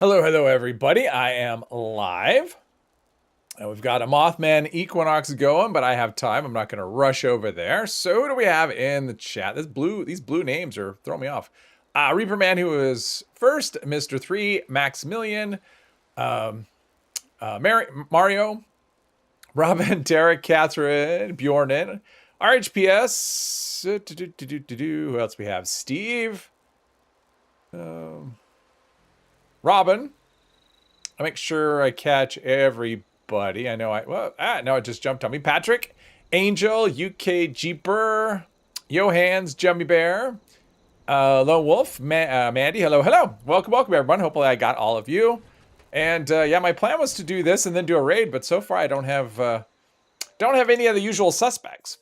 Hello, everybody. I am live. And we've got a Mothman Equinox going, but I have time. I'm not going to rush over there. So who do we have in the chat? These blue names are throwing me off. Reaper Man, who is first, Mr. 3, Maximilian, Mario, Robin, Derek, Catherine, Bjornin, RHPS, who else we have? Steve, Robin. I make sure I catch everybody. I know no, it just jumped on me. Patrick, Angel, UK Jeeper, Johans, Jummy Bear, Lone Wolf, Mandy. Hello. Welcome, everyone. Hopefully I got all of you. And yeah, my plan was to do this and then do a raid, but so far I don't have any of the usual suspects.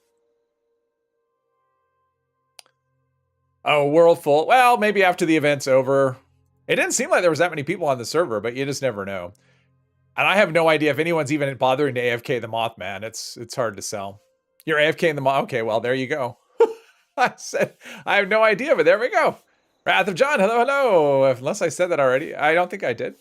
Oh, world full. Well, maybe after the event's over. It didn't seem like there was that many people on the server, but you just never know. And I have no idea if anyone's even bothering to AFK the Mothman. It's hard to sell. You're AFKing the Moth. Okay, well, there you go. I said, I have no idea, but there we go. Wrath of John, hello. Unless I said that already. I don't think I did.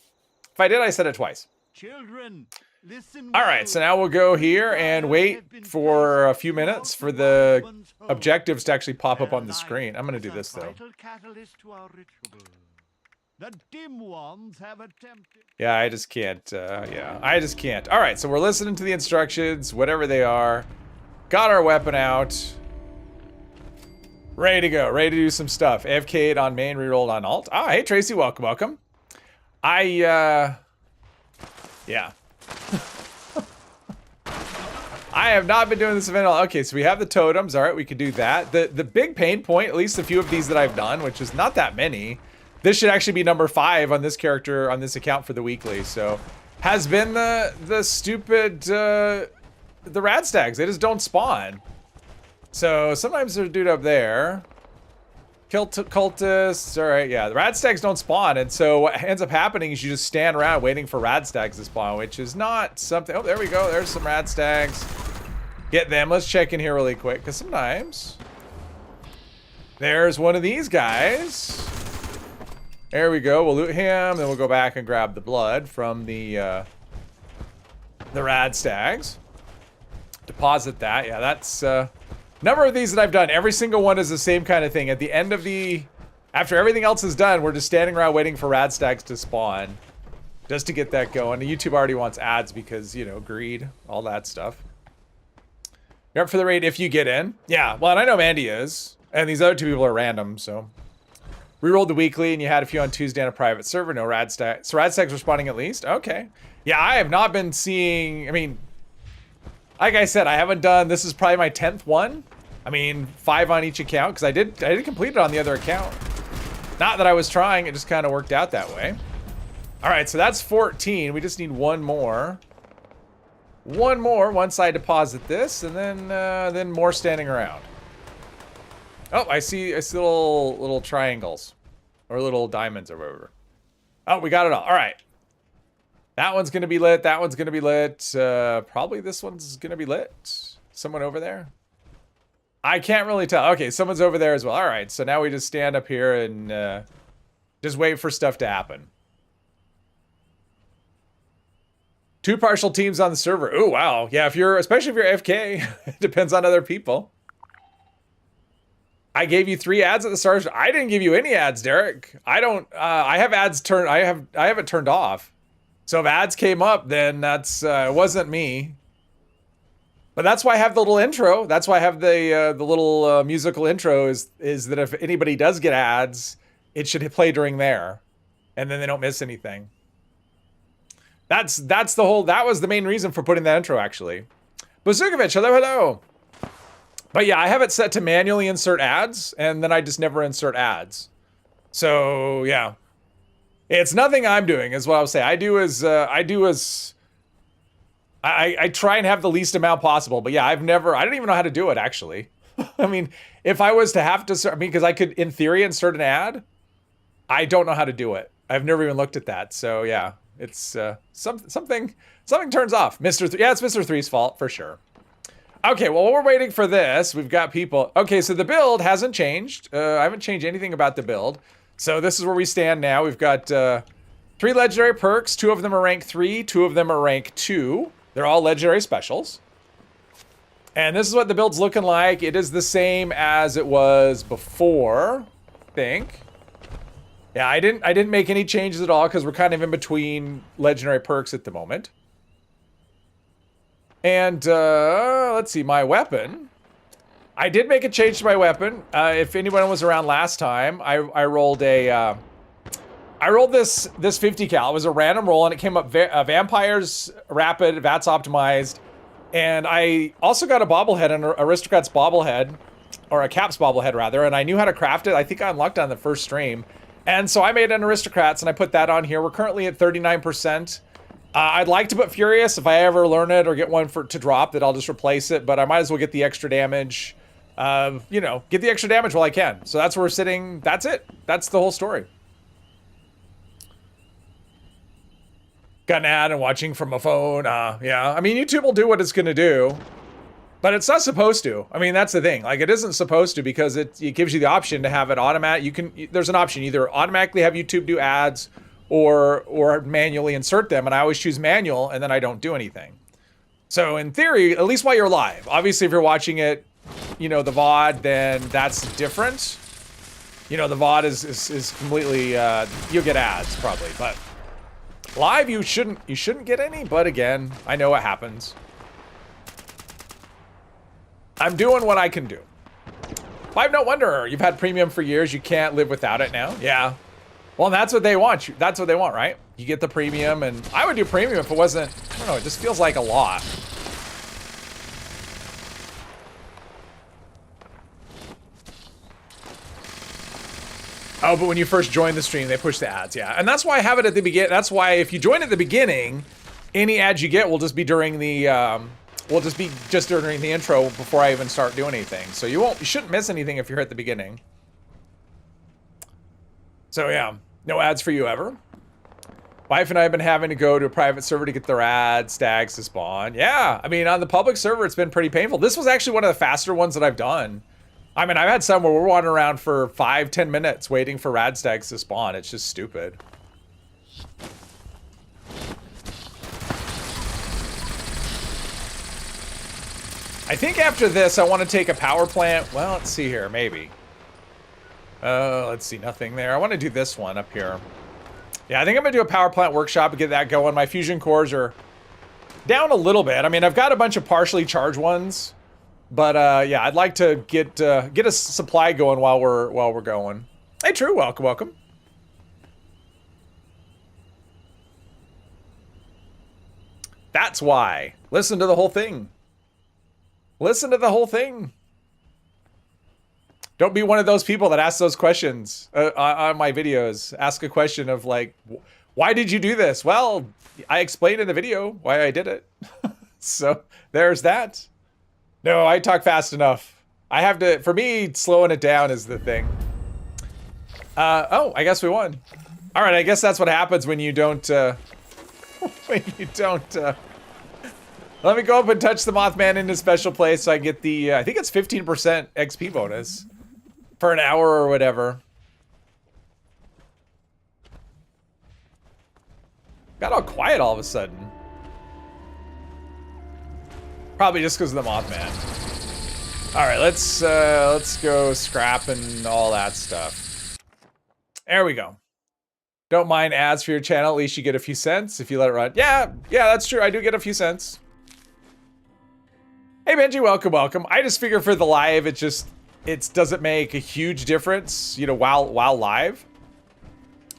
If I did, I said it twice. Children, listen. All right, so now we'll go here and wait for a few minutes for the objectives to actually pop up on the screen. I'm going to do this, though. The dim ones have attempted. Yeah, I just can't. I just can't. All right, so we're listening to the instructions, whatever they are. Got our weapon out. Ready to go. Ready to do some stuff. AFK'd on main, rerolled on alt. Oh, hey, Tracy, welcome. Yeah. I have not been doing this event. Okay, so we have the totems. All right, we could do that. The big pain point, at least a few of these that I've done, which is not that many. This should actually be number 5 on this character, on this account for the weekly. So, has been the stupid, the rad stags. They just don't spawn. So, sometimes there's a dude up there. Cultists. All right, yeah. The rad stags don't spawn. And so, what ends up happening is you just stand around waiting for rad stags to spawn, which is not something. Oh, there we go. There's some rad stags. Get them. Let's check in here really quick, because sometimes there's one of these guys. There we go. We'll loot him, then we'll go back and grab the blood from the rad stags. Deposit that. Yeah, that's number of these that I've done. Every single one is the same kind of thing. At the end of after everything else is done, we're just standing around waiting for rad stags to spawn, just to get that going. And YouTube already wants ads because, you know, greed, all that stuff. You're up for the raid if you get in. Yeah, well, and I know Mandy is, and these other 2 people are random, so. Rerolled the weekly, and you had a few on Tuesday on a private server. No rad stags. So rad stags responding at least? Okay. Yeah, I have not been seeing... I mean, like I said, I haven't done... This is probably my 10th one. I mean, 5 on each account, because I did complete it on the other account. Not that I was trying, it just kind of worked out that way. All right, so that's 14. We just need one more. One more once I deposit this, and then more standing around. Oh, I see little triangles. Or little diamonds or whatever. Oh, we got it all. All right. That one's going to be lit. That one's going to be lit. Probably this one's going to be lit. Someone over there? I can't really tell. Okay, someone's over there as well. All right, so now we just stand up here and just wait for stuff to happen. 2 partial teams on the server. Oh, wow. Yeah, especially if you're AFK, it depends on other people. I gave you 3 ads at the start. I didn't give you any ads, Derek. I don't. I have ads turned. I have it turned off. So if ads came up, then that's it wasn't me. But that's why I have the little intro. That's why I have the little musical intro. Is that if anybody does get ads, it should play during there, and then they don't miss anything. That's the whole. That was the main reason for putting that intro, actually. Bazukovich, hello. But yeah, I have it set to manually insert ads, and then I just never insert ads. So yeah, it's nothing I'm doing, is what I would say. I try and have the least amount possible. But yeah, I don't even know how to do it, actually. I mean, if I was to have to, because I could, in theory, insert an ad, I don't know how to do it. I've never even looked at that. So yeah, it's something turns off. Yeah, it's Mr. 3's fault for sure. Okay, well, while we're waiting for this, we've got people. Okay, so the build hasn't changed. I haven't changed anything about the build. So this is where we stand now. We've got 3 legendary perks. 2 of them are rank 3. 2 of them are rank 2. They're all legendary specials. And this is what the build's looking like. It is the same as it was before, I think. Yeah, I didn't make any changes at all because we're kind of in between legendary perks at the moment. And let's see, my weapon. I did make a change to my weapon. If anyone was around last time, I rolled a I rolled this 50 cal. It was a random roll, and it came up Vampires Rapid, VATS Optimized, and I also got a bobblehead, an Aristocrats bobblehead, or a Caps bobblehead rather, and I knew how to craft it. I think I unlocked it on the first stream, and so I made an Aristocrats, and I put that on here. We're currently at 39%. I'd like to put Furious if I ever learn it or get one to drop, that I'll just replace it, but I might as well get the extra damage. You know, get the extra damage while I can. So that's where we're sitting. That's it. That's the whole story. Got an ad and watching from a phone. Yeah. I mean, YouTube will do what it's going to do, but it's not supposed to. I mean, that's the thing. Like, it isn't supposed to because it gives you the option to have it automatic. There's an option, either automatically have YouTube do ads or manually insert them. And I always choose manual, and then I don't do anything. So in theory, at least while you're live, obviously if you're watching it, you know, the VOD, then that's different. You know, the VOD is completely, you'll get ads probably, but live you shouldn't get any, but again, I know what happens. I'm doing what I can do. Five Note Wanderer, you've had premium for years, you can't live without it now. Yeah. Well, that's what they want. That's what they want, right? You get the premium, and I would do premium if it wasn't, I don't know, it just feels like a lot. Oh, but when you first join the stream, they push the ads, yeah. And that's why I have it at the beginning. That's why if you join at the beginning, any ads you get will just be during the, during the intro before I even start doing anything. So you shouldn't miss anything if you're at the beginning. So yeah, no ads for you ever. Wife and I have been having to go to a private server to get their ad stags to spawn. Yeah, I mean, on the public server, it's been pretty painful. This was actually one of the faster ones that I've done. I mean, I've had some where we're wandering around for 5-10 minutes waiting for rad stags to spawn. It's just stupid. I think after this, I want to take a power plant. Well, let's see here, maybe. Let's see, nothing there. I want to do this one up here. Yeah, I think I'm going to do a power plant workshop and get that going. My fusion cores are down a little bit. I mean, I've got a bunch of partially charged ones. But yeah, I'd like to get a supply going while we're going. Hey, True, welcome. That's why. Listen to the whole thing. Listen to the whole thing. Don't be one of those people that ask those questions on my videos. Ask a question of like, why did you do this? Well, I explained in the video why I did it. So there's that. No, I talk fast enough. I have to, for me, slowing it down is the thing. Oh, I guess we won. All right, I guess that's what happens when you don't, let me go up and touch the Mothman in his special place so I get the, I think it's 15% XP bonus for an hour or whatever. Got all quiet all of a sudden. Probably just because of the Mothman. All right, let's go scrap and all that stuff. There we go. Don't mind ads for your channel. At least you get a few cents if you let it run. Yeah, that's true. I do get a few cents. Hey Benji, welcome. I just figure for the live, it doesn't make a huge difference, you know, while live.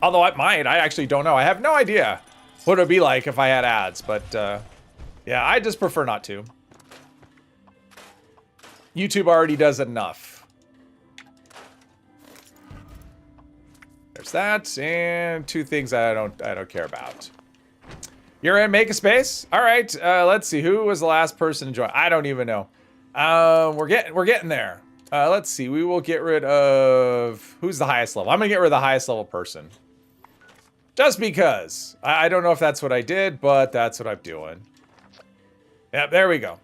Although it might. I actually don't know. I have no idea what it would be like if I had ads, but yeah, I just prefer not to. YouTube already does enough. There's that, and 2 things I don't care about. You're in Make a Space? All right, let's see. Who was the last person to join? I don't even know. We're getting there. Let's see. We will get rid of, who's the highest level? I'm gonna get rid of the highest level person. Just because. I don't know if that's what I did, but that's what I'm doing. Yep, there we go.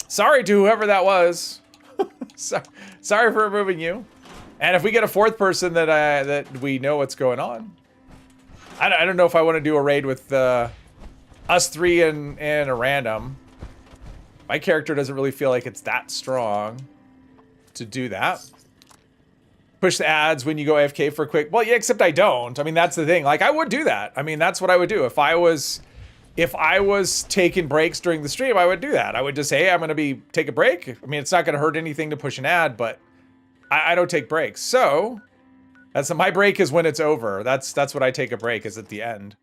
Sorry to whoever that was. Sorry for removing you. And if we get a 4th person that we know what's going on, I don't know if I want to do a raid with us three and a random. My character doesn't really feel like it's that strong to do that. Push the ads when you go AFK for a quick... Well, yeah, except I don't. I mean, that's the thing. Like, I would do that. I mean, that's what I would do. If I was taking breaks during the stream, I would do that. I would just say, hey, I'm going to take a break. I mean, it's not going to hurt anything to push an ad, but I don't take breaks. So, my break is when it's over. That's what I take a break, is at the end.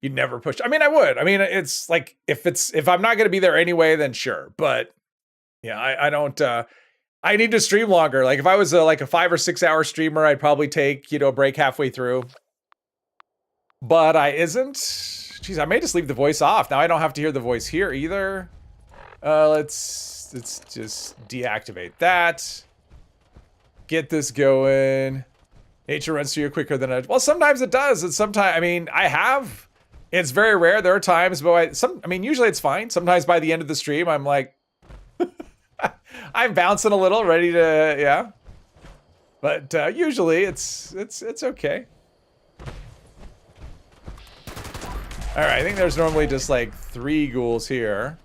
You'd never push. I mean, I would. I mean, it's like, if I'm not going to be there anyway, then sure. But yeah, I don't, I need to stream longer. Like if I was like a 5 or 6 hour streamer, I'd probably take, a break halfway through. But I isn't. Jeez, I may just leave the voice off. Now I don't have to hear the voice here either. Let's just deactivate that. Get this going. Nature runs through you quicker than well, sometimes it does. And sometimes, I mean, it's very rare. There are times, but usually it's fine. Sometimes by the end of the stream, I'm like, I'm bouncing a little, ready to, yeah. But usually it's okay. All right, I think there's normally just like 3 ghouls here.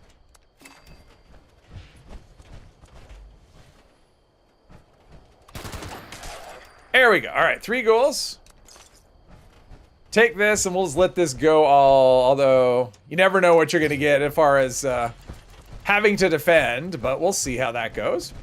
There we go. All right, 3 ghouls. Take this and we'll just let this go although you never know what you're going to get as far as having to defend, but we'll see how that goes.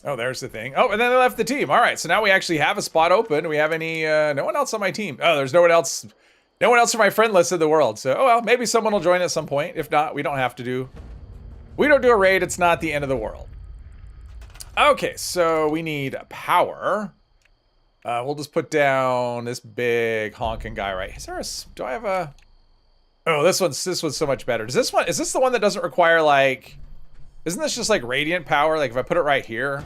Oh, there's the thing. Oh, and then they left the team. All right, so now we actually have a spot open. Do we have any, no one else on my team? Oh, there's no one else from my friend list in the world. So, oh well, maybe someone will join at some point. If not, we don't have to do, we don't do a raid. It's not the end of the world. Okay, so we need power. We'll just put down this big honking guy right. Is there a, do I have a, oh, this one's so much better. Is this the one that doesn't require like, isn't this just like radiant power? Like if I put it right here,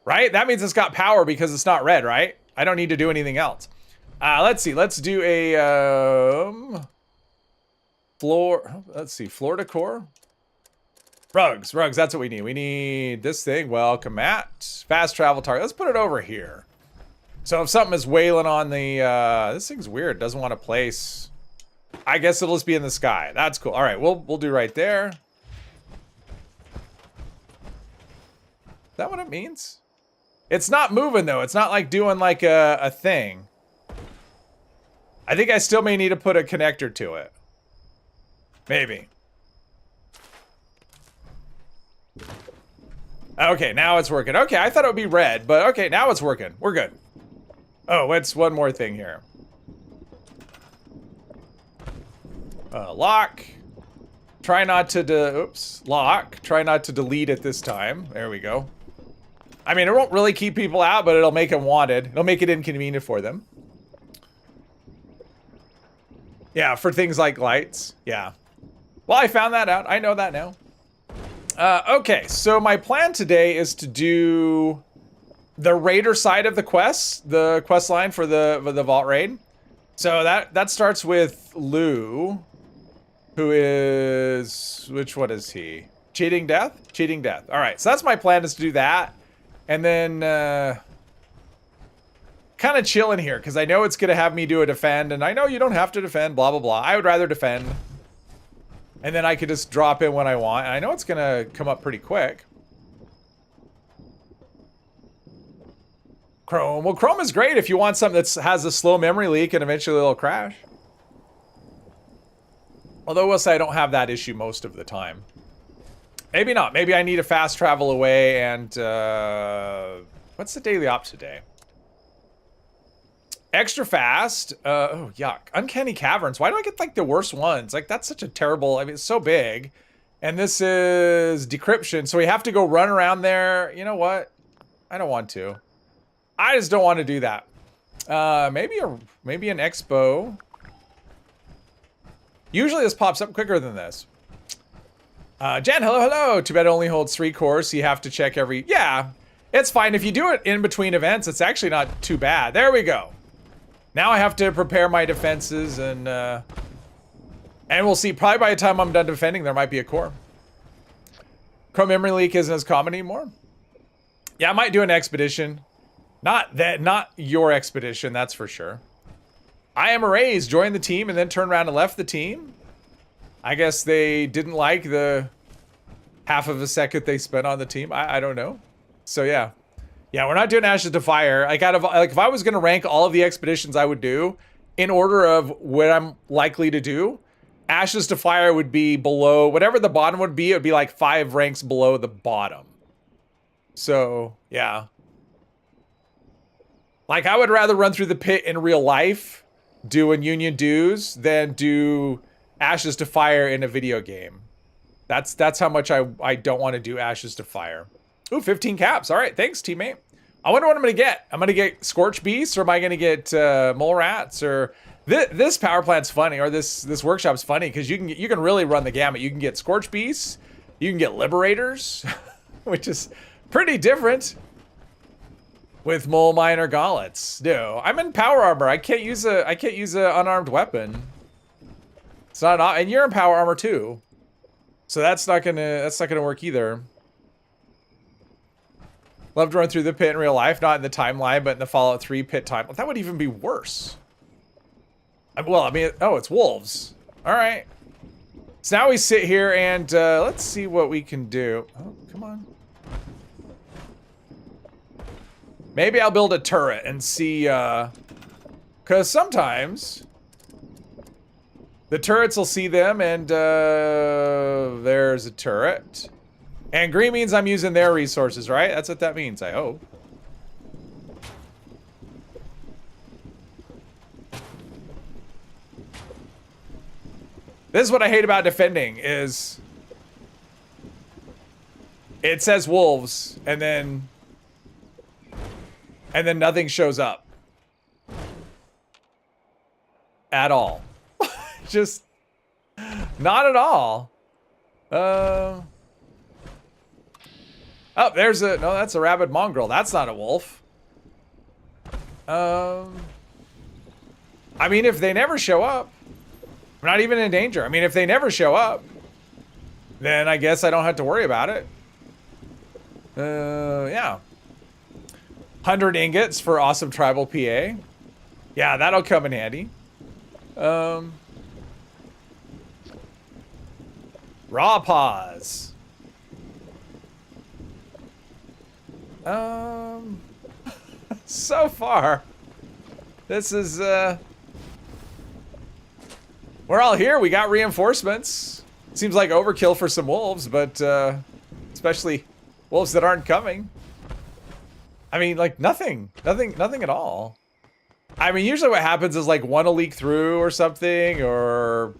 right? That means it's got power because it's not red, right? I don't need to do anything else. Let's see. Let's do a floor decor. Rugs. That's what we need. We need this thing. Welcome at fast travel target. Let's put it over here. So if something is wailing on the, this thing's weird. Doesn't want to place. I guess it'll just be in the sky. That's cool. All right, we'll do right there. Is that what it means? It's not moving though. It's not like doing like a thing. I think I still may need to put a connector to it. Maybe. Okay, now it's working. Okay, I thought it would be red, but okay, now it's working. We're good. Oh, what's one more thing here? Lock. Try not to lock. Try not to delete it this time. There we go. I mean, it won't really keep people out, but it'll make them wanted. It'll make it inconvenient for them. Yeah, for things like lights. Yeah. Well, I found that out. I know that now. Okay, so my plan today is to do the raider side of the quest line for the vault raid. So that starts with Lou, who is, which one is he? Cheating Death? Cheating Death. All right, so that's my plan, is to do that. And then kind of chill in here, because I know it's going to have me do a defend, and I know you don't have to defend, blah, blah, blah. I would rather defend. And then I could just drop in when I want. And I know it's going to come up pretty quick. Chrome. Well, Chrome is great if you want something that has a slow memory leak and eventually it'll crash. Although we'll say I don't have that issue most of the time. Maybe not. Maybe I need a fast travel away and... what's the daily ops today? Extra fast. Oh, yuck. Uncanny Caverns. Why do I get, like, the worst ones? Like, that's such a terrible... I mean, it's so big. And this is decryption, so we have to go run around there. You know what? I don't want to. I just don't want to do that. Maybe an expo. Usually this pops up quicker than this. Jen, hello. Too bad it only holds 3 cores, so you have to check every... Yeah. It's fine. If you do it in between events, it's actually not too bad. There we go. Now I have to prepare my defenses and we'll see. Probably by the time I'm done defending, there might be a core. Chrome Memory Leak isn't as common anymore. Yeah, I might do an expedition. Not your expedition, that's for sure. I am erased, joined the team and then turned around and left the team. I guess they didn't like the half of a second they spent on the team. I don't know. So yeah. Yeah, we're not doing Ashes to Fire. Like if I was gonna rank all of the expeditions I would do in order of what I'm likely to do, Ashes to Fire would be below whatever the bottom would be. It would be like 5 ranks below the bottom. So yeah. Like I would rather run through the pit in real life doing Union dues than do Ashes to Fire in a video game. That's how much I don't want to do Ashes to Fire. Ooh, 15 caps. All right, thanks, teammate. I wonder what I'm gonna get. I'm gonna get Scorch Beasts, or am I gonna get Mole Rats? Or this power plant's funny, or this workshop's funny because you can really run the gamut. You can get Scorch Beasts, you can get Liberators, which is pretty different. With Mole Miner Gauntlets. No, I'm in power armor. I can't use a unarmed weapon. It's not, and you're in power armor too, so that's not gonna work either. Love to run through the pit in real life, not in the timeline, but in the Fallout 3 pit time. That would even be worse. Well, I mean, oh, it's wolves. All right. So now we sit here and let's see what we can do. Oh, come on. Maybe I'll build a turret and see, because sometimes the turrets will see them and there's a turret. And green means I'm using their resources, right? That's what that means, I hope. This is what I hate about defending is it says wolves and then nothing shows up. At all. Just not at all. Oh, there's no, that's a rabid mongrel. That's not a wolf. I mean, if they never show up, we're not even in danger. I mean, if they never show up, then I guess I don't have to worry about it. Yeah. 100 ingots for awesome tribal PA. Yeah, that'll come in handy. Raw paws. So far, this is, we're all here. We got reinforcements. Seems like overkill for some wolves, but, especially wolves that aren't coming. I mean, like, nothing at all. I mean, usually what happens is, like, one will leak through or something, or...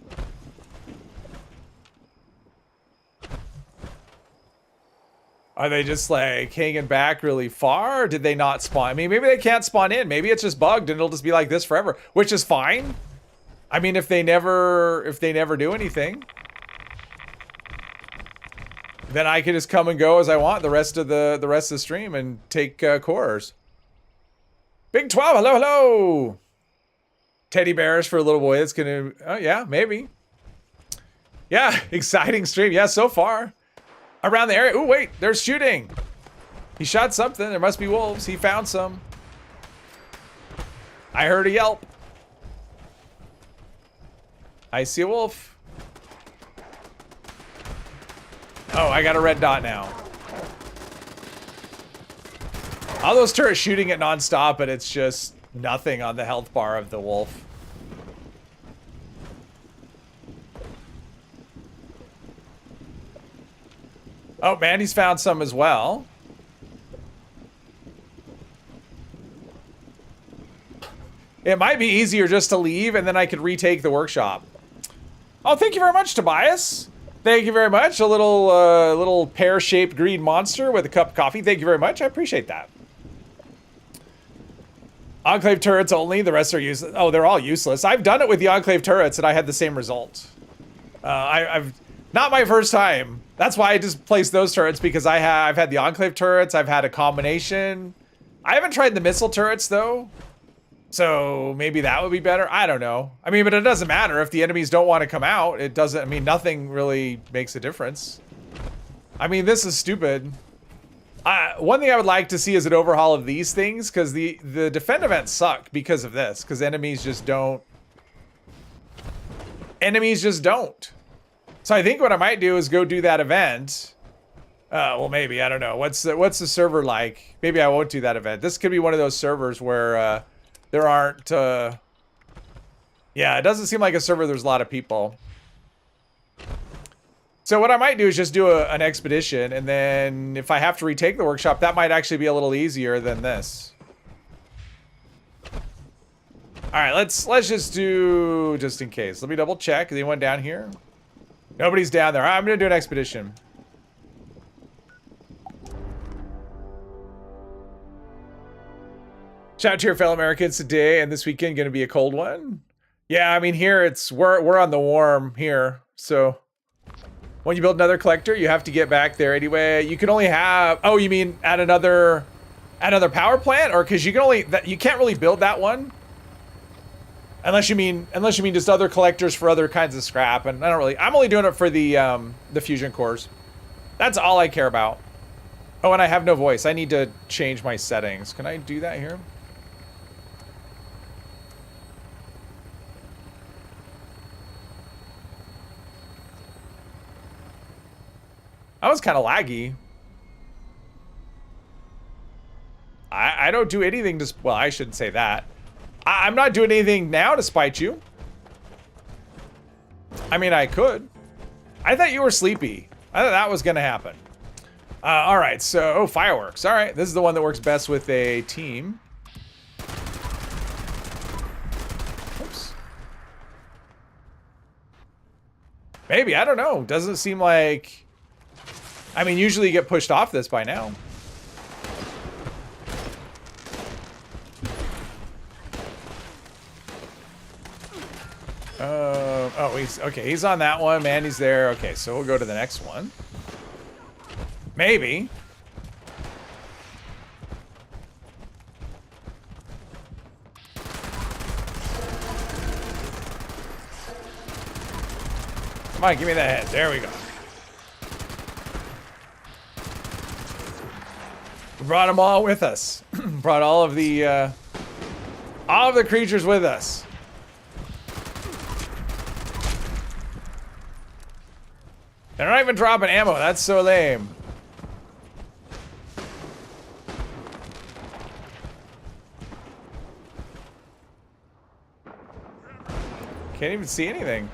Are they just, like, hanging back really far? Or did they not spawn? I mean, maybe they can't spawn in. Maybe it's just bugged and it'll just be like this forever, which is fine. I mean, if they never do anything, then I can just come and go as I want the rest of the stream and take cores. Big 12, hello, hello. Teddy bears for a little boy that's gonna, oh yeah, maybe. Yeah, exciting stream. Yeah, so far. Around the area. Oh wait, there's shooting. He shot something. There must be wolves. He found some. I heard a yelp. I see a wolf. Oh, I got a red dot now. All those turrets shooting it nonstop, but it's just nothing on the health bar of the wolf. Oh, Mandy's found some as well. It might be easier just to leave and then I could retake the workshop. Oh, thank you very much, Tobias. Thank you very much. A little pear-shaped green monster with a cup of coffee. Thank you very much. I appreciate that. Enclave turrets only. The rest are useless. Oh, they're all useless. I've done it with the Enclave turrets and I had the same result. Not my first time. That's why I just placed those turrets, because I've had the Enclave turrets. I've had a combination. I haven't tried the missile turrets though. So maybe that would be better. I don't know. I mean, but it doesn't matter if the enemies don't want to come out. It doesn't, I mean, nothing really makes a difference. I mean, this is stupid. One thing I would like to see is an overhaul of these things, because the defend events suck because of this, because enemies just don't. Enemies just don't. So I think what I might do is go do that event. Well, maybe, I don't know. What's the server like? Maybe I won't do that event. This could be one of those servers where there aren't, yeah, it doesn't seem like a server there's a lot of people. So what I might do is just do an expedition, and then if I have to retake the workshop, that might actually be a little easier than this. All right, let's just do, just in case. Let me double check. Is anyone down here? Nobody's down there. All right, I'm gonna do an expedition. Shout out to your fellow Americans today, and this weekend gonna be a cold one. Yeah, I mean here we're on the warm here, so when you build another collector, you have to get back there anyway. You can only have, oh, you mean at another power plant, or because you can only you can't really build that one unless you mean just other collectors for other kinds of scrap. And I don't really, I'm only doing it for the fusion cores. That's all I care about. Oh, and I have no voice. I need to change my settings. Can I do that here? That was kind of laggy. I don't do anything to, well, I shouldn't say that. I'm not doing anything now to spite you. I mean, I could. I thought you were sleepy. I thought that was gonna happen. All right, so, oh, fireworks. All right, this is the one that works best with a team. Oops. Maybe, I don't know. Doesn't seem like, I mean, usually you get pushed off this by now. Oh, he's, okay, he's on that one, man, he's there. Okay, so we'll go to the next one. Maybe. Come on, give me that head. There we go. We brought them all with us. Brought all of the creatures with us. They're not even dropping ammo. That's so lame. Can't even see anything.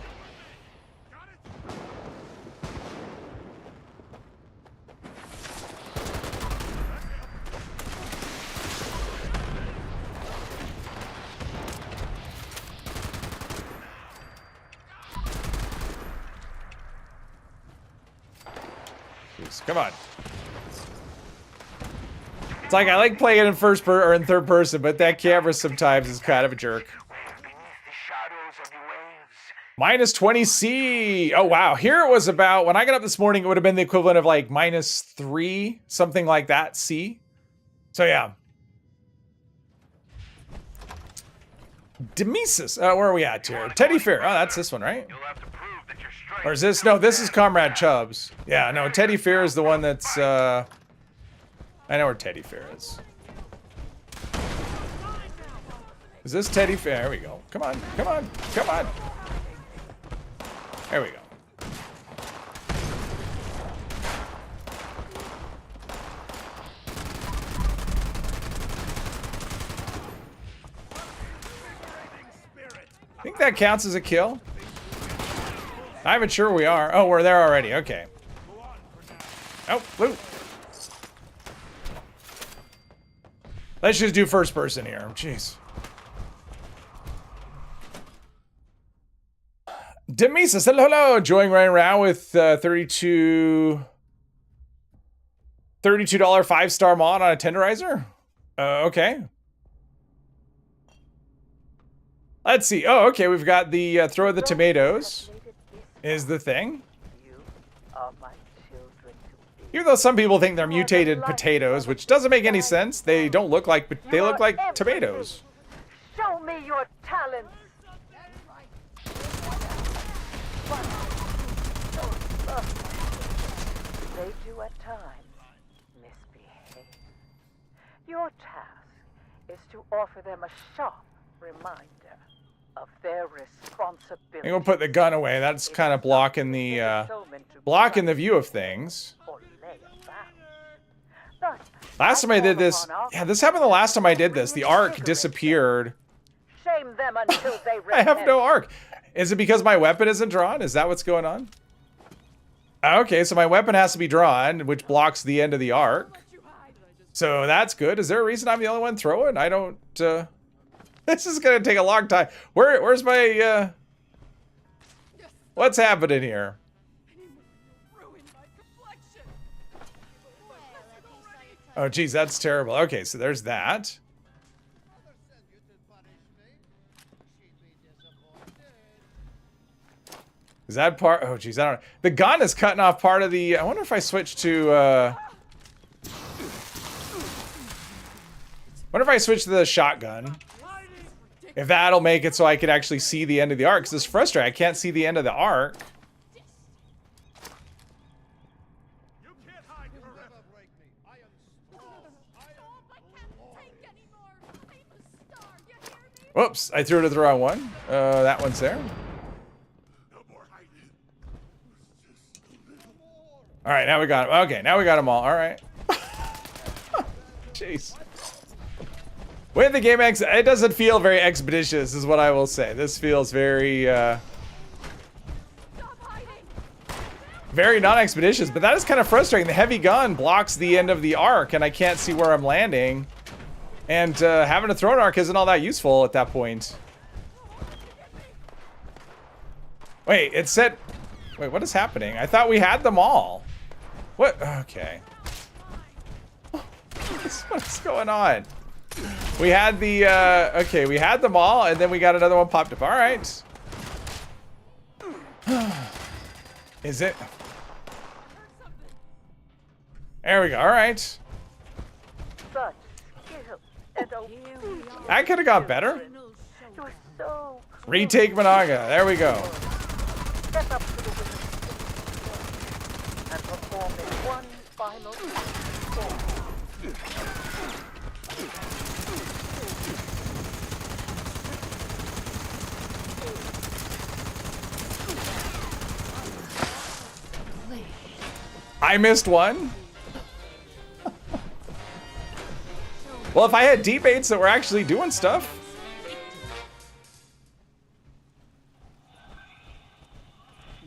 Come on. It's like I like playing in in third person, but that camera sometimes is kind of a jerk. Minus 20 C. Oh wow. Here it was about, when I got up this morning, it would have been the equivalent of like minus 3, something like that C. So yeah. Demesis. Where are we at here? Teddy Fair. Oh, that's this one, right? Or is this? No, this is Comrade Chubbs. Yeah, no, Teddy Fair is the one that's, I know where Teddy Fair is. Is this Teddy Fair? There we go. Come on, come on, come on. There we go. I think that counts as a kill. I'm not even sure we are. Oh, we're there already. Okay. Oh, loot. Let's just do first person here. Jeez. Demesis, hello. Enjoying running around with $32 5-star mod on a tenderizer? Okay. Let's see. Oh, okay. We've got the throw of the tomatoes is the thing. are my children to be. Even though some people think they're mutated potatoes, which doesn't make any sense. They don't look like, they look like tomatoes. Show me your talents. They do at times misbehave. Your task is to offer them a sharp reminder of their responsibility. I'm gonna put the gun away. That's kind of blocking the view of things. Last time I did this, yeah, this happened the last time I did this. The arc disappeared. Shame them until they I have no arc. Is it because my weapon isn't drawn? Is that what's going on? Okay, so my weapon has to be drawn, which blocks the end of the arc. So that's good. Is there a reason I'm the only one throwing? I don't, this is gonna take a long time. Where's my, what's happening here? Oh, geez, that's terrible. Okay, so there's that. Is that part? Oh, geez, I don't know. The gun is cutting off part of the... I wonder if I switch to... wonder if I switch to the shotgun. If that'll make it so I can actually see the end of the arc. Because it's frustrating. I can't see the end of the arc. Whoops, I threw it at the wrong one. That one's there. All right, now we got him. Okay, now we got them all. All right. Jeez. With the game, it doesn't feel very expeditious, is what I will say. This feels very, very non-expeditious, but that is kind of frustrating. The heavy gun blocks the end of the arc, and I can't see where I'm landing. And having a thrown arc isn't all that useful at that point. Wait, it said... Wait, what is happening? I thought we had them all. What? Okay. What's going on? We had the, okay, we had them all, and then we got another one popped up. All right. Is it? There we go. All right. That could have got better. Retake Managa. There we go. Step up to the and perform in one final I missed one. Well, if I had teammates that were actually doing stuff.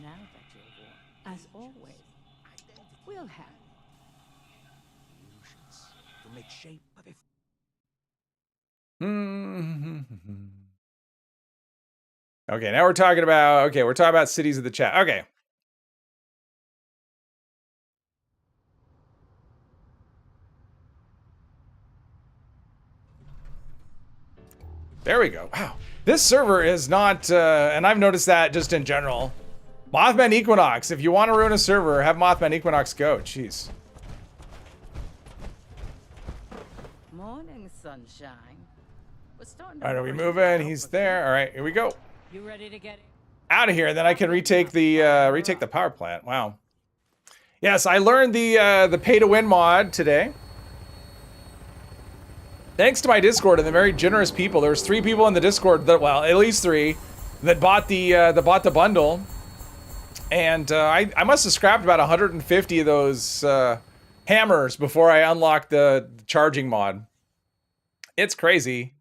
Now that you're warm, as always, we'll have illusions to make shape of a... Okay, now we're talking about, okay, we're talking about cities of the chat. Okay. There we go. Wow. This server is not, and I've noticed that just in general. Mothman Equinox. If you want to ruin a server, have Mothman Equinox go. Jeez. morning sunshine. We're starting to All right, are we moving? He's there. All right, here we go. You ready to get it? Out of here, then I can retake the power plant. Wow. Yes, I learned the pay to win mod today. Thanks to my Discord and the very generous people. There was 3 people in the Discord that, well, at least 3, that bought the bundle, and I must have scrapped about 150 of those hammers before I unlocked the charging mod. It's crazy.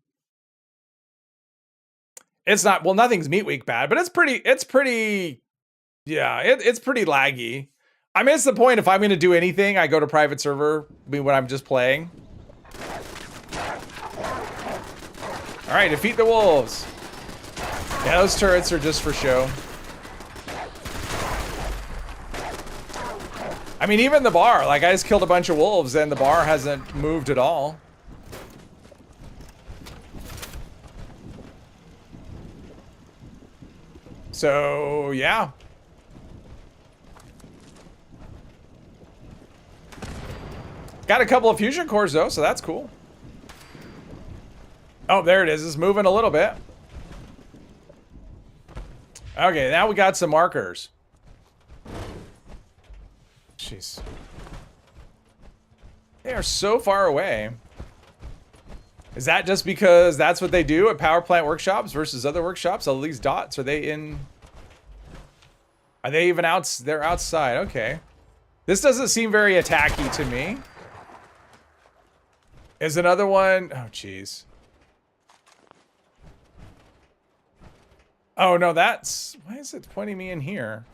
It's not, well, nothing's meat week bad, but it's pretty, yeah, it's pretty laggy. I mean, it's the point, if I'm going to do anything, I go to private server when I'm just playing. All right, defeat the wolves. Yeah, those turrets are just for show. I mean, even the bar, like I just killed a bunch of wolves and the bar hasn't moved at all. So, yeah. Got a couple of fusion cores though, so that's cool. Oh, there it is. It's moving a little bit. Okay, now we got some markers. Jeez. They are so far away. Is that just because that's what they do at power plant workshops versus other workshops? All these dots, are they in... Are they even out? They're outside. Okay. This doesn't seem very attacky to me. Is another one... Oh, jeez. Oh, no, that's... Why is it pointing me in here?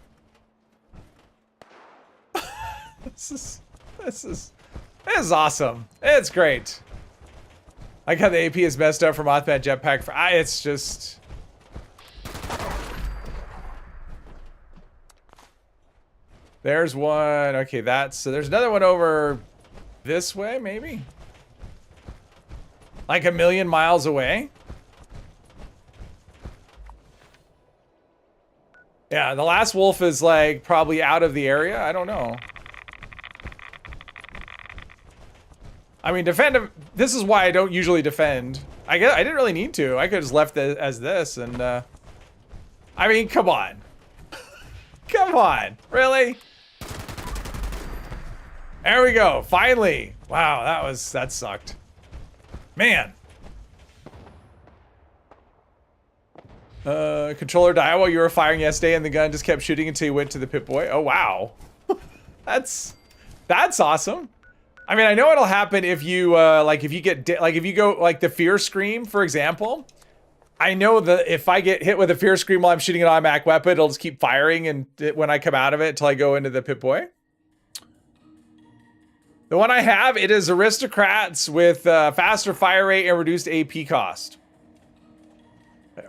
This is awesome. It's great. I like how the AP is messed up from Mothman Jetpack. It's just... There's one. Okay, that's... So there's another one over this way, maybe? Like a million miles away? Yeah, the last wolf is like probably out of the area. I don't know. I mean, defend. This is why I don't usually defend. I guess I didn't really need to. I could have just left it as this, and I mean, come on, come on, really? There we go. Finally. Wow, that sucked, man. Controller died while you were firing yesterday, and the gun just kept shooting until you went to the Pip-Boy. Oh wow, that's awesome. I mean, I know it'll happen if you like if you get like if you go like the fear scream, for example. I know that if I get hit with a fear scream while I'm shooting an automatic weapon, it'll just keep firing, and when I come out of it until I go into the Pip-Boy. The one I have, it is Aristocrats with faster fire rate and reduced AP cost.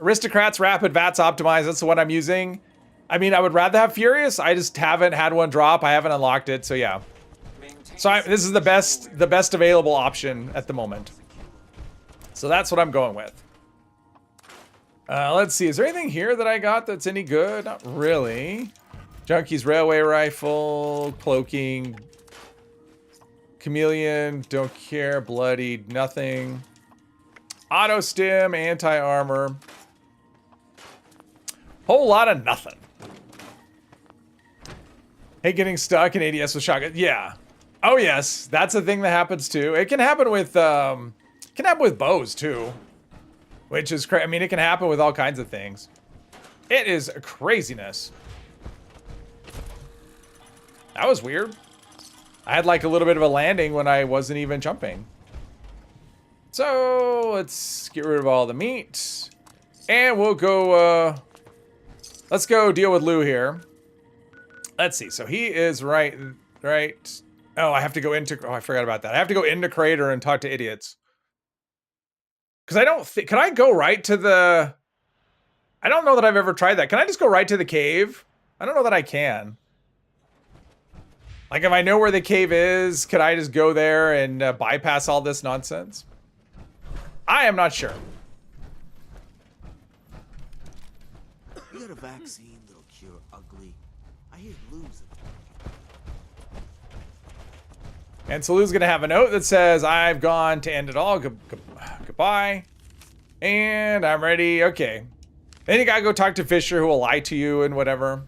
Aristocrats Rapid VATS optimized. That's the one I'm using. I mean, I would rather have Furious. I just haven't had one drop. I haven't unlocked it, so yeah. So this is the best available option at the moment. So that's what I'm going with. Let's see. Is there anything here that I got that's any good? Not really. Junkie's Railway Rifle, Cloaking, Chameleon, don't care, Bloodied, nothing. Auto Stim, Anti-Armor. Whole lot of nothing. Hey, getting stuck in ADS with shotgun. Yeah. Oh yes, that's a thing that happens too. It can happen with bows too, which is crazy. I mean, it can happen with all kinds of things. It is craziness. That was weird. I had like a little bit of a landing when I wasn't even jumping. So let's get rid of all the meat, and we'll go. Let's go deal with Lou here. Let's see. So he is right. Oh, I have to go into. Oh, I forgot about that. I have to go into Crater and talk to idiots. Because I don't think. Can I go right to the? I don't know that I've ever tried that. Can I just go right to the cave? I don't know that I can. Like, if I know where the cave is, could I just go there and bypass all this nonsense? I am not sure. You got a vaccine that'll cure ugly? I hear Lou's. And so Lou's gonna have a note that says, I've gone to end it all. Goodbye. And I'm ready. Okay. Then you gotta go talk to Fisher, who will lie to you and whatever.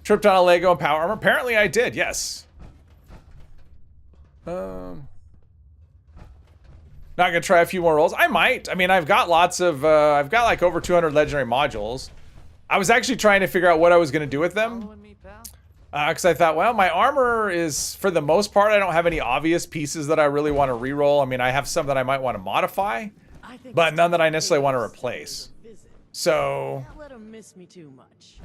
Tripped on a Lego and power armor. Apparently I did, yes. Not gonna try a few more rolls. I might. I mean, I've got lots of, I've got like over 200 legendary modules. I was actually trying to figure out what I was gonna do with them. Because I thought, well, my armor is, for the most part, I don't have any obvious pieces that I really want to reroll. I mean, I have some that I might want to modify, but none that I necessarily want to replace. So Don't let him miss me too much.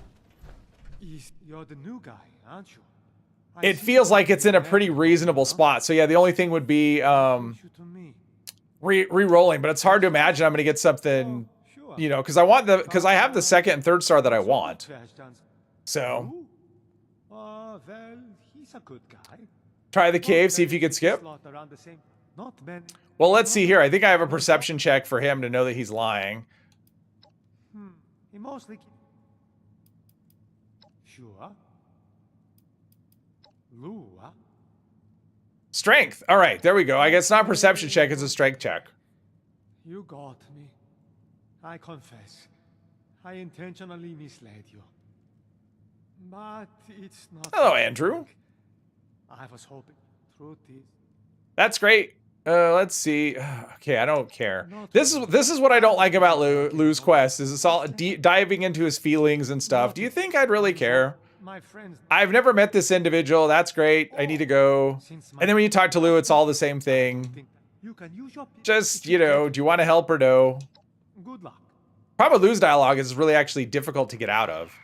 You're the new guy, aren't you? it feels like it's in a pretty reasonable spot. So yeah, the only thing would be re-rolling, but it's hard to imagine I'm going to get something, you know, because I have the second and third star that I want. So well, he's a good guy. try the cave, see if you can skip. Well, let's see here. I think I have a perception check for him to know that he's lying. He mostly. Sure. Lou, huh? Strength. All right, there we go. I guess not perception check, it's a strength check. You got me. I confess. I intentionally misled you. But it's not. Hello, Andrew. I was hoping. Truth is. That's great. Let's see. Okay, I don't care. This is what I don't like about Lou's quest. Is it's all diving into his feelings and stuff. Do you think I'd really care? My friends. I've never met this individual. That's great. I need to go. And then when you talk to Lou, it's all the same thing. You can use your. Just, you know, do you want to help or no? Good luck. Problem with Lou's dialogue is really actually difficult to get out of.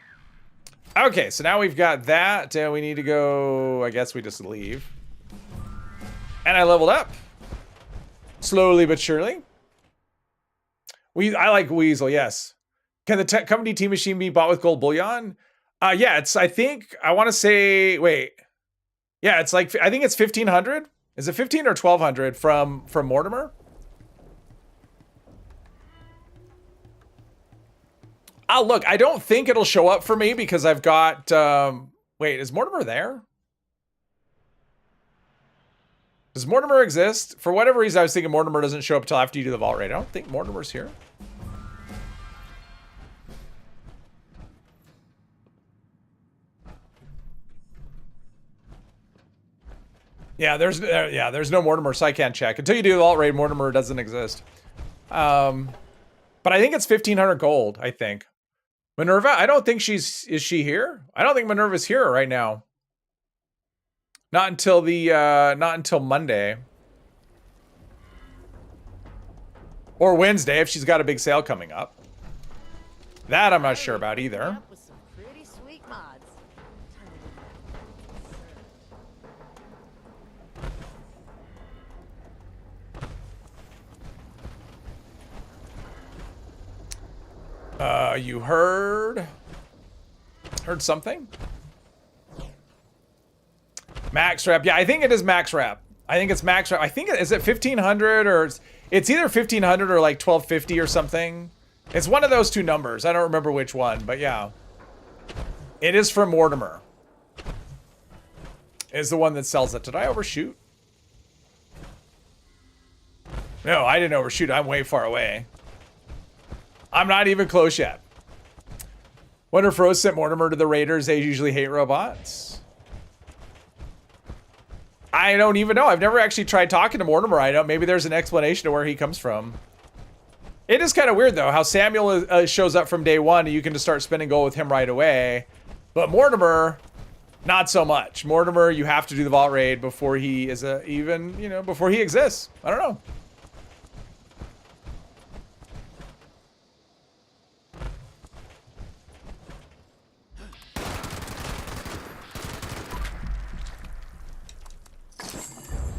Okay, so now we've got that, and we need to go. I guess we just leave. And I leveled up. Slowly but surely. I like Weasel, yes. Can the company Team Machine be bought with gold bullion? Yeah, it's, I think, I want to say, wait. Yeah, it's like, I think it's 1,500. Is it 15 or 1,200 from Mortimer? Oh, look, I don't think it'll show up for me because I've got, wait, is Mortimer there? Does Mortimer exist? For whatever reason, I was thinking Mortimer doesn't show up until after you do the vault raid. I don't think Mortimer's here. Yeah, there's no Mortimer, so I can't check. Until you do the vault raid, Mortimer doesn't exist. But I think it's 1,500 gold, I think. Minerva, I don't think is she here? I don't think Minerva's here right now. Not until Monday. Or Wednesday if she's got a big sale coming up. That I'm not sure about either. With some pretty sweet mods. You heard something? Max rep. Yeah, I think it is max rep. I think it's max rep. I think is it 1,500 or it's either 1,500 or like 1,250 or something. It's one of those two numbers. I don't remember which one, but yeah. It is from Mortimer. Is the one that sells it. Did I overshoot? No, I didn't overshoot. I'm way far away. I'm not even close yet. Wonder if Rose sent Mortimer to the Raiders. They usually hate robots. I don't even know. I've never actually tried talking to Mortimer. I don't. Maybe there's an explanation to where he comes from. It is kind of weird, though, how Samuel shows up from day one and you can just start spending gold with him right away. But Mortimer, not so much. Mortimer, you have to do the vault raid before he is before he exists. I don't know.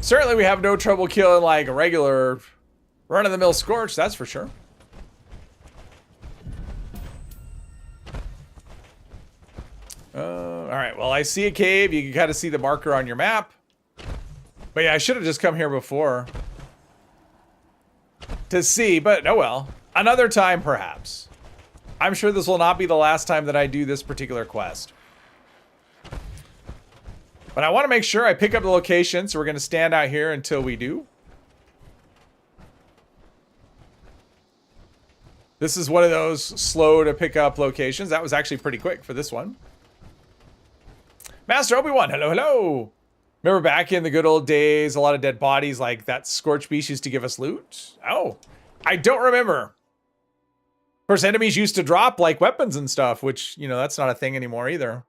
Certainly we have no trouble killing like a regular run-of-the-mill Scorch, that's for sure. All right, well, I see a cave. You can kind of see the marker on your map. But yeah, I should have just come here before to see, but oh well. Another time, perhaps. I'm sure this will not be the last time that I do this particular quest. But I want to make sure I pick up the location, so we're going to stand out here until we do. This is one of those slow to pick up locations. That was actually pretty quick for this one. Master Obi-Wan, hello, hello. Remember back in the good old days, a lot of dead bodies like that Scorch Beast used to give us loot? Oh, I don't remember. Of course, enemies used to drop like weapons and stuff, which, you know, that's not a thing anymore either.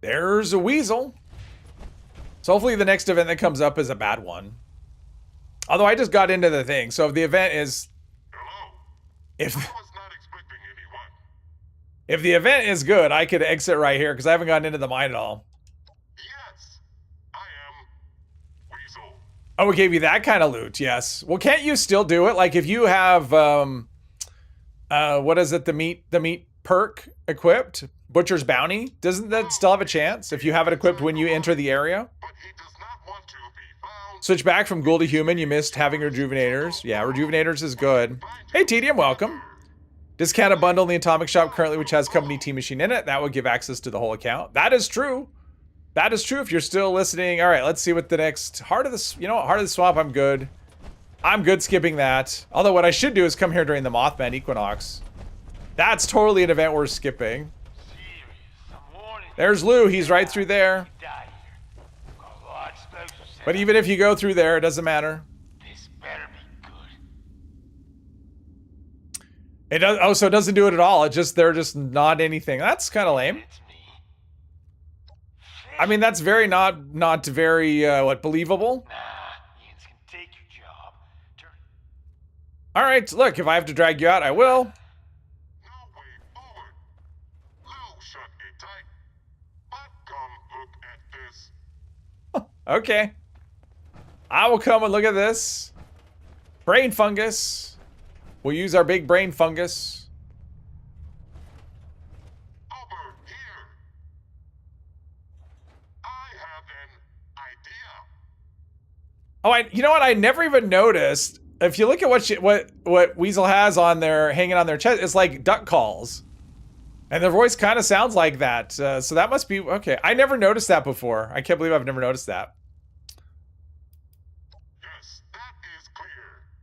There's a weasel. So hopefully the next event that comes up is a bad one. Although I just got into the thing. So if the event is... If the event is good, I could exit right here because I haven't gotten into the mine at all. Yes, I am Weasel. Oh, we gave you that kind of loot, yes. Well, can't you still do it? Like if you have, what is it? The meat perk equipped? Butcher's Bounty? Doesn't that still have a chance if you have it equipped when you enter the area? But he does not want to be found. Switch back from ghoul to human. You missed having rejuvenators. Yeah, rejuvenators is good. Hey, Tedium, welcome. Discounted bundle in the Atomic Shop currently, which has company Team Machine in it. That would give access to the whole account. That is true. That is true if you're still listening. All right, let's see what the next... Heart of the... You know what? Heart of the Swamp, I'm good. I'm good skipping that. Although what I should do is come here during the Mothman Equinox. That's totally an event worth skipping. There's Lou. He's right through there. But even if you go through there, it doesn't matter. It does. Oh, so it doesn't do it at all. It just they're just not anything. That's kind of lame. I mean, that's very not very what, believable. All right, look. If I have to drag you out, I will. No way forward. Lou shut it tight. But come look at this. Okay. I will come and look at this. Brain fungus. We'll use our big brain fungus. Over here. I have an idea. Oh, you know what? I never even noticed. If you look at what Weasel has on their hanging on their chest, it's like duck calls, and their voice kind of sounds like that. So that must be okay. I never noticed that before. I can't believe I've never noticed that. Yes, that is clear.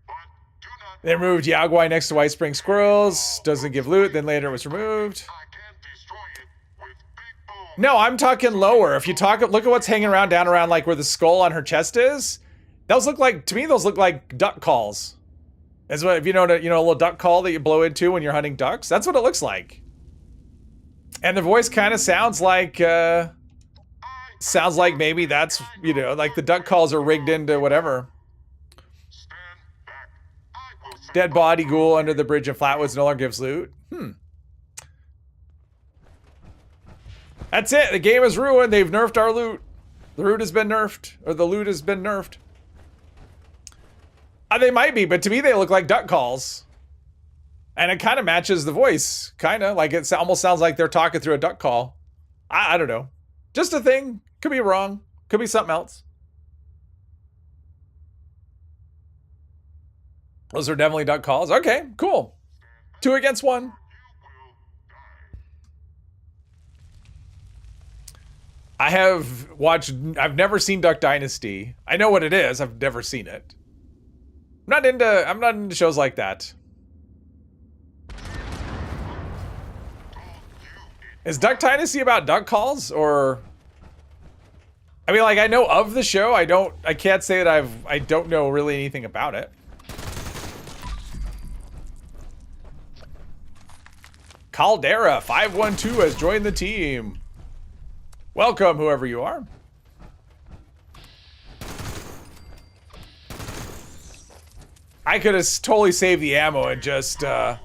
But do not. They removed Yaguai next to White Spring Squirrels. Doesn't give loot. Then later it was removed. I can destroy it with big boom. No, I'm talking lower. If you look at what's hanging around down around like where the skull on her chest is. Those look like, to me, those look like duck calls. That's what, if you know, a little duck call that you blow into when you're hunting ducks. That's what it looks like. And the voice kind of sounds like maybe that's, like the duck calls are rigged into whatever. Stand back. I will send Dead body ghoul under the bridge in Flatwoods no longer gives loot. That's it. The game is ruined. They've nerfed our loot. The loot has been nerfed, or the loot has been nerfed. They might be, but to me they look like duck calls. And it kind of matches the voice. Kind of. Like it almost sounds like they're talking through a duck call. I don't know. Just a thing. Could be wrong. Could be something else. Those are definitely duck calls. Okay, cool. 2 against 1. I've never seen Duck Dynasty. I know what it is. I've never seen it. I'm not into shows like that. Is Duck Dynasty about duck calls or? I mean, like, I know of the show. I can't say that I don't know really anything about it. Caldera 512 has joined the team. Welcome, whoever you are. I could have totally saved the ammo and just, oh,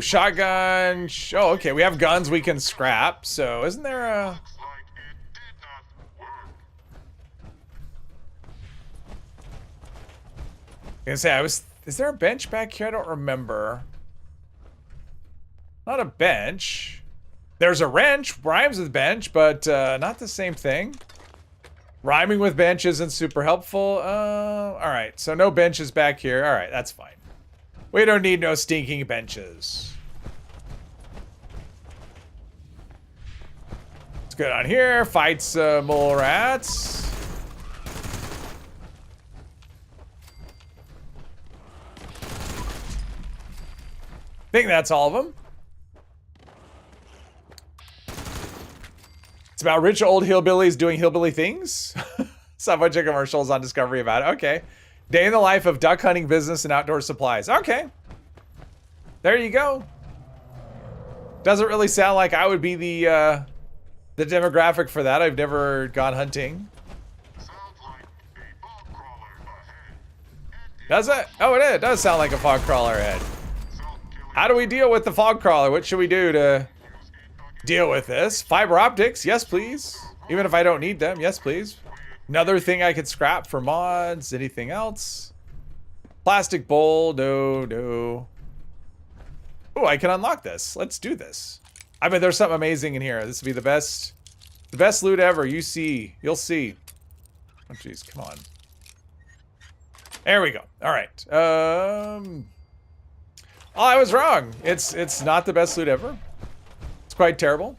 shotgun. Oh, okay, we have guns we can scrap. So, isn't there a... Looks like it did not work. I was gonna say, is there a bench back here? I don't remember. Not a bench. There's a wrench, rhymes with bench, but not the same thing. Rhyming with bench isn't super helpful. All right, so no benches back here. All right, that's fine. We don't need no stinking benches. Let's go down here, fights mole rats. I think that's all of them. It's about rich old hillbillies doing hillbilly things. Saw a bunch of commercials on Discovery about it. Okay. Day in the life of duck hunting business and outdoor supplies. Okay. There you go. Doesn't really sound like I would be the demographic for that. I've never gone hunting. Sounds like a bog crawler ahead. Does it? Oh, it does sound like a fog crawler ahead. How do we deal with the fog crawler? What should we do to deal with this? Fiber optics, yes please. Even if I don't need them, yes please. Another thing I could scrap for mods. Anything else? Plastic bowl, no. Oh, I can unlock this. Let's do this. I bet there's something amazing in here. This will be the best loot ever. You'll see. Oh jeez, come on. There we go. All right. Oh, I was wrong. It's not the best loot ever. It's quite terrible.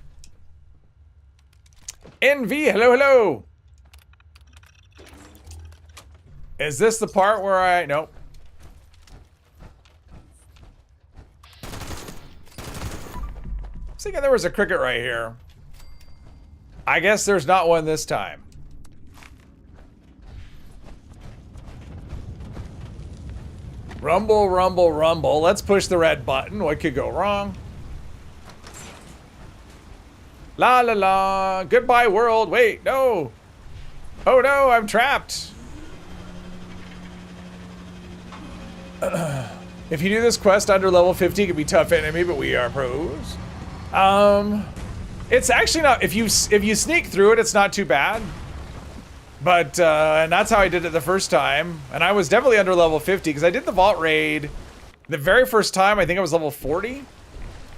NV, hello, hello. Is this the part where I... Nope. I was thinking there was a cricket right here. I guess there's not one this time. Rumble, rumble, rumble. Let's push the red button. What could go wrong? La la la. Goodbye, world. Wait, no. Oh no, I'm trapped. If you do this quest under level 50, it can be tough enemy, but we are pros. It's actually not. If you sneak through it, it's not too bad. But and that's how I did it the first time, and I was definitely under level 50 because I did the vault raid the very first time. I think I was level 40.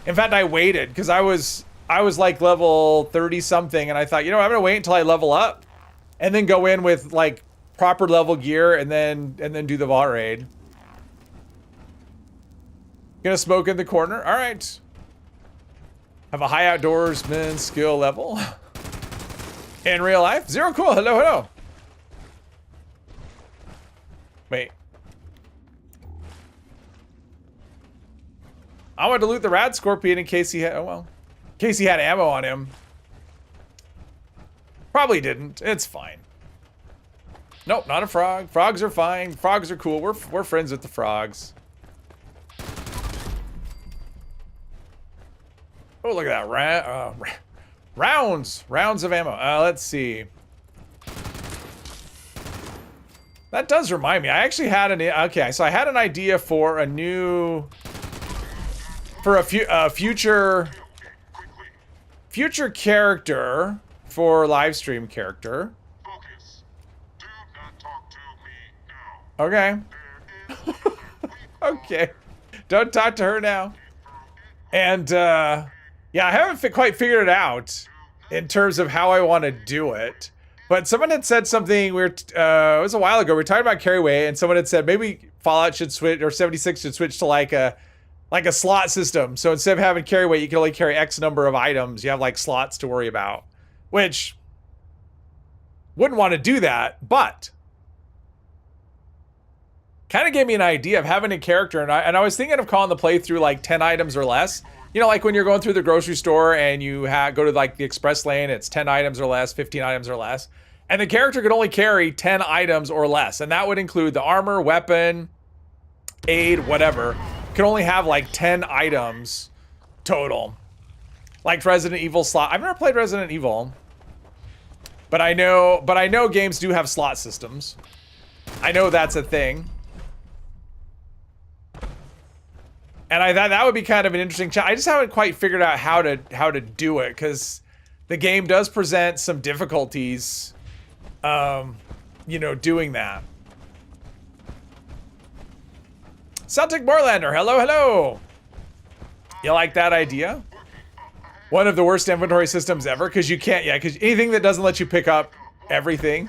In fact, I waited because I was like level 30 something, and I thought, you know, I'm gonna wait until I level up, and then go in with like proper level gear, and then do the vault raid. Gonna smoke in the corner. All right. Have a high outdoorsman skill level. In real life. Zero cool. Hello, hello. Wait. I wanted to loot the rad scorpion in case he had, oh well. In case he had ammo on him. Probably didn't. It's fine. Nope, not a frog. Frogs are fine. Frogs are cool. We're friends with the frogs. Oh, look at that. Rounds of ammo. Let's see. That does remind me. I actually had an... Okay, so I had an idea for a new... For a future character for Livestream character. Focus. Do not talk to me now. Okay. Okay. Don't talk to her now. And, yeah, I haven't quite figured it out in terms of how I want to do it. But someone had said something weird. It was a while ago. We were talking about carry weight, and someone had said maybe Fallout should switch, or 76 should switch to like a slot system. So instead of having carry weight, you can only carry X number of items. You have like slots to worry about, which wouldn't want to do that, but kind of gave me an idea of having a character. And I was thinking of calling the playthrough like 10 items or less. You know, like when you're going through the grocery store and you go to like the express lane, it's 10 items or less, 15 items or less. And the character could only carry 10 items or less. And that would include the armor, weapon, aid, whatever. Could only have like 10 items total. Like Resident Evil slot. I've never played Resident Evil. But I know games do have slot systems. I know that's a thing. And I thought that would be kind of an interesting challenge. I just haven't quite figured out how to do it, because the game does present some difficulties, you know, doing that. Celtic Moorlander, hello, hello. You like that idea? One of the worst inventory systems ever, because you can't, yeah, because anything that doesn't let you pick up everything.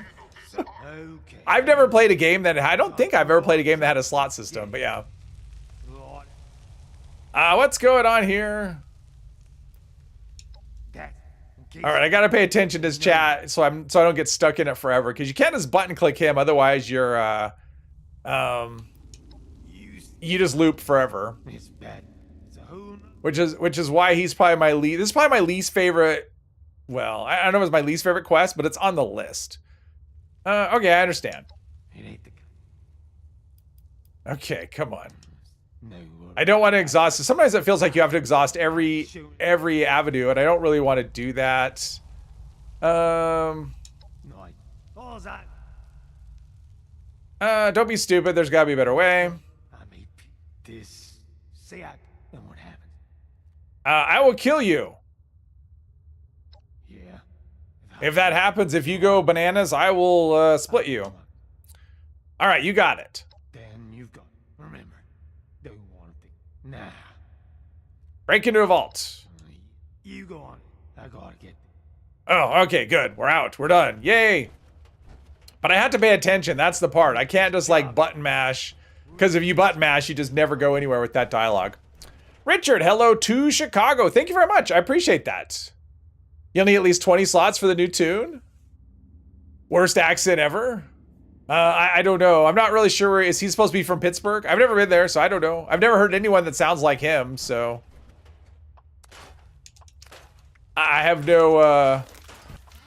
Okay. I've never played a game that, I don't think I've ever played a game that had a slot system, but yeah. What's going on here? All right, I gotta pay attention to this chat so I don't get stuck in it forever, because you can't just button click him, otherwise you're you just loop forever. It's bad. It's a whole... Which is why he's probably my least. This is probably my least favorite. Well, I don't know if it's my least favorite quest, but it's on the list. Okay, I understand. It ain't the... Okay, come on. No. I don't want to exhaust it. Sometimes it feels like you have to exhaust every avenue, and I don't really want to do that. No. What was that? Don't be stupid. There's got to be a better way. I made this. Say I... And what happened? I will kill you. Yeah. If that happens, if you go bananas, I will split you. All right, you got it. Then you've got... Remember. Don't want to... Nah. Break into a vault. You go on. I gotta get... Oh, okay, good. We're out. We're done. Yay. But I have to pay attention. That's the part. I can't just like button mash Because if you button mash, you just never go anywhere with that dialogue. Richard, hello to Chicago. Thank you very much. I appreciate that. You'll need at least 20 slots for the new tune. Worst accent ever. I don't know. I'm not really sure. Is he supposed to be from Pittsburgh? I've never been there, so I don't know. I've never heard anyone that sounds like him, so. I have no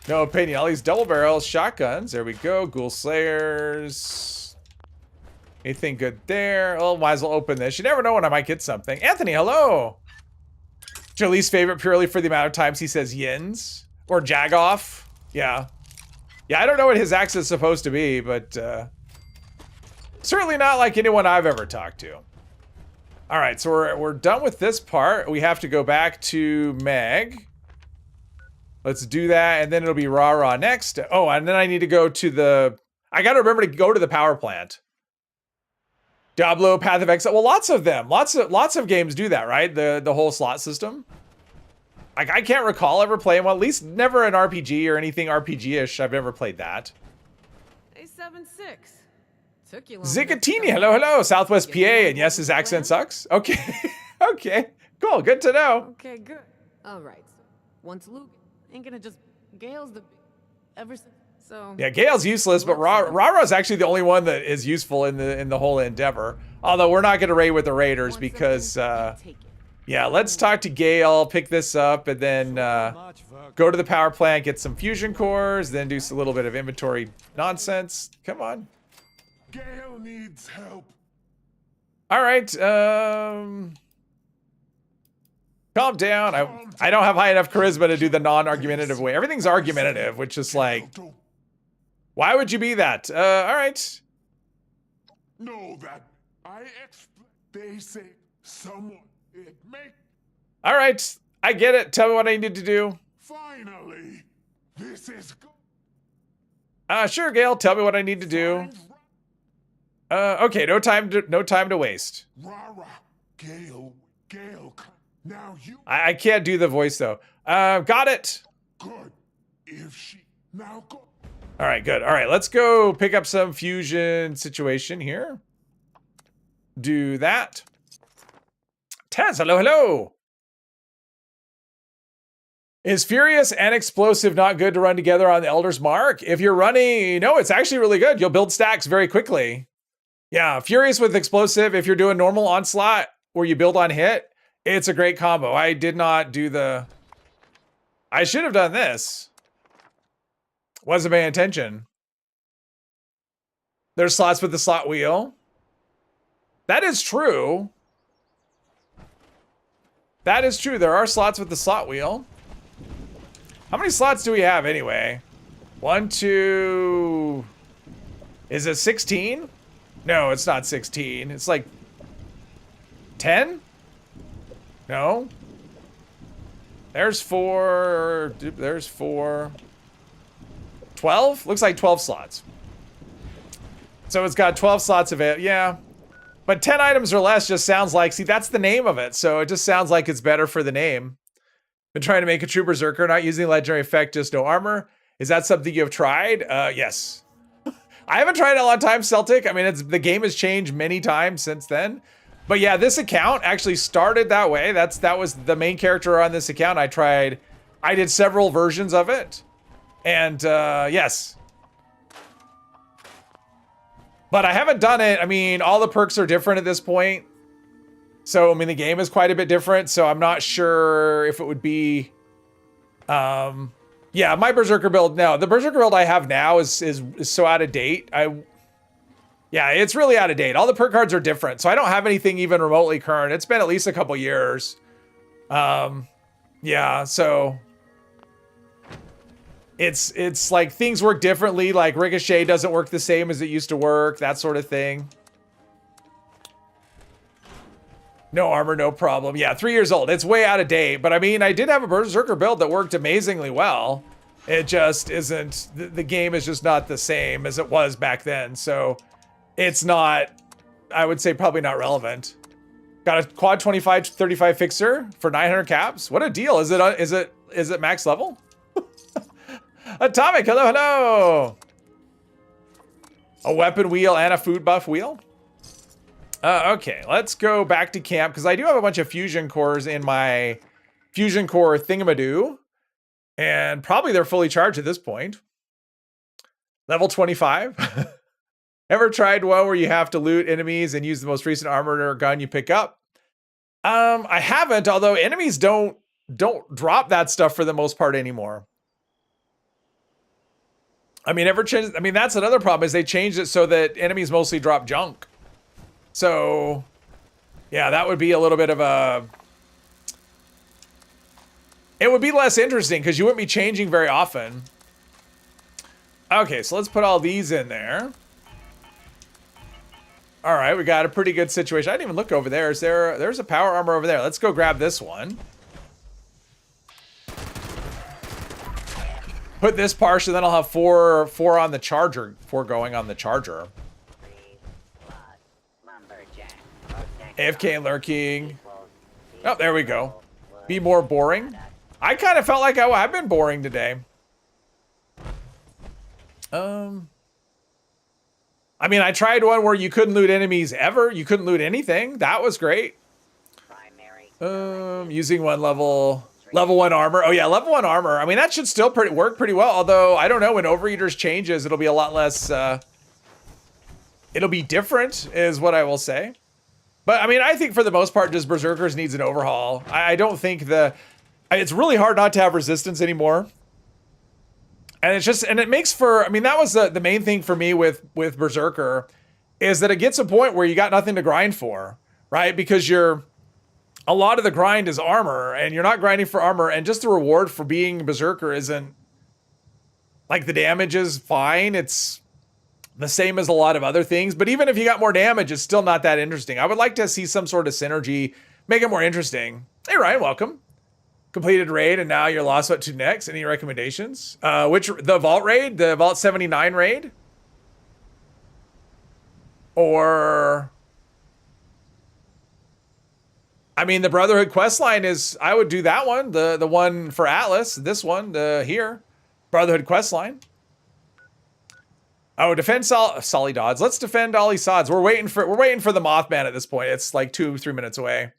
opinion. All these double barrels, shotguns. There we go. Ghoul Slayers. Anything good there? Oh, might as well open this. You never know when I might get something. Anthony, hello. Your least favorite purely for the amount of times he says yins or jagoff. Yeah. Yeah, I don't know what his accent is supposed to be, but certainly not like anyone I've ever talked to. All right, so we're done with this part. We have to go back to Meg. Let's do that, and then it'll be rah-rah next. Oh, and then I need to go to the... I gotta remember to go to the power plant. Diablo, Path of Exile. Well, lots of them. Lots of games do that, right? The whole slot system. Like, I can't recall ever playing one. At least never an RPG or anything RPG-ish. I've never played that. A76. Took you long Zicatini, hello. Southwest PA, and yes, his accent sucks. Okay. Okay. Cool, good to know. Okay, good. All right. So once Luke ain't gonna just Gale's the ever since. So Yeah, Gale's useless, but Rara's actually the only one that is useful in the whole endeavor. Although we're not gonna raid with the raiders because yeah, let's talk to Gale, pick this up, and then go to the power plant, get some fusion cores, then do a little bit of inventory nonsense. Come on. Gale needs help. All right. Calm down. I don't have high enough charisma to do the non-argumentative way. Everything's argumentative, which is like, why would you be that? All right. Know that they say someone it make. All right. I get it. Tell me what I need to do. Finally, this is good. Sure, Gale. Tell me what I need to do. Okay. No time to waste. Rara, Gale. Now you. I can't do the voice though. Got it. Good. If she now go. All right, good. All right, let's go pick up some fusion situation here. Do that. Taz, hello. Is Furious and Explosive not good to run together on the Elder's Mark? If you're running, no, it's actually really good. You'll build stacks very quickly. Yeah, Furious with Explosive, if you're doing normal Onslaught where you build on hit, it's a great combo. I did not do the... I should have done this. Wasn't paying attention. There's slots with the slot wheel. That is true. That is true. There are slots with the slot wheel. How many slots do we have anyway? 1, 2... Is it 16? No, it's not 16. It's like 10? No. There's 4. There's 4. 12? Looks like 12 slots. So it's got 12 slots of it. Yeah. But 10 items or less just sounds like, see, that's the name of it. So it just sounds like it's better for the name. Been trying to make a true berserker, not using legendary effect, just no armor. Is that something you have tried? Yes. I haven't tried it in a long time, Celtic. I mean, the game has changed many times since then. But yeah, this account actually started that way. That was the main character on this account. I did several versions of it. And yes. But I haven't done it. I mean, all the perks are different at this point. So, I mean, the game is quite a bit different. So I'm not sure if it would be... yeah, my Berserker build, no. The Berserker build I have now is so out of date. Yeah, it's really out of date. All the perk cards are different. So I don't have anything even remotely current. It's been at least a couple years. Yeah, so... It's like things work differently. Like Ricochet doesn't work the same as it used to work. That sort of thing. No armor, no problem. Yeah, 3 years old. It's way out of date. But I mean, I did have a Berserker build that worked amazingly well. It just isn't... The game is just not the same as it was back then. So it's not... I would say probably not relevant. Got a quad 25-35 fixer for 900 caps. What a deal. Is it max level? Atomic, hello. A weapon wheel and a food buff wheel. Okay, let's go back to camp because I do have a bunch of fusion cores in my fusion core thingamadoo. And probably they're fully charged at this point. Level 25. Ever tried one where you have to loot enemies and use the most recent armor or gun you pick up? I haven't, although enemies don't drop that stuff for the most part anymore. I mean, that's another problem is they changed it so that enemies mostly drop junk. So, yeah, that would be a little bit of a... It would be less interesting because you wouldn't be changing very often. Okay, so let's put all these in there. All right, we got a pretty good situation. I didn't even look over there. There's a power armor over there. Let's go grab this one. Put this partial, then I'll have four on the charger, 4 going on the charger. AFK lurking. Oh, there we go. Be more boring. I kind of felt like I've been boring today. I mean, I tried one where you couldn't loot enemies ever. You couldn't loot anything. That was great. Using level 1 armor. Oh yeah, level 1 armor. I mean, that should still work pretty well. Although, I don't know, when Overeaters changes, it'll be a lot less, it'll be different, is what I will say. But, I mean, I think for the most part, just Berserkers needs an overhaul. I don't think it's really hard not to have resistance anymore. And it makes for, I mean, that was the main thing for me with Berserker, is that it gets a point where you got nothing to grind for, right? Because a lot of the grind is armor, and you're not grinding for armor, and just the reward for being Berserker isn't, like, the damage is fine. It's the same as a lot of other things, but even if you got more damage, it's still not that interesting. I would like to see some sort of synergy, make it more interesting. Hey, Ryan, welcome. Completed raid, and now you're lost. What to next? Any recommendations? The Vault raid? The Vault 79 raid? Or... I mean, the Brotherhood questline is... I would do that one. The one for Atlas. This one, here. Brotherhood questline. Oh, defend Solidods. Let's defend Ollie Sods. We're waiting for the Mothman at this point. It's like 2-3 minutes away.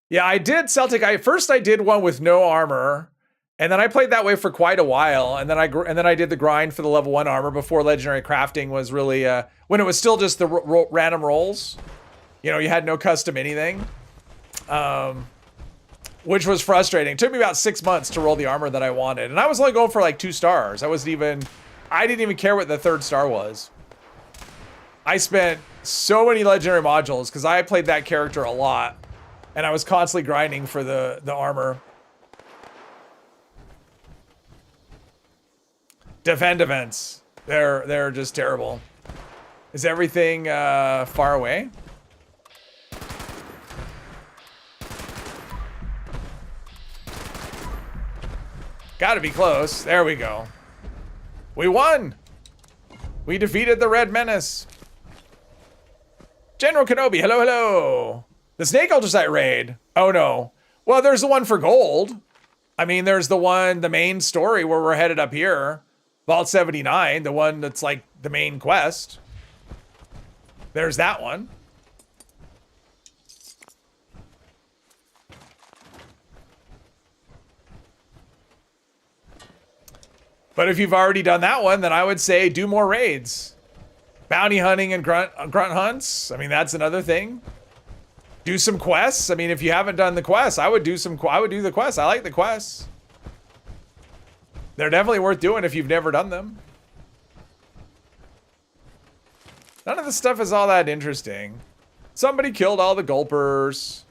Yeah, I did Celtic. First I did one with no armor, and then I played that way for quite a while, and then I did the grind for the level 1 armor before legendary crafting was really when it was still just the random rolls. You know, you had no custom anything, which was frustrating. It took me about 6 months to roll the armor that I wanted, and I was only going for like 2 stars. I didn't even care what the 3rd star was. I spent so many legendary modules because I played that character a lot. And I was constantly grinding for the armor. Defend events. They're just terrible. Is everything far away? Gotta be close. There we go. We won! We defeated the Red Menace. General Kenobi, hello, hello. The Snake Ultrasite raid. Oh no. Well, there's the one for gold. I mean, there's the main story where we're headed up here. Vault 79, the one that's like the main quest. There's that one. But if you've already done that one, then I would say do more raids. Bounty hunting and grunt hunts. I mean, that's another thing. Do some quests. I mean, if you haven't done the quests, I would do the quests. I like the quests. They're definitely worth doing if you've never done them. None of the stuff is all that interesting. Somebody killed all the gulpers.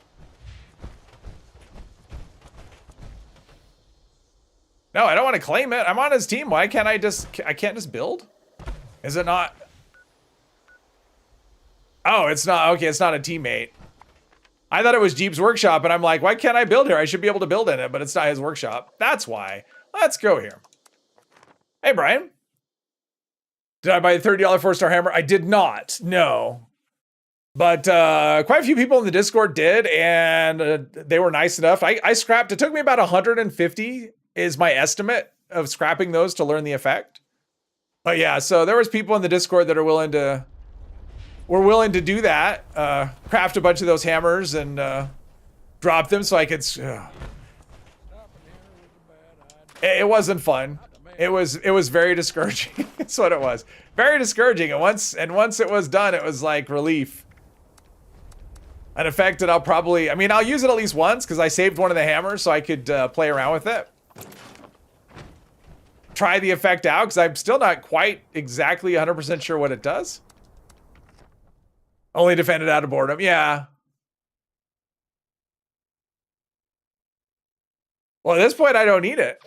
No, I don't want to claim it. I'm on his team. Why can't I can't just build? Is it not? Oh, it's not. Okay, it's not a teammate. I thought it was Jeep's workshop, and I'm like, why can't I build here? I should be able to build in it, but it's not his workshop. That's why. Let's go here. Hey, Brian. Did I buy the $30 4-star hammer? I did not. No. But quite a few people in the Discord did, and they were nice enough. I scrapped. It took me about 150 is my estimate of scrapping those to learn the effect. But yeah, so there was people in the Discord that are willing to were willing to do that, craft a bunch of those hammers and drop them so I could. It wasn't fun. It was very discouraging. That's what it was. Very discouraging. And once it was done, it was like relief. An effect that I'll use it at least once because I saved one of the hammers so I could play around with it. Try the effect out because I'm still not quite exactly 100% sure what it does. Only defended out of boredom. Yeah. Well, at this point, I don't need it.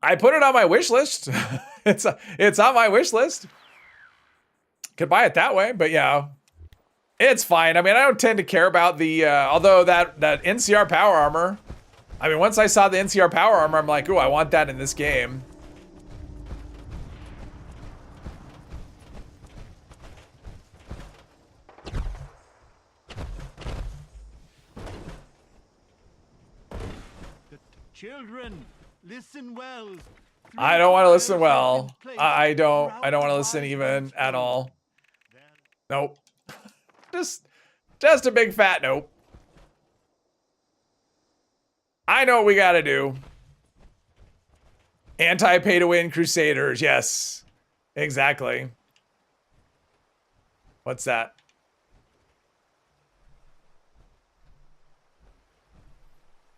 I put it on my wish list. It's on my wish list. Could buy it that way, but yeah, it's fine. I mean, I don't tend to care about the, although that NCR power armor, I mean, once I saw the NCR power armor, I'm like, ooh, I want that in this game. Children, listen well. I don't want to listen well. I don't want to listen even at all. Nope. Just a big fat nope. I know what we gotta do. Anti-pay-to-win crusaders, yes. Exactly. What's that?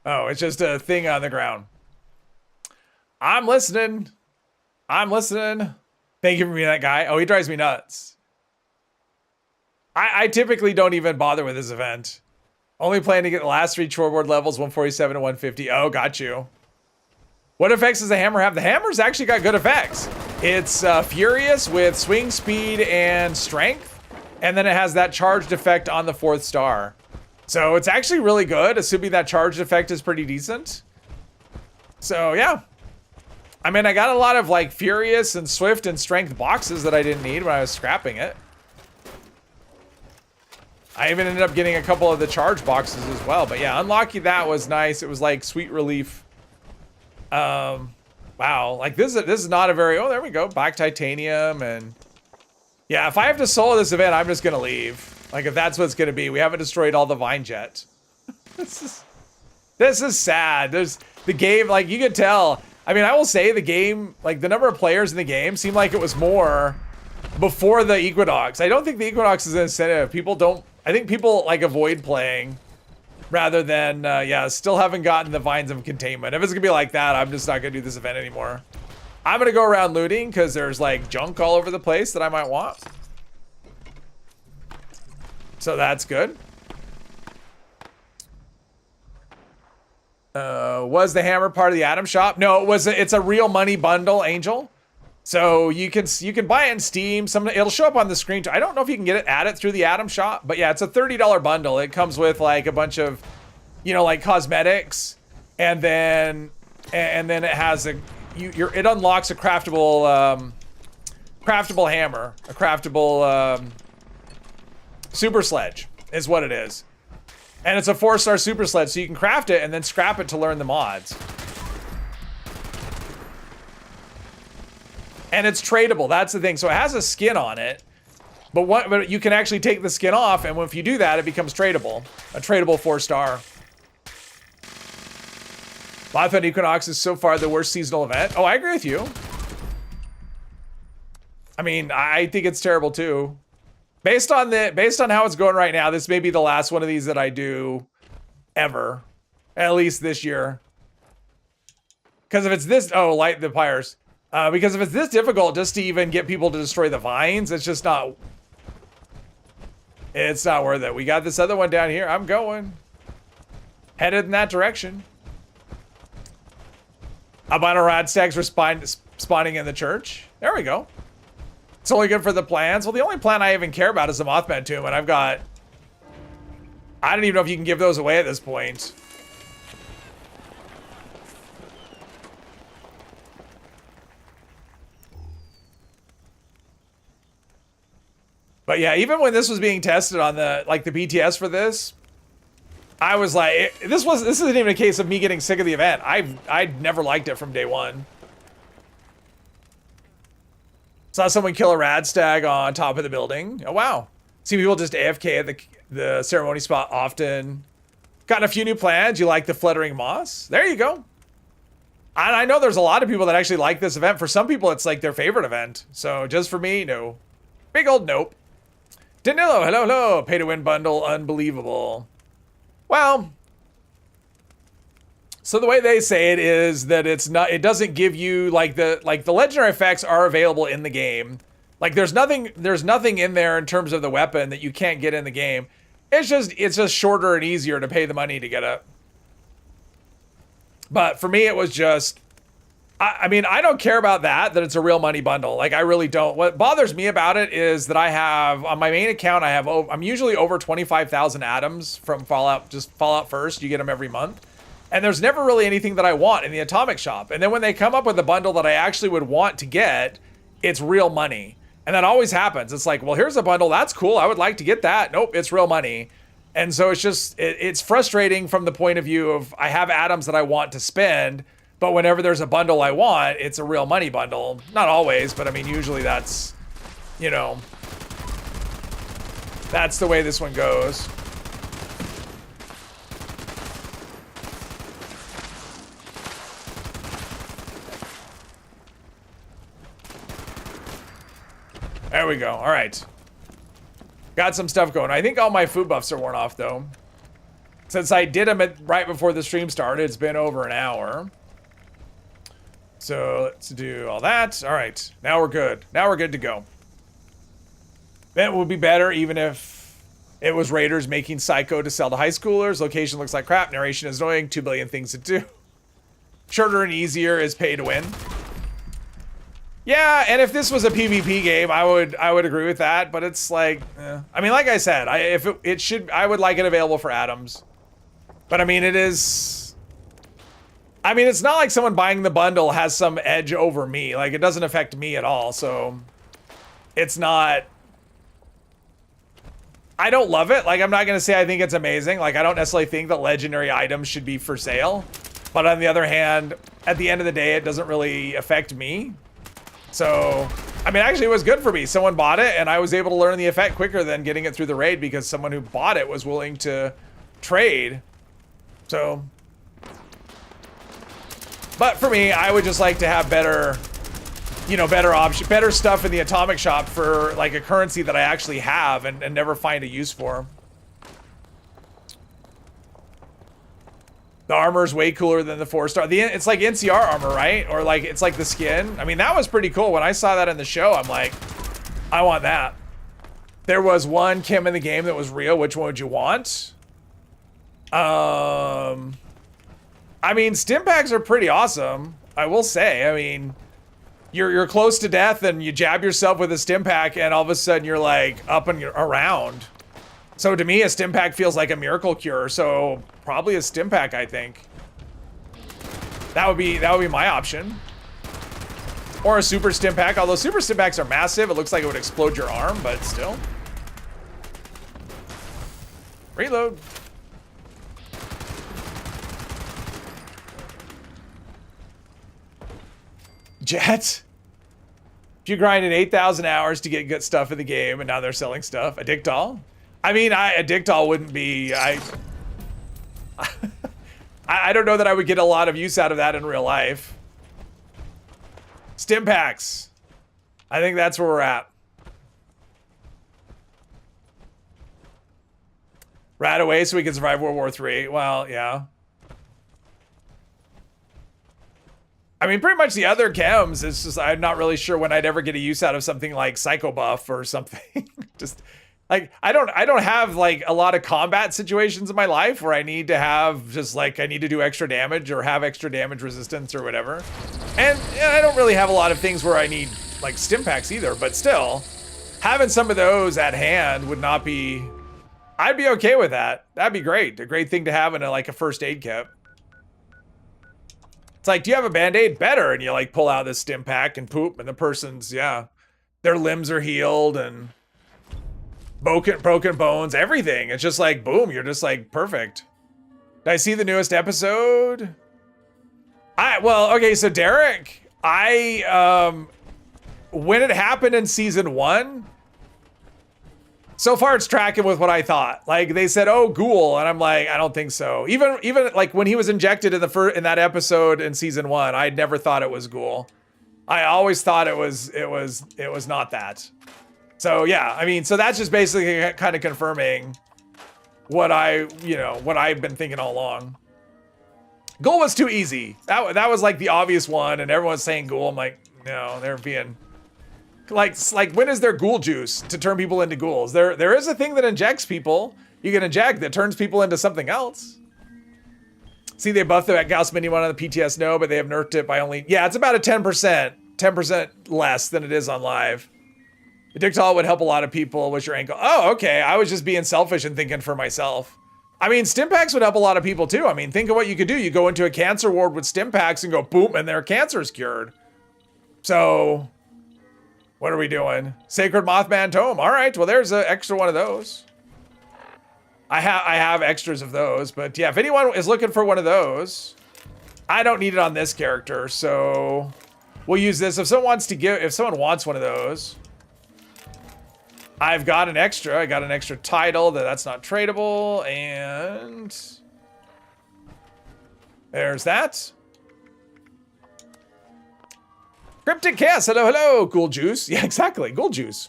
Oh, it's just a thing on the ground. I'm listening. I'm listening. Thank you for being that guy. Oh, he drives me nuts. I typically don't even bother with this event. Only plan to get the last 3 choreboard levels, 147 to 150. Oh, got you. What effects does the hammer have? The hammer's actually got good effects. It's furious with swing speed and strength. And then it has that charged effect on the 4th star. So it's actually really good, assuming that charged effect is pretty decent. So yeah. I mean, I got a lot of like furious and swift and strength boxes that I didn't need when I was scrapping it. I even ended up getting a couple of the charge boxes as well. But yeah, unlocking that was nice. It was like sweet relief. Wow, like this is not a very, oh, there we go. Black titanium. And yeah, if I have to solo this event, I'm just gonna leave. Like if that's what it's gonna be. We haven't destroyed all the vine jet. This is sad. There's the game, like you could tell. I mean, I will say the game, like the number of players in the game seemed like it was more before the Equinox. I don't think the Equinox is an incentive. People don't, I think people like avoid playing rather than, yeah, still haven't gotten the Vines of Containment. If it's gonna be like that, I'm just not gonna do this event anymore. I'm gonna go around looting because there's like junk all over the place that I might want. So that's good. Was the hammer part of the Atom Shop? No, it was. It's a real money bundle, Angel. So you can buy it in Steam. It'll show up on the screen too. I don't know if you can get it added through the Atom Shop, but yeah, it's a $30 bundle. It comes with like a bunch of, you know, like cosmetics, and then it has it unlocks a craftable hammer, a craftable super sledge is what it is. And it's a 4-star super sled, so you can craft it and then scrap it to learn the mods. And it's tradable, that's the thing. So it has a skin on it, but you can actually take the skin off, and if you do that, it becomes tradable. A tradable 4-star. Marathon Equinox is so far the worst seasonal event. Oh, I agree with you. I mean, I think it's terrible too. Based on how it's going right now, this may be the last one of these that I do ever, at least this year. Because if it's this, oh, light the pyres. Because if it's this difficult just to even get people to destroy the vines, it's just not. It's not worth it. We got this other one down here. I'm going. Headed in that direction. Albino rad stags were spawning in the church. There we go. It's only good for the plans. Well, the only plan I even care about is the Mothman tomb, and I've got... I don't even know if you can give those away at this point. But yeah, even when this was being tested on the BTS for this, I was like, this isn't even a case of me getting sick of the event. I'd never liked it from day one. Saw someone kill a rad stag on top of the building. Oh, wow. See people just AFK at the ceremony spot often. Gotten a few new plans. You like the fluttering moss? There you go. And I know there's a lot of people that actually like this event. For some people, it's like their favorite event. So just for me, no. Big old nope. Danilo, hello, hello. Pay to win bundle, unbelievable. Well, so the way they say it is that it's not, it doesn't give you like the legendary effects are available in the game. Like there's nothing in there in terms of the weapon that you can't get in the game. It's just shorter and easier to pay the money to get it. But for me, it was just, I mean, I don't care about that it's a real money bundle. Like I really don't. What bothers me about it is that I have, on my main account, I'm usually over 25,000 atoms from Fallout, just Fallout First. You get them every month. And there's never really anything that I want in the atomic shop. And then when they come up with a bundle that I actually would want to get, it's real money. And that always happens. It's like, well, here's a bundle. That's cool. I would like to get that. Nope, it's real money. And so it's just, it's frustrating from the point of view of I have atoms that I want to spend, but whenever there's a bundle I want, it's a real money bundle. Not always, but I mean, usually that's, you know, that's the way this one goes. There we go. All right. Got some stuff going. I think all my food buffs are worn off, though. Since I did them right before the stream started, it's been over an hour. So let's do all that. All right. Now we're good. Now we're good to go. That would be better even if it was Raiders making Psycho to sell to high schoolers. Location looks like crap. Narration is annoying. 2 billion things to do. Shorter and easier is pay to win. Yeah, and if this was a PvP game, I would agree with that. But it's like, I mean, like I said, I would like it available for atoms. But I mean, it is. I mean, it's not like someone buying the bundle has some edge over me. Like, it doesn't affect me at all. So, it's not. I don't love it. Like, I'm not gonna say I think it's amazing. Like, I don't necessarily think that legendary items should be for sale. But on the other hand, at the end of the day, it doesn't really affect me. So, I mean, actually, it was good for me. Someone bought it, and I was able to learn the effect quicker than getting it through the raid because someone who bought it was willing to trade. So, but for me, I would just like to have better, you know, better stuff in the atomic shop for like a currency that I actually have and never find a use for. The armor's way cooler than the 4-star. It's like NCR armor, right? Or like, it's like the skin. I mean, that was pretty cool. When I saw that in the show, I'm like, I want that. There was one Kim in the game that was real. Which one would you want? I mean, stim packs are pretty awesome. I will say, I mean, you're close to death and you jab yourself with a stim pack and all of a sudden you're like up and around. So to me, a stim pack feels like a miracle cure. So probably a stim pack, I think. That would be my option. Or a super stim pack. Although super stim packs are massive, it looks like it would explode your arm, but still. Reload. Jet. If you grinded 8,000 hours to get good stuff in the game and now they're selling stuff. A dick doll? I mean, a dick doll wouldn't be, I don't know that I would get a lot of use out of that in real life. Stim packs. I think that's where we're at. Rat away so we can survive World War III. Well, yeah. I mean, pretty much the other chems, it's just, I'm not really sure when I'd ever get a use out of something like Psycho Buff or something. Just, like, I don't have, like, a lot of combat situations in my life where I need to have just, like, I need to do extra damage or have extra damage resistance or whatever. And I don't really have a lot of things where I need, like, stim packs either, but still, having some of those at hand would not be... I'd be okay with that. That'd be great. A great thing to have in, like, a first aid kit. It's like, do you have a Band-Aid? Better. And you, like, pull out this stim pack and poop, and the person's, yeah, their limbs are healed and... broken bones, everything. It's just like, boom, you're just like, perfect. Did I see the newest episode? Well, okay, so Derek, when it happened in season 1, so far it's tracking with what I thought. Like they said, "Oh, ghoul," and I'm like, I don't think so. Even like when he was injected in in that episode in season 1, I never thought it was ghoul. I always thought it was not that. So yeah, I mean, so that's just basically kind of confirming what what I've been thinking all along. Ghoul was too easy. That was like the obvious one, and everyone's saying ghoul. I'm like, no, they're being like when is there ghoul juice to turn people into ghouls? There is a thing that injects people. You can inject that turns people into something else. See, they buffed the Gauss Mini one on the PTS, no, but they have nerfed it by only, yeah, it's about a 10% less than it is on live. The Dictol would help a lot of people. What's your ankle? Oh, okay. I was just being selfish and thinking for myself. I mean, stim packs would help a lot of people too. I mean, think of what you could do. You go into a cancer ward with stim packs and go boom, and their cancer is cured. So, what are we doing? Sacred Mothman Tome. All right. Well, there's an extra one of those. I have extras of those, but yeah, if anyone is looking for one of those, I don't need it on this character, so we'll use this. If someone wants one of those, I've got an extra. I got an extra title that's not tradable, and there's that. Cryptic Chaos, hello, Ghoul Juice. Yeah, exactly, Ghoul Juice.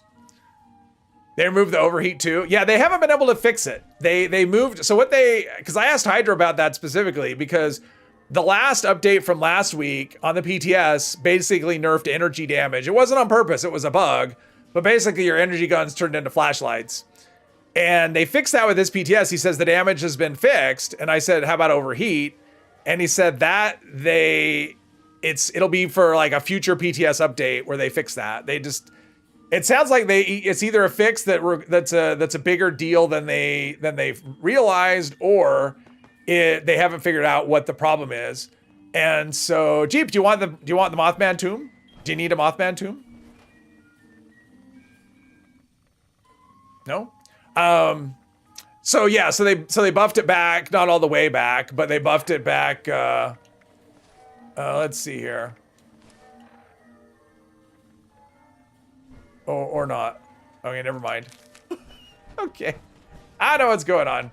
They removed the overheat too. Yeah, they haven't been able to fix it. They moved, so because I asked Hydra about that specifically, because the last update from last week on the PTS basically nerfed energy damage. It wasn't on purpose, it was a bug, but basically your energy guns turned into flashlights. And they fixed that with this PTS. He says the damage has been fixed, and I said, how about overheat? And he said that it'll be for like a future PTS update where they fix that. It sounds like it's either a fix that's a bigger deal than they've realized, or they haven't figured out what the problem is. And so, Jeep, do you want the Mothman tomb? Do you need a Mothman tomb? No. So yeah, so they buffed it back, not all the way back, but they buffed it back. Let's see here. Or not. Okay, never mind. Okay. I know what's going on.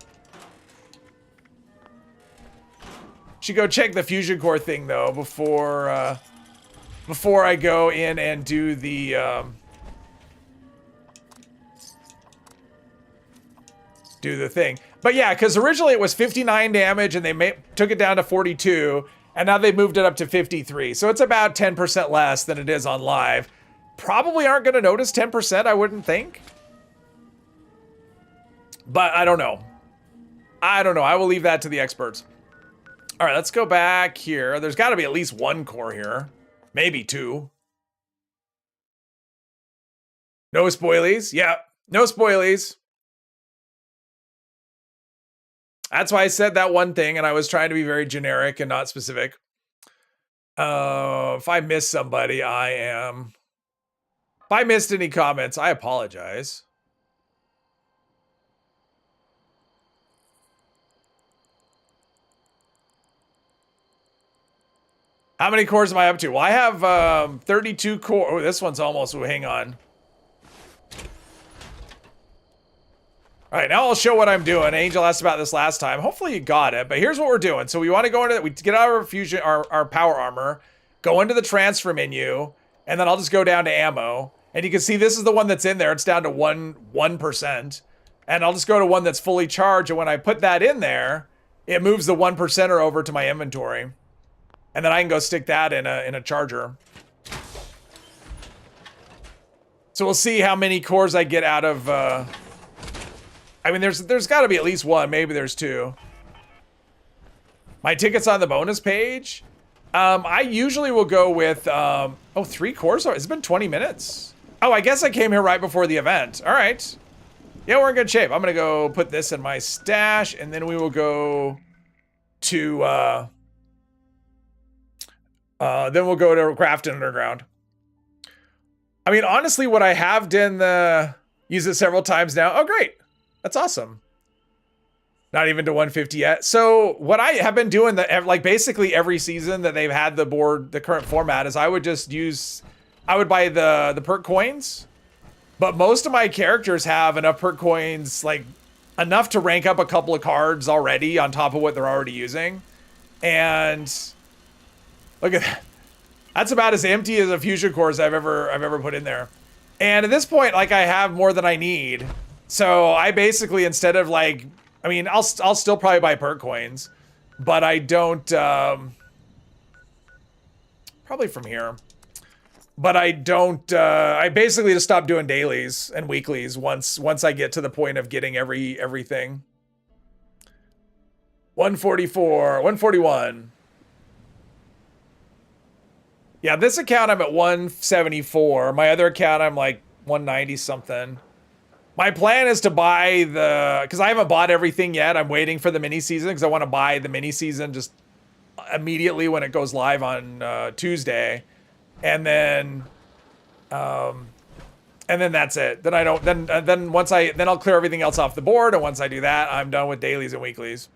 Should go check the fusion core thing though before I go in and do the thing. But yeah, because originally it was 59 damage and they took it down to 42, and now they moved it up to 53. So it's about 10% less than it is on live. Probably aren't going to notice 10%, I wouldn't think. But I don't know. I will leave that to the experts. All right, let's go back here. There's got to be at least one core here. Maybe two. No spoilies? Yeah, no spoilies. That's why I said that one thing, and I was trying to be very generic and not specific. If I missed somebody, If I missed any comments, I apologize. How many cores am I up to? Well, I have 32 core. Oh, this one's almost, hang on. All right, now I'll show what I'm doing. Angel asked about this last time. Hopefully you got it, but here's what we're doing. So we want to go into, we get out of our fusion, our power armor, go into the transfer menu, and then I'll just go down to ammo. And you can see this is the one that's in there. It's down to 1%. And I'll just go to one that's fully charged. And when I put that in there, it moves the 1%er over to my inventory. And then I can go stick that in a charger. So we'll see how many cores I get out of, I mean, there's got to be at least one. Maybe there's two. My tickets on the bonus page. I usually will go with, 3 cores. It's been 20 minutes. Oh, I guess I came here right before the event. All right. Yeah, we're in good shape. I'm going to go put this in my stash, and then we will go to, then we'll go to Crafton Underground. I mean, honestly, what I have done use it several times now. Oh, great. That's awesome. Not even to 150 yet. So what I have been doing, like basically every season that they've had the current format, is I would just use I would buy the perk coins. But most of my characters have enough perk coins, like enough to rank up a couple of cards already on top of what they're already using. And look at that. That's about as empty as a fusion core as I've ever put in there. And at this point, like, I have more than I need. So I basically, instead of like, I mean, I'll still probably buy perk coins, but I don't, probably from here. But I don't, I basically just stop doing dailies and weeklies once I get to the point of getting everything. 144, 141. Yeah, this account I'm at 174. My other account I'm like 190 something. My plan is to buy because I haven't bought everything yet. I'm waiting for the mini season because I want to buy the mini season just immediately when it goes live on Tuesday. And then that's it. Then I don't. Then I'll clear everything else off the board. And once I do that, I'm done with dailies and weeklies.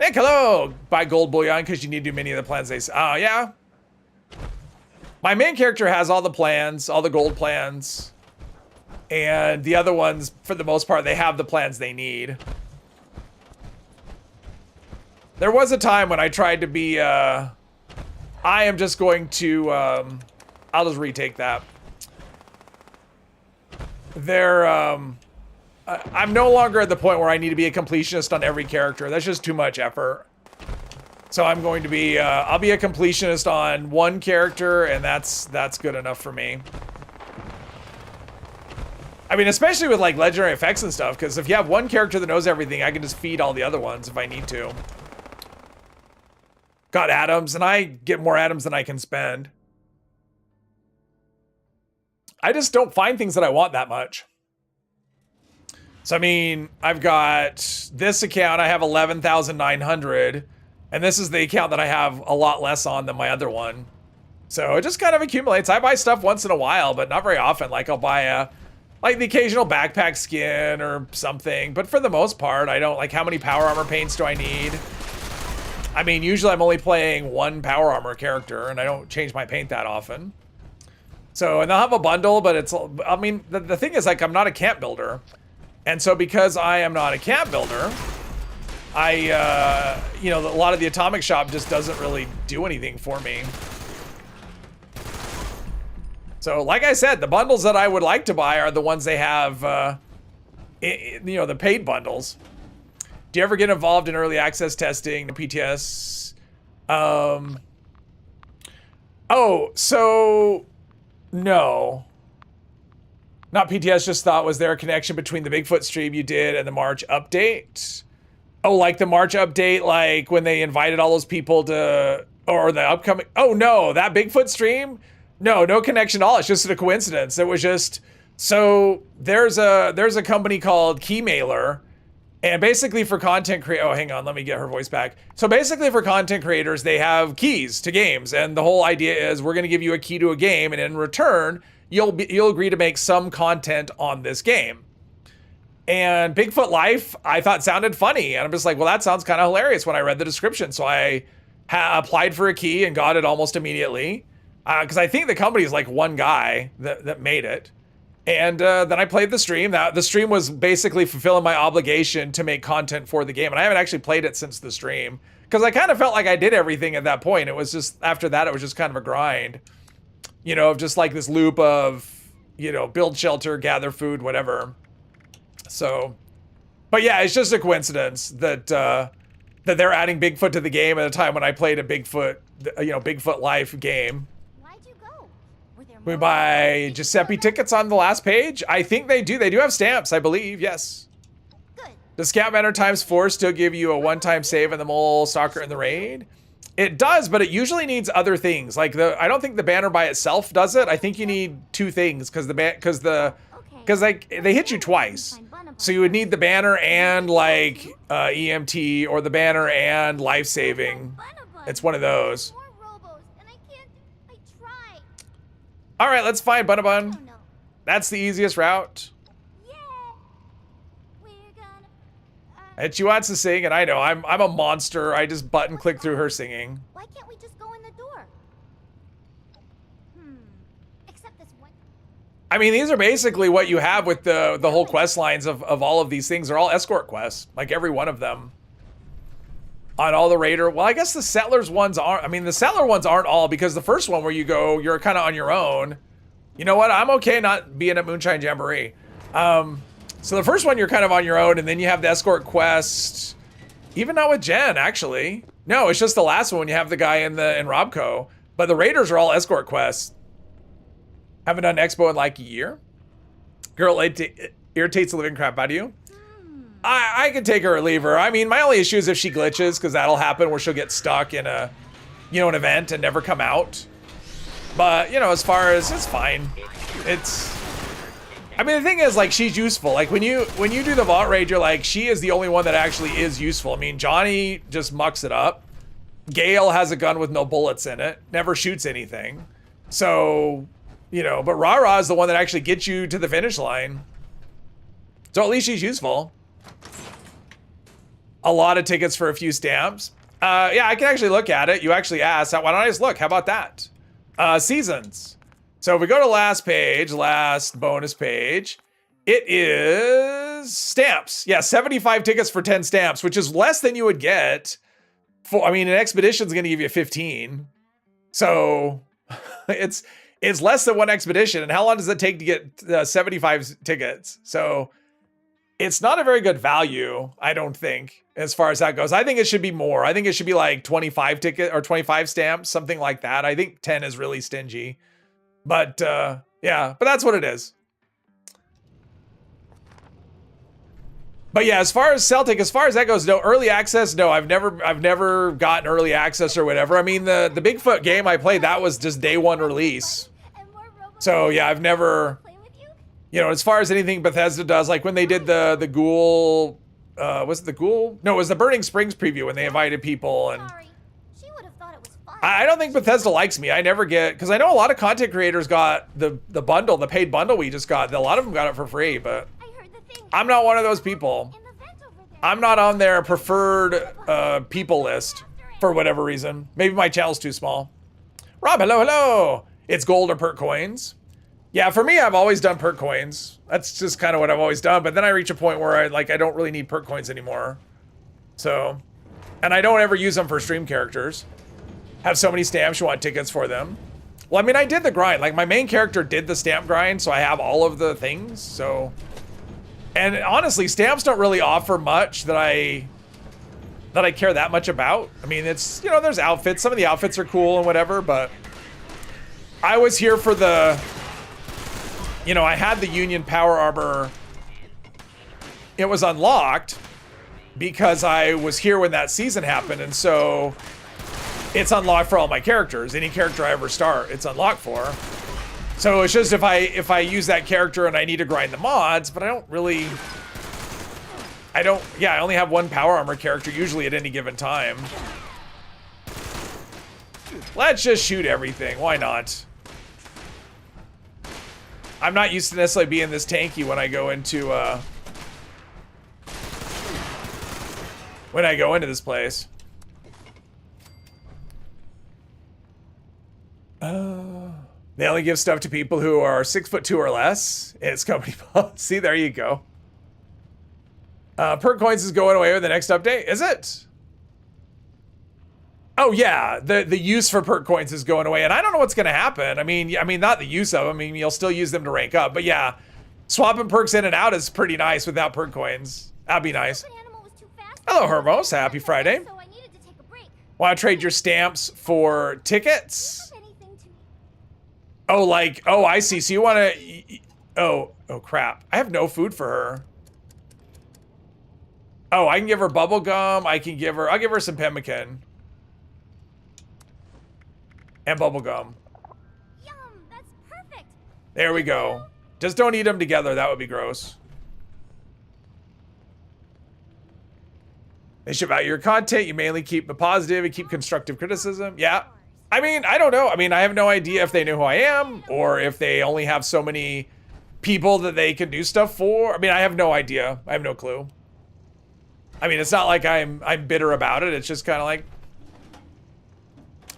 Nick, hello. Buy gold bullion because you need to do many of the plans they say. Oh yeah. My main character has all the plans, all the gold plans, and the other ones, for the most part, they have the plans they need. There was a time when I tried to be. I am just going to, I'll just retake that. I'm no longer at the point where I need to be a completionist on every character. That's just too much effort. So I'm going to be, I'll be a completionist on one character, and that's good enough for me. I mean, especially with like legendary effects and stuff, because if you have one character that knows everything, I can just feed all the other ones if I need to. Got atoms, and I get more atoms than I can spend. I just don't find things that I want that much. So, I mean, I've got this account, I have 11,900, and this is the account that I have a lot less on than my other one. So it just kind of accumulates. I buy stuff once in a while, but not very often. Like, I'll buy like the occasional backpack skin or something, but for the most part, I don't. Like, how many power armor paints do I need? I mean, usually I'm only playing one power armor character, and I don't change my paint that often. So, and they'll have a bundle, but it's, I mean, the thing is, like, I'm not a camp builder. And so because I am not a camp builder, you know, a lot of the atomic shop just doesn't really do anything for me. So, like I said, the bundles that I would like to buy are the ones they have, you know, the paid bundles. Do you ever get involved in early access testing, PTS? Oh, so no. Not PTS, just thought, was there a connection between the Bigfoot stream you did and the March update? Oh, like the March update, like when they invited all those people to, or the upcoming, oh no, that Bigfoot stream? No connection at all. It's just a coincidence. It was just, so there's a company called Keymailer. And basically for content oh, hang on, let me get her voice back. So basically for content creators, they have keys to games. And the whole idea is we're gonna give you a key to a game, and in return, you'll agree to make some content on this game. And Bigfoot Life, I thought sounded funny. And I'm just like, well, that sounds kind of hilarious when I read the description. So I applied for a key and got it almost immediately. Because I think the company is like one guy that made it. And then I played the stream. The stream was basically fulfilling my obligation to make content for the game. And I haven't actually played it since the stream, because I kind of felt like I did everything at that point. It was just, after that, it was just kind of a grind. You know, of just like this loop of, you know, build shelter, gather food, whatever. So, but yeah, it's just a coincidence that that they're adding Bigfoot to the game at a time when I played a Bigfoot, you know, Bigfoot Life game. We buy Giuseppe tickets on the last page. I think they do. They do have stamps, I believe. Yes. Good. Does Scout Banner ×4 still give you a one-time save in the mole, stalker, and the raid? It does, but it usually needs other things. Like I don't think the banner by itself does it. I think you need two things because like they hit you twice. So you would need the banner and like EMT, or the banner and life saving. It's one of those. All right, let's find Bunabun. That's the easiest route. And she wants to sing, and I know I'm a monster. I just button click through her singing. Why can't we just go in the door? I mean, these are basically what you have with the whole quest lines of all of these things. They're all escort quests, like every one of them. On all the raider, well, I guess the settlers ones aren't. I mean, the settler ones aren't all, because the first one where you go, you're kind of on your own. You know what? I'm okay not being at Moonshine Jamboree. So the first one you're kind of on your own, and then you have the escort quest. Even not with Jen, actually. No, it's just the last one when you have the guy in Robco. But the raiders are all escort quests. Haven't done Expo in like a year. Girl, it irritates the living crap out of you. I can take her or leave her. I mean, my only issue is if she glitches, because that'll happen where she'll get stuck in an event and never come out. But, you know, as far as, it's fine. I mean, the thing is, like, she's useful. Like, when you do the vault raid, you're like, she is the only one that actually is useful. I mean, Johnny just mucks it up. Gale has a gun with no bullets in it, never shoots anything. So, you know, but Rara is the one that actually gets you to the finish line. So at least she's useful. A lot of tickets for a few stamps. Yeah, I can actually look at it. You actually asked. Why don't I just look? How about that? Seasons. So if we go to last bonus page, it is stamps. Yeah, 75 tickets for 10 stamps, which is less than you would get for, I mean, an expedition is going to give you 15. So it's less than one expedition. And how long does it take to get 75 tickets? So it's not a very good value, I don't think, as far as that goes. I think it should be more. I think it should be like 25 ticket or 25 stamps, something like that. I think 10 is really stingy. But yeah, but that's what it is. But yeah, as far as Celtic, as far as that goes, no early access. No, I've never gotten early access or whatever. I mean, the Bigfoot game I played, that was just day one release. So yeah, I've never, you know, as far as anything Bethesda does, like when they did the Ghoul, was it the Ghoul? No, it was the Burning Springs preview when they invited people, and I don't think Bethesda likes me. I never get, because I know a lot of content creators got the bundle, the paid bundle we just got. A lot of them got it for free, but I'm not one of those people. I'm not on their preferred people list for whatever reason. Maybe my channel's too small. Rob, hello. It's gold or perk coins. Yeah, for me, I've always done perk coins. That's just kind of what I've always done. But then I reach a point where I don't really need perk coins anymore. So, and I don't ever use them for stream characters. Have so many stamps, you want tickets for them. Well, I mean, I did the grind. Like, my main character did the stamp grind, so I have all of the things. So, and honestly, stamps don't really offer much that I care that much about. I mean, it's, you know, there's outfits. Some of the outfits are cool and whatever, but I was here for the, you know, I had the Union Power Armor. It was unlocked because I was here when that season happened, and so it's unlocked for all my characters. Any character I ever start, it's unlocked for. So it's just if I use that character and I need to grind the mods, but I only have one power armor character usually at any given time. Let's just shoot everything. Why not? I'm not used to necessarily being this tanky when I go into this place. They only give stuff to people who are 6'2" or less. It's company policy. There you go. Perk coins is going away with the next update. Is it? Oh yeah, the use for perk coins is going away, and I don't know what's going to happen. I mean, not the use of them. I mean, you'll still use them to rank up, but yeah, swapping perks in and out is pretty nice without perk coins. That'd be nice. Hello, Hermos. Happy Friday. Want to trade your stamps for tickets? Oh, I see. So you want to... Oh, crap. I have no food for her. Oh, I can give her bubble gum. I'll give her some pemmican. And bubble gum. Yum, that's perfect. There we go. Just don't eat them together. That would be gross. They ship out your content. You mainly keep the positive and keep constructive criticism. Yeah. I mean, I don't know. I mean, I have no idea if they know who I am or if they only have so many people that they can do stuff for. I mean, I have no idea. I have no clue. I mean, it's not like I'm bitter about it. It's just kind of like,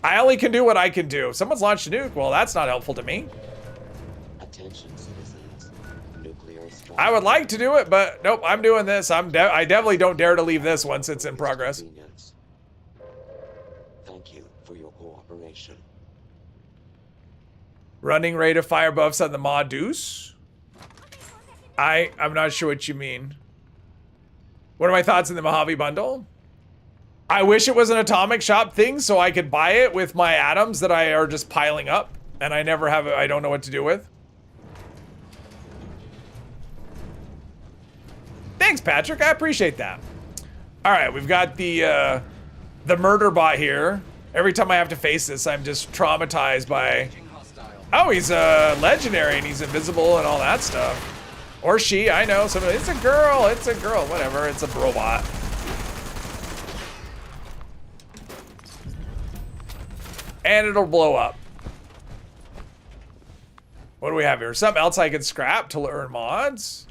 I only can do what I can do. If someone's launched a nuke, well, that's not helpful to me. Attention, citizens. I would like to do it, but nope, I'm doing this. I definitely don't dare to leave this once it's in progress. Thank you for your cooperation. Running rate of fire buffs on the mod deuce? I'm not sure what you mean. What are my thoughts on the Mojave bundle? I wish it was an atomic shop thing so I could buy it with my atoms that I are just piling up and I never have, I don't know what to do with. Thanks, Patrick. I appreciate that. All right, we've got the murder bot here. Every time I have to face this, I'm just traumatized by... Oh, he's legendary and he's invisible and all that stuff. Or she, I know. So it's a girl, whatever. It's a robot. And it'll blow up. What do we have here? Something else I can scrap to earn mods.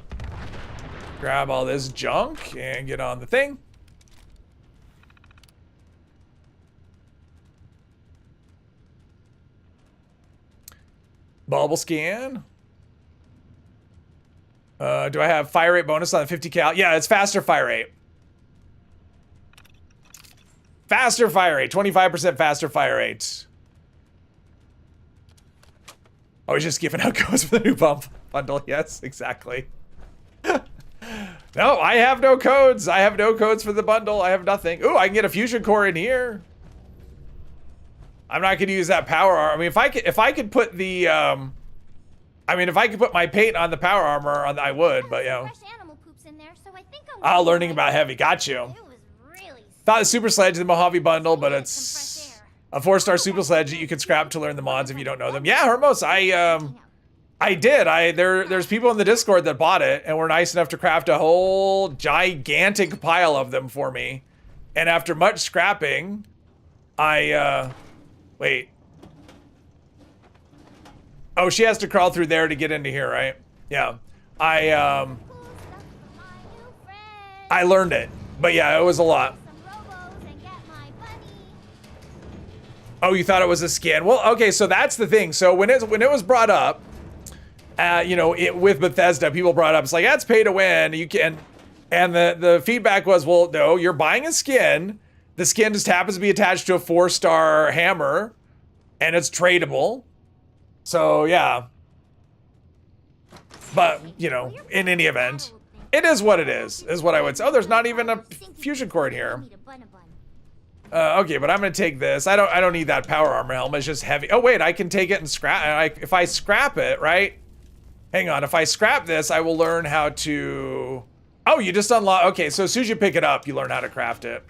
Grab all this junk and get on the thing. Bubble scan. Do I have fire rate bonus on the 50 cal? Yeah, it's faster fire rate. Faster fire rate, 25% faster fire rate. Oh, he's just giving out codes for the new bundle. Yes, exactly. No, I have no codes. I have no codes for the bundle. I have nothing. Ooh, I can get a fusion core in here. I'm not going to use that power armor. I mean, if I could put the if I could put my paint on the power armor, I would. But you know, learning about heavy. Got you. Thought the super sledge is the Mojave bundle, but it's a 4-star super sledge that you can scrap to learn the mods if you don't know them. Yeah, Hermos, I did. There's people in the Discord that bought it and were nice enough to craft a whole gigantic pile of them for me. And after much scrapping, wait. Oh, she has to crawl through there to get into here, right? Yeah. I learned it. But yeah, it was a lot. Oh, you thought it was a skin? Well, okay, so that's the thing. So when it was brought up, with Bethesda, people brought up, it's like, that's pay to win. You can, and the feedback was, well, no, you're buying a skin. The skin just happens to be attached to a 4-star hammer, and it's tradable. So yeah. But in any event, it is what it is what I would say. Oh, there's not even a fusion core in here. Okay, but I'm gonna take this. I don't need that power armor helmet. It's just heavy. Oh wait, I can take it and scrap. If I scrap it, right? Hang on. If I scrap this, I will learn how to. Oh, you just unlock. Okay, so as soon as you pick it up, you learn how to craft it.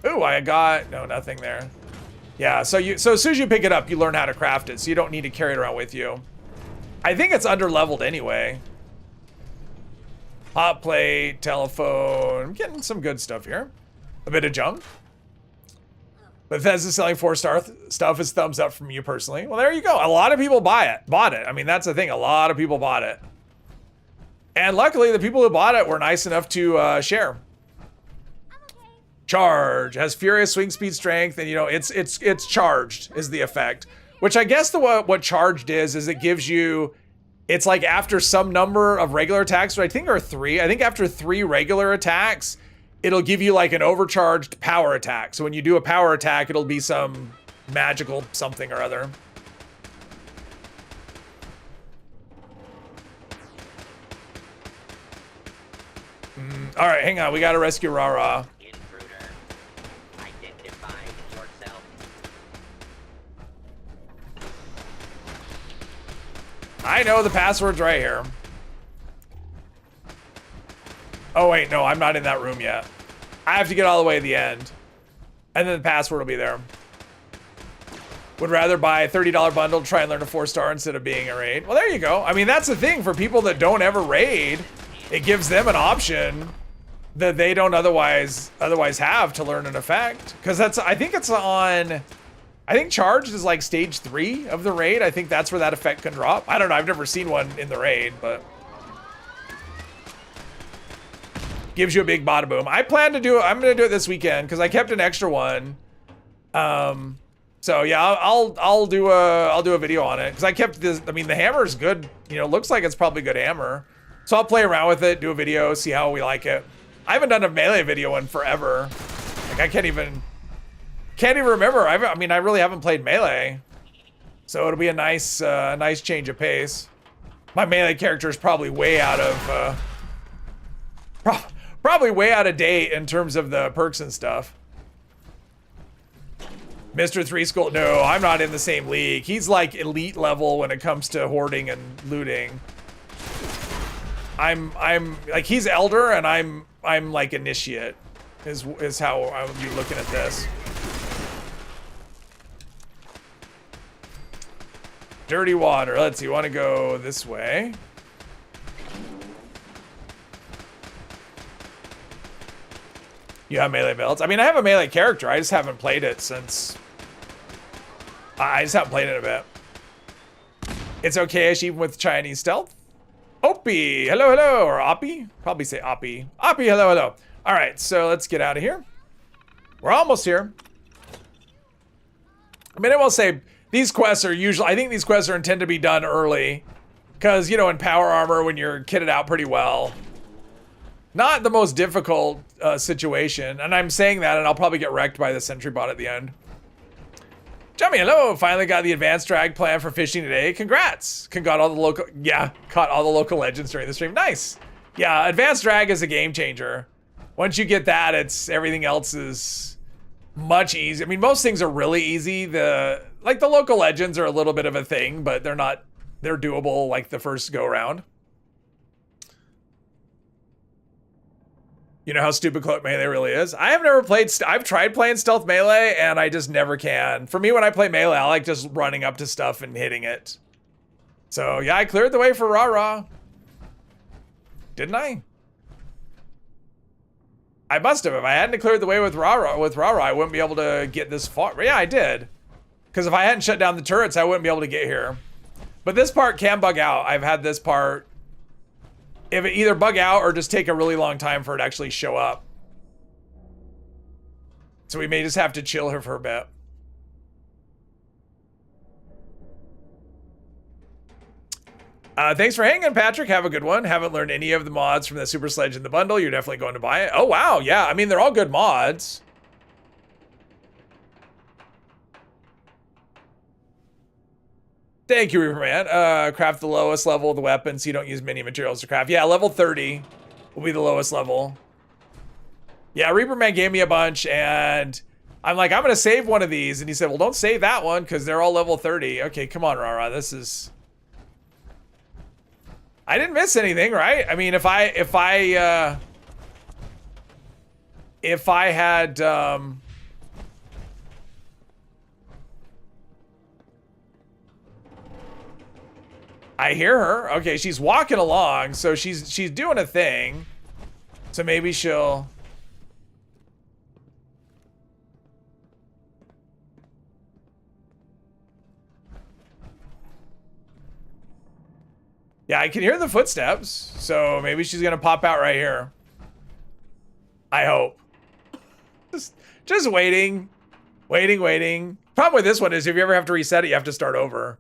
Ooh, I got nothing there. Yeah, so as soon as you pick it up, you learn how to craft it. So you don't need to carry it around with you. I think it's under-leveled anyway. Hot plate, telephone. I'm getting some good stuff here. A bit of junk. Bethesda selling 4-star stuff is thumbs up from you personally. Well, there you go. A lot of people bought it. I mean, that's the thing. A lot of people bought it. And luckily, the people who bought it were nice enough to share. Charge has furious swing speed strength, and it's charged is the effect. Which I guess what charged is it gives you. It's like after some number of regular attacks, which I think are 3. I think after 3 regular attacks, it'll give you like an overcharged power attack. So when you do a power attack, it'll be some magical something or other. All right, hang on. We got to rescue Rara. Intruder, identify yourself. I know the password's right here. Oh wait, no, I'm not in that room yet. I have to get all the way to the end. And then the password will be there. Would rather buy a $30 bundle to try and learn a 4-star instead of being a raid. Well, there you go. I mean, that's the thing for people that don't ever raid. It gives them an option that they don't otherwise have to learn an effect. Because I think charged is like stage 3 of the raid. I think that's where that effect can drop. I don't know. I've never seen one in the raid, but gives you a big bada boom. I plan to do it. I'm going to do it this weekend because I kept an extra one. So yeah, I'll do a video on it because I kept this. I mean, the hammer is good. You know, looks like it's probably a good hammer. So I'll play around with it, do a video, see how we like it. I haven't done a melee video in forever. Like I can't even remember. I mean, I really haven't played melee, so it'll be a nice change of pace. My melee character is probably way out of probably way out of date in terms of the perks and stuff. Mr. Three Skull, no, I'm not in the same league. He's like elite level when it comes to hoarding and looting. I'm like he's elder and I'm like initiate is how I would be looking at this. Dirty water. Let's see. Want to go this way? You have melee belts. I mean, I have a melee character. I just haven't played it since. I just haven't played it a bit. It's okay-ish even with Chinese stealth. Opie, hello, hello, or Oppie? Probably say Oppie. Oppie, hello, hello. All right, so let's get out of here. We're almost here. I mean, I will say these quests are usually, I think these quests are intended to be done early because, you know, in power armor, when you're kitted out pretty well, not the most difficult situation. And I'm saying that, and I'll probably get wrecked by the sentry bot at the end. Jummy, hello! Finally got the advanced drag plan for fishing today. Congrats! Caught all the local legends during the stream. Nice! Yeah, advanced drag is a game changer. Once you get that, everything else is much easier. I mean, most things are really easy. The local legends are a little bit of a thing, but they're doable like the first go around. You know how stupid cloak melee really is? I have never played, I've tried playing stealth melee and I just never can. For me, when I play melee, I like just running up to stuff and hitting it. So yeah, I cleared the way for Rah-Rah. Didn't I? I must have. If I hadn't cleared the way with Rah-Rah, I wouldn't be able to get this far. But yeah, I did. Because if I hadn't shut down the turrets, I wouldn't be able to get here. But this part can bug out. I've had this part. If it either bug out or just take a really long time for it to actually show up. So we may just have to chill here for a bit. Thanks for hanging, Patrick. Have a good one. Haven't learned any of the mods from the Super Sledge in the bundle. You're definitely going to buy it. Oh, wow. Yeah, I mean, they're all good mods. Thank you, Reaperman. Craft the lowest level of the weapon so you don't use many materials to craft. Yeah, level 30 will be the lowest level. Yeah, Reaperman gave me a bunch, and I'm like, I'm going to save one of these. And he said, well, don't save that one because they're all level 30. Okay, come on, Rara. This is... I didn't miss anything, right? I mean, if I had... I hear her. Okay, she's walking along, so she's doing a thing. So maybe she'll... Yeah, I can hear the footsteps, so maybe she's gonna pop out right here. I hope. Just waiting. Waiting. Problem with this one is if you ever have to reset it, you have to start over.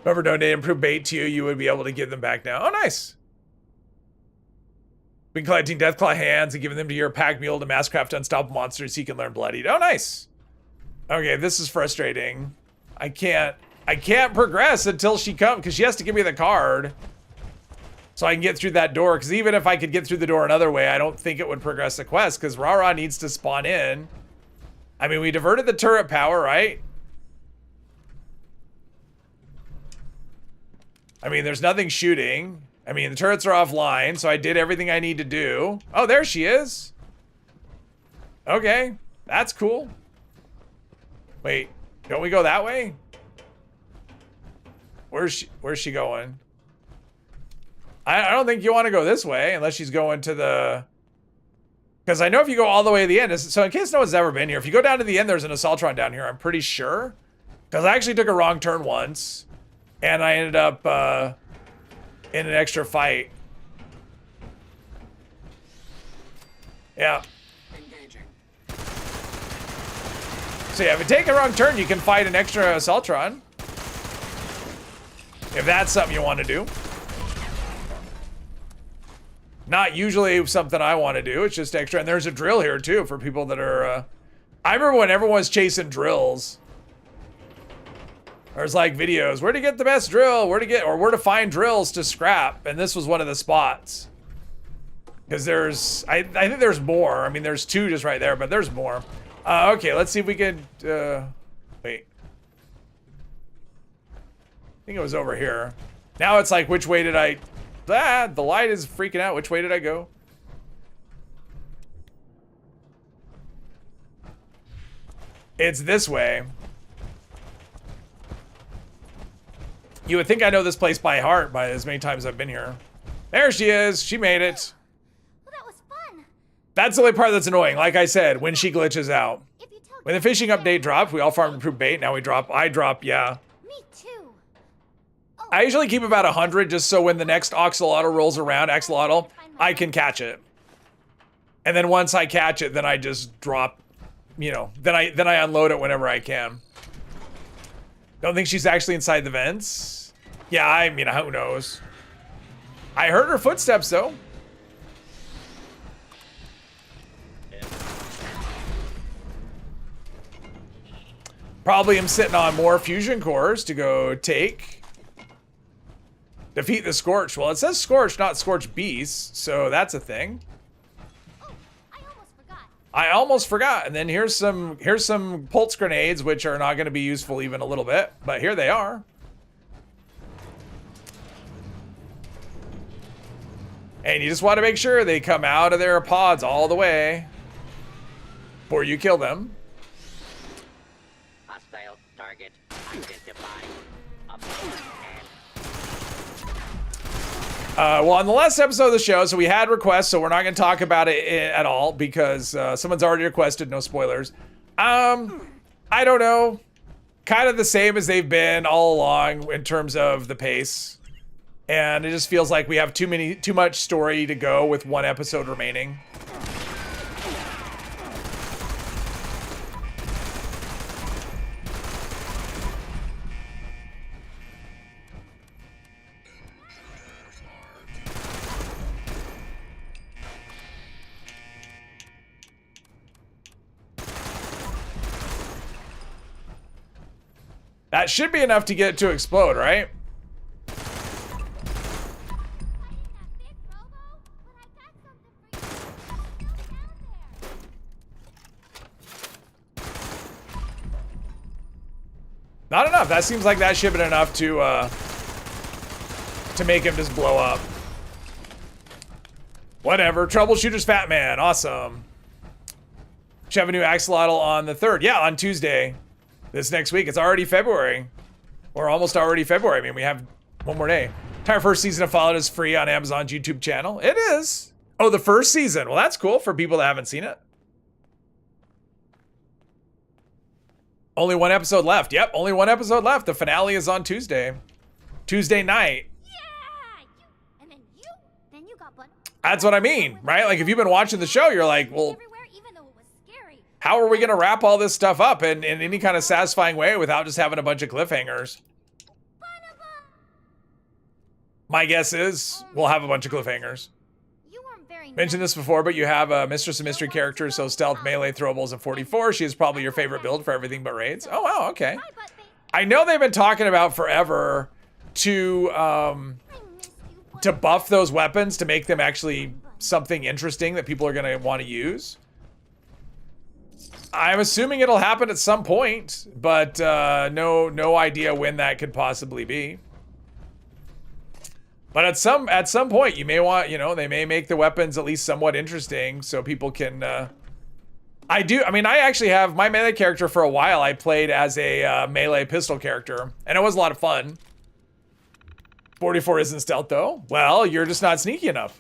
Whoever donated improved bait to you, you would be able to give them back now. Oh, nice. Been collecting Deathclaw hands and giving them to your pack mule to masscraft unstoppable monsters so you can learn bloodied. Oh, nice. Okay, this is frustrating. I can't progress until she comes because she has to give me the card so I can get through that door. Because even if I could get through the door another way, I don't think it would progress the quest because Rara needs to spawn in. I mean, we diverted the turret power, right? I mean, there's nothing shooting. I mean, the turrets are offline, so I did everything I need to do. Oh, there she is. Okay, that's cool. Wait, don't we go that way? Where's she going? I don't think you want to go this way unless she's going to the... Because I know if you go all the way to the end, so in case no one's ever been here, if you go down to the end, there's an Assaultron down here, I'm pretty sure. Because I actually took a wrong turn once, and I ended up in an extra fight. Yeah. So yeah, if you take a wrong turn, you can fight an extra Assaultron. If that's something you want to do. Not usually something I want to do. It's just extra. And there's a drill here too for people that are... I remember when everyone was chasing drills. There's like videos, where to get the best drill, where to find drills to scrap. And this was one of the spots. Because there's, I think there's more. I mean, there's 2 just right there, but there's more. Okay, let's see if we could, wait. I think it was over here. Now it's like, which way did I, the light is freaking out. Which way did I go? It's this way. You would think I know this place by heart by as many times I've been here. There she is. She made it. Well, that was fun. That's the only part that's annoying. Like I said, when she glitches out. When the fishing update dropped, we all farmed improved bait. Now I drop, yeah. Me too. I usually keep about 100 just so when the next axolotl rolls around, I can catch it. And then once I catch it, then I just drop, you know, then I unload it whenever I can. Don't think she's actually inside the vents. Yeah, I mean, who knows? I heard her footsteps though. Probably am sitting on more fusion cores to go take. Defeat the Scorch. Well, it says Scorch, not Scorch Beast, so that's a thing. Oh, I almost forgot. I almost forgot. And then here's some pulse grenades, which are not going to be useful even a little bit, but here they are. And you just want to make sure they come out of their pods all the way before you kill them. Hostile target identified. Well, on the last episode of the show, so we had requests, so we're not going to talk about it at all because someone's already requested, no spoilers. I don't know. Kind of the same as they've been all along in terms of the pace. And it just feels like we have too much story to go with 1 episode remaining. That should be enough to get it to explode, right? Not enough. That seems like that should have been enough to make him just blow up. Whatever. Troubleshooter's Fat Man. Awesome. Should have a new axolotl on the 3rd. Yeah, on Tuesday. This next week. It's already February. Or almost already February. I mean, we have 1 more day. Entire first season of Fallout is free on Amazon's YouTube channel. It is. Oh, the first season. Well, that's cool for people that haven't seen it. Only 1 episode left. Yep, only 1 episode left. The finale is on Tuesday. Tuesday night. Yeah! Then you got butt. That's what I mean, right? Like, if you've been watching the show, you're like, well, Everywhere, even though it was scary. how are we going to wrap all this stuff up in any kind of satisfying way without just having a bunch of cliffhangers? My guess is we'll have a bunch of cliffhangers. You weren't very Mentioned this before, but you have a Mistress of Mystery character, so stealth, melee, throwables, and 44. She is probably your favorite build for everything but raids. Oh, wow, okay. I know they've been talking about forever to buff those weapons to make them actually something interesting that people are going to want to use. I'm assuming it'll happen at some point, but no idea when that could possibly be. But at some point, you may want, you know, they may make the weapons at least somewhat interesting so people can, I mean, I actually have my melee character for a while. I played as a melee pistol character, and it was a lot of fun. 44 isn't stealth, though. Well, you're just not sneaky enough.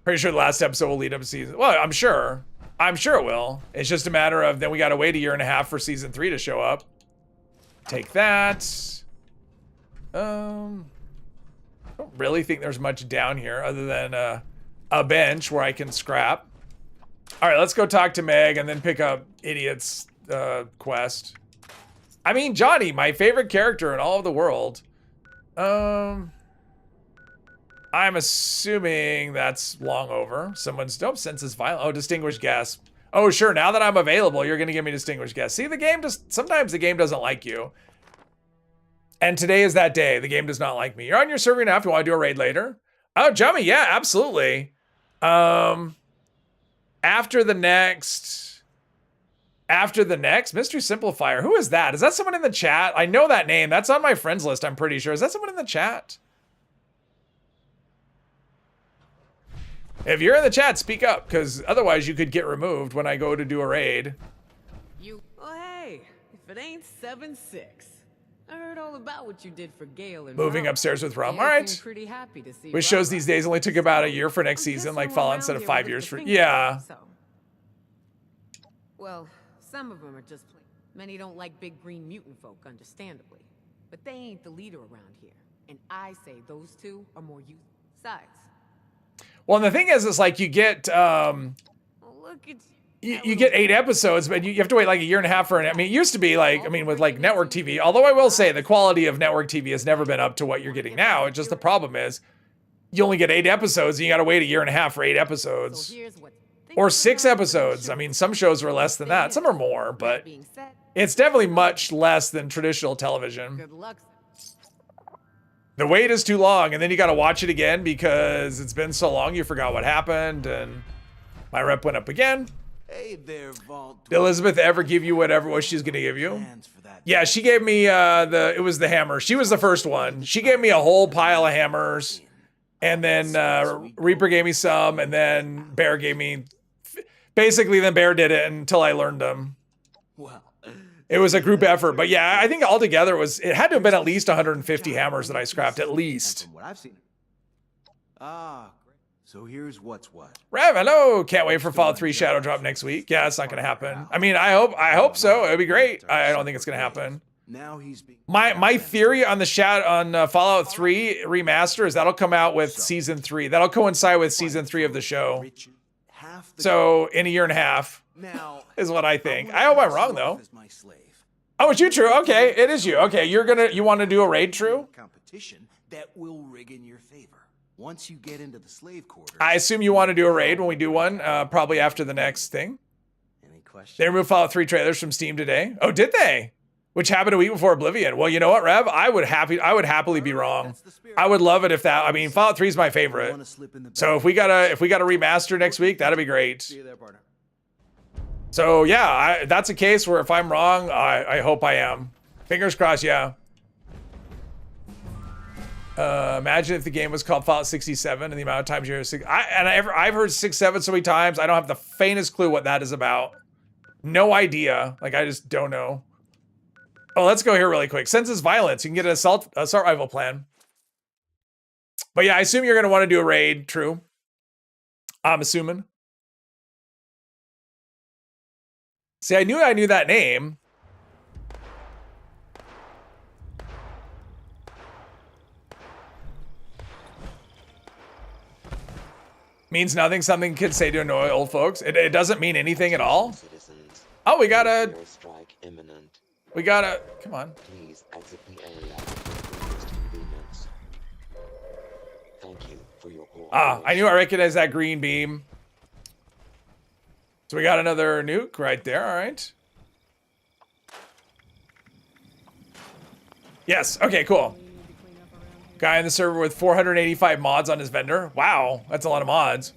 Pretty sure the last episode will lead up to season. Well, I'm sure it will. It's just a matter of then we got to wait 1.5 years for season 3 to show up. Take that. I don't really think there's much down here other than a bench where I can scrap. All right, let's go talk to Meg and then pick up Idiot's quest. I mean, Johnny, my favorite character in all of the world. I'm assuming that's long over. Someone's dope senses violent. Oh, distinguished guess. Oh, sure. Now that I'm available, you're gonna give me distinguished guess. See, the game just sometimes the game doesn't like you. And today is that day. The game does not like me. You're on your server now if you want to do a raid later. Oh, Jummy, yeah, absolutely. After the next, Mystery Simplifier. Who is that? Is that someone in the chat? I know that name. That's on my friends list, I'm pretty sure. Is that someone in the chat? If you're in the chat, speak up, because otherwise you could get removed when I go to do a raid. Oh, hey, if it ain't 7-6. I heard all about what you did for Gale and Moving Rum. upstairs with Rum. Gale All right. seemed pretty happy to see Which Rum shows these days only took about a year for next season, like Fallout instead of 5 years for. Yeah. So. Well, some of them are just plain. Many don't like big green mutant folk, understandably. But they ain't the leader around here. And I say those two are more useful. Besides. Well, and the thing is like you get Look at you get 8 episodes, but you have to wait like a year and a half for it. I mean, it used to be like, I mean, with like network TV, although I will say the quality of network TV has never been up to what you're getting now. It's just the problem is you only get 8 episodes and you got to wait a year and a half for 8 episodes. Or 6 episodes. I mean, some shows are less than that. Some are more, but it's definitely much less than traditional television. Good luck. The wait is too long, and then you got to watch it again because it's been so long you forgot what happened, and my rep went up again. Hey there, Vault. Did Elizabeth ever give you whatever was she's gonna give you? Yeah, she gave me it was the hammer. She was the first one. She gave me a whole pile of hammers, and then Reaper gave me some, and then Bear gave me. Basically, then Bear did it until I learned them. Well, it was a group effort, but yeah, I think altogether it had to have been at least 150 hammers that I scrapped, at least. From what I've seen. Ah, great. So here's what's what. Rev, hello! Can't wait for Fallout 3 Shadow Drop next week. Yeah, it's not gonna happen. I mean, I hope so. It'd be great. I don't think it's gonna happen. now he's being My theory on the Fallout 3 remaster is that'll come out with season 3. That'll coincide with season 3 of the show. So in a year and a half is what I think. I hope I'm wrong though. Oh, it's you, True. Okay, it is you. Okay, you want to do a raid, True? Competition that will rig in your favor. Once you get into the slave quarters. I assume you want to do a raid when we do one, probably after the next thing. Any questions? They removed Fallout 3 trailers from Steam today. Oh, did they? Which happened a week before Oblivion. Well, you know what, Rev? I would happily be wrong. I would love it if that. I mean, Fallout 3 is my favorite. So if we got a remaster next week, that'd be great. See you there, partner. So yeah, that's a case where if I'm wrong, I hope I am. Fingers crossed, yeah. Imagine if the game was called Fallout 67 and the amount of times you hear I've heard 6-7 so many times. I don't have the faintest clue what that is about. No idea. Like I just don't know. Oh, let's go here really quick. Senses violence. You can get an assault rifle plan. But yeah, I assume you're gonna want to do a raid. True. I'm assuming. See, I knew that name. Means nothing. Something kids say to annoy old folks. It doesn't mean anything at all. Citizens, Oh, we gotta. airstrike imminent. We gotta. Come on. Please exit the area at your earliest convenience. Thank you for your cooperation. Ah, I knew I recognized that green beam. So we got another nuke right there. All right. Yes. Okay. Cool. Guy in the server with 485 mods on his vendor. Wow, that's a lot of mods.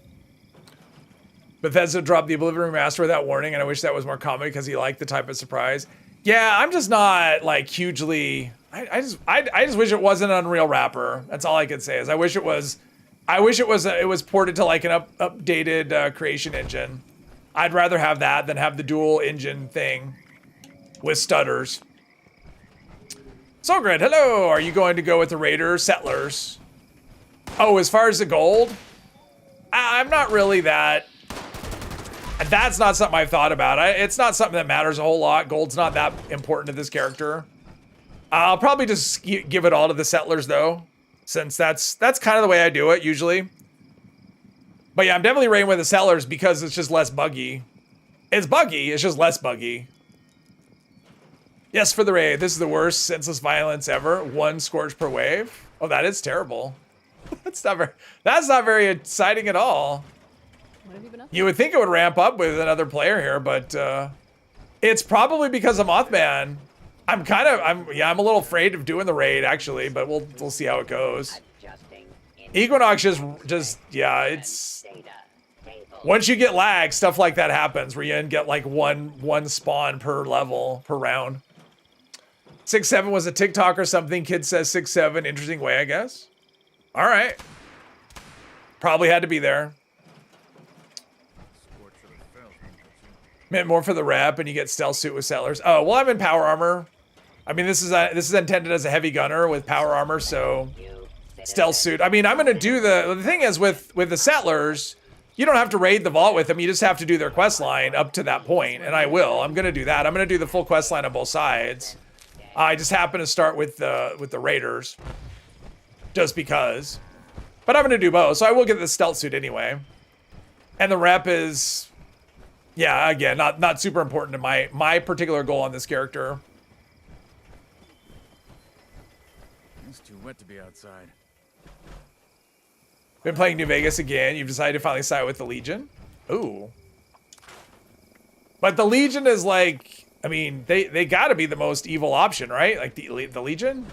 Bethesda dropped the Oblivion remaster without warning, and I wish that was more common because he liked the type of surprise. Yeah, I'm just not like hugely. I just wish it wasn't an Unreal wrapper. That's all I could say. Is I wish it was it was ported to like an updated creation engine. I'd rather have that than have the dual engine thing with stutters. Solgrid, hello. Are you going to go with the Raider Settlers? Oh, as far as the gold, I'm not really that. That's not something I've thought about. It's not something that matters a whole lot. Gold's not that important to this character. I'll probably just give it all to the Settlers though, since that's kind of the way I do it usually. But yeah, I'm definitely raiding with the sellers because it's just less buggy. It's buggy, it's just less buggy. Yes, for the raid. This is the worst senseless violence ever. 1 scorch per wave. Oh, that is terrible. That's not very exciting at all. What have you been up to? You would think it would ramp up with another player here, but it's probably because of Mothman. I'm a little afraid of doing the raid actually, but we'll see how it goes. Adjusting Equinox just yeah, it's data. Table. once you get lag, stuff like that happens where you get like one spawn per level per round. 6-7 was a TikTok or something. Kid says 6-7. Interesting way, I guess. All right. Probably had to be there. Meant more for the rep, and you get stealth suit with settlers. Oh well, I'm in power armor. I mean, this is intended as a heavy gunner with power armor, so stealth suit. I mean, I'm gonna do the thing is with the settlers, you don't have to raid the vault with them. You just have to do their quest line up to that point, and I will. I'm gonna do that. I'm gonna do the full quest line on both sides. I just happen to start with the raiders, just because. But I'm gonna do both, so I will get the stealth suit anyway. And the rep is, yeah, again, not super important to my particular goal on this character. It's too wet to be outside. Been playing New Vegas again. You've decided to finally side with the Legion. Ooh. But the Legion is like, I mean, they got to be the most evil option, right? Like the Legion.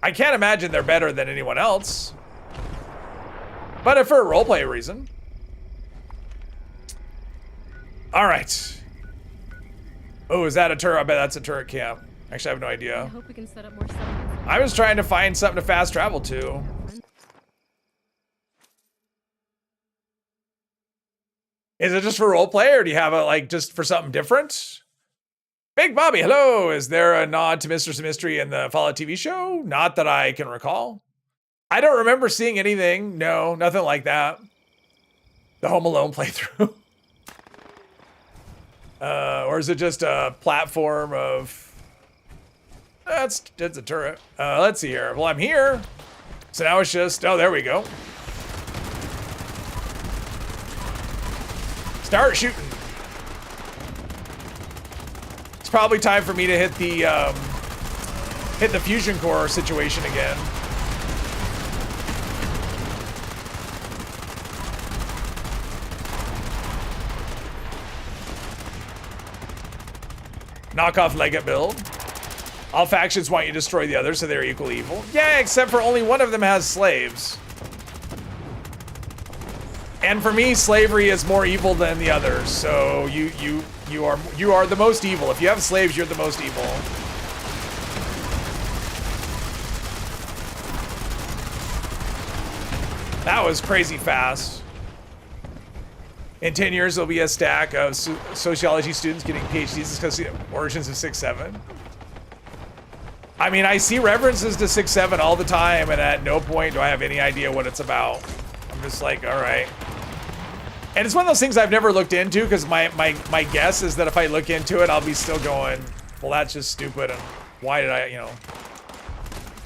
I can't imagine they're better than anyone else. But if for a roleplay reason. All right. Oh, is that a turret? I bet that's a turret camp. Actually, I have no I idea. hope we can set up more settlements. I was trying to find something to fast travel to. Is it just for roleplay, or do you have it like just for something different? Big Bobby, hello. Is there a nod to Mistress of Mystery in the Fallout TV show? Not that I can recall. I don't remember seeing anything. No, nothing like that. The Home Alone playthrough. Or is it just a platform of... That's a turret. Let's see here. Well, I'm here. So now it's just... Oh, there we go. Start shooting. It's probably time for me to hit the fusion core situation again. Knockoff Leggett build. All factions want you to destroy the others, so they're equally evil. Yeah, except for only one of them has slaves. And for me, slavery is more evil than the others. So you are the most evil. If you have slaves, you're the most evil. That was crazy fast. In 10 years, there'll be a stack of sociology students getting PhDs discussing origins of 6-7. I mean, I see references to 6-7 all the time, and at no point do I have any idea what it's about. I'm just like, all right. And it's one of those things I've never looked into, because my guess is that if I look into it, I'll be still going, well, that's just stupid, and why did I, you know.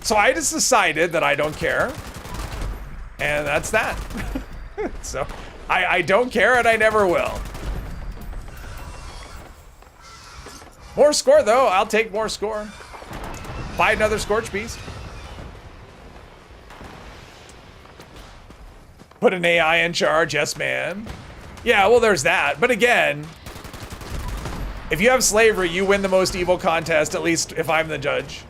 So I just decided that I don't care, and that's that. So I don't care, and I never will. More score, though. I'll take more score. Buy another Scorch Beast. Put an AI in charge, yes, man. Yeah, well, there's that. But again, if you have slavery, you win the most evil contest, at least if I'm the judge.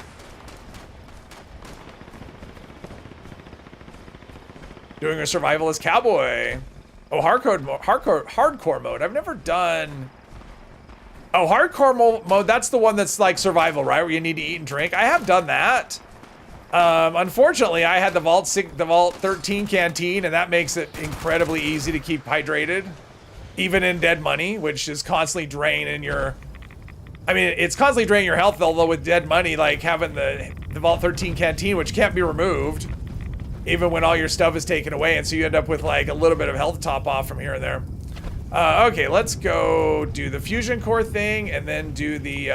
Doing a survivalist cowboy. Oh, hardcore mode. I've never done... Oh, hardcore mode, that's the one that's like survival, right? Where you need to eat and drink. I have done that. Unfortunately, I had the Vault 13 canteen, and that makes it incredibly easy to keep hydrated. Even in Dead Money, which is constantly draining your... I mean, it's constantly draining your health, although with Dead Money, like having the Vault 13 canteen, which can't be removed, even when all your stuff is taken away, and so you end up with like a little bit of health top off from here and there. Okay, let's go do the fusion core thing, and then do the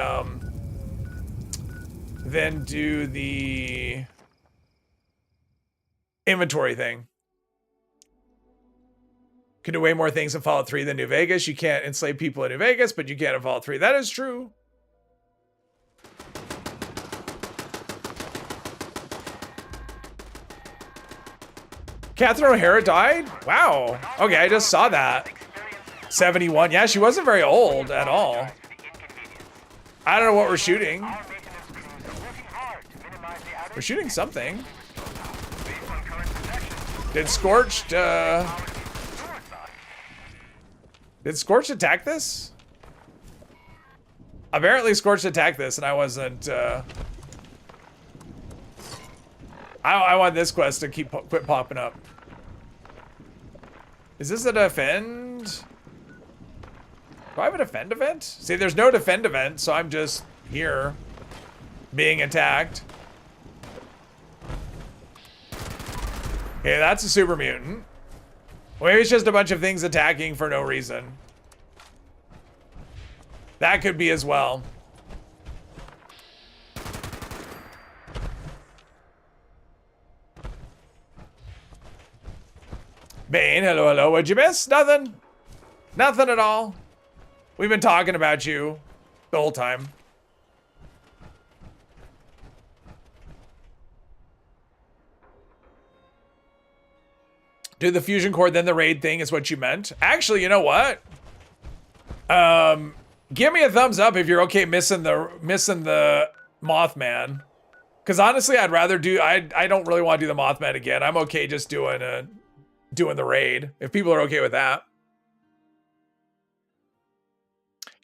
inventory thing. Can do way more things in Fallout 3 than New Vegas. You can't enslave people in New Vegas, but you can in Fallout 3. That is true. Catherine O'Hara died? Wow. Okay, I just saw that. 71. Yeah, she wasn't very old at all. I don't know what we're shooting. We're shooting something. Did Scorched, Did Scorched attack this? Apparently Scorched attacked this and I wasn't, I want this quest to quit popping up. Is this a defend? Do I have a defend event? See, there's no defend event, so I'm just here being attacked. Okay, that's a super mutant. Well, maybe it's just a bunch of things attacking for no reason. That could be as well. Bane, hello, hello. What'd you miss? Nothing. Nothing at all. We've been talking about you the whole time. Do the fusion core, then the raid thing is what you meant. Actually, you know what? Give me a thumbs up if you're okay missing the Mothman. Because honestly, I'd rather do. I don't really want to do the Mothman again. I'm okay just doing the raid if people are okay with that.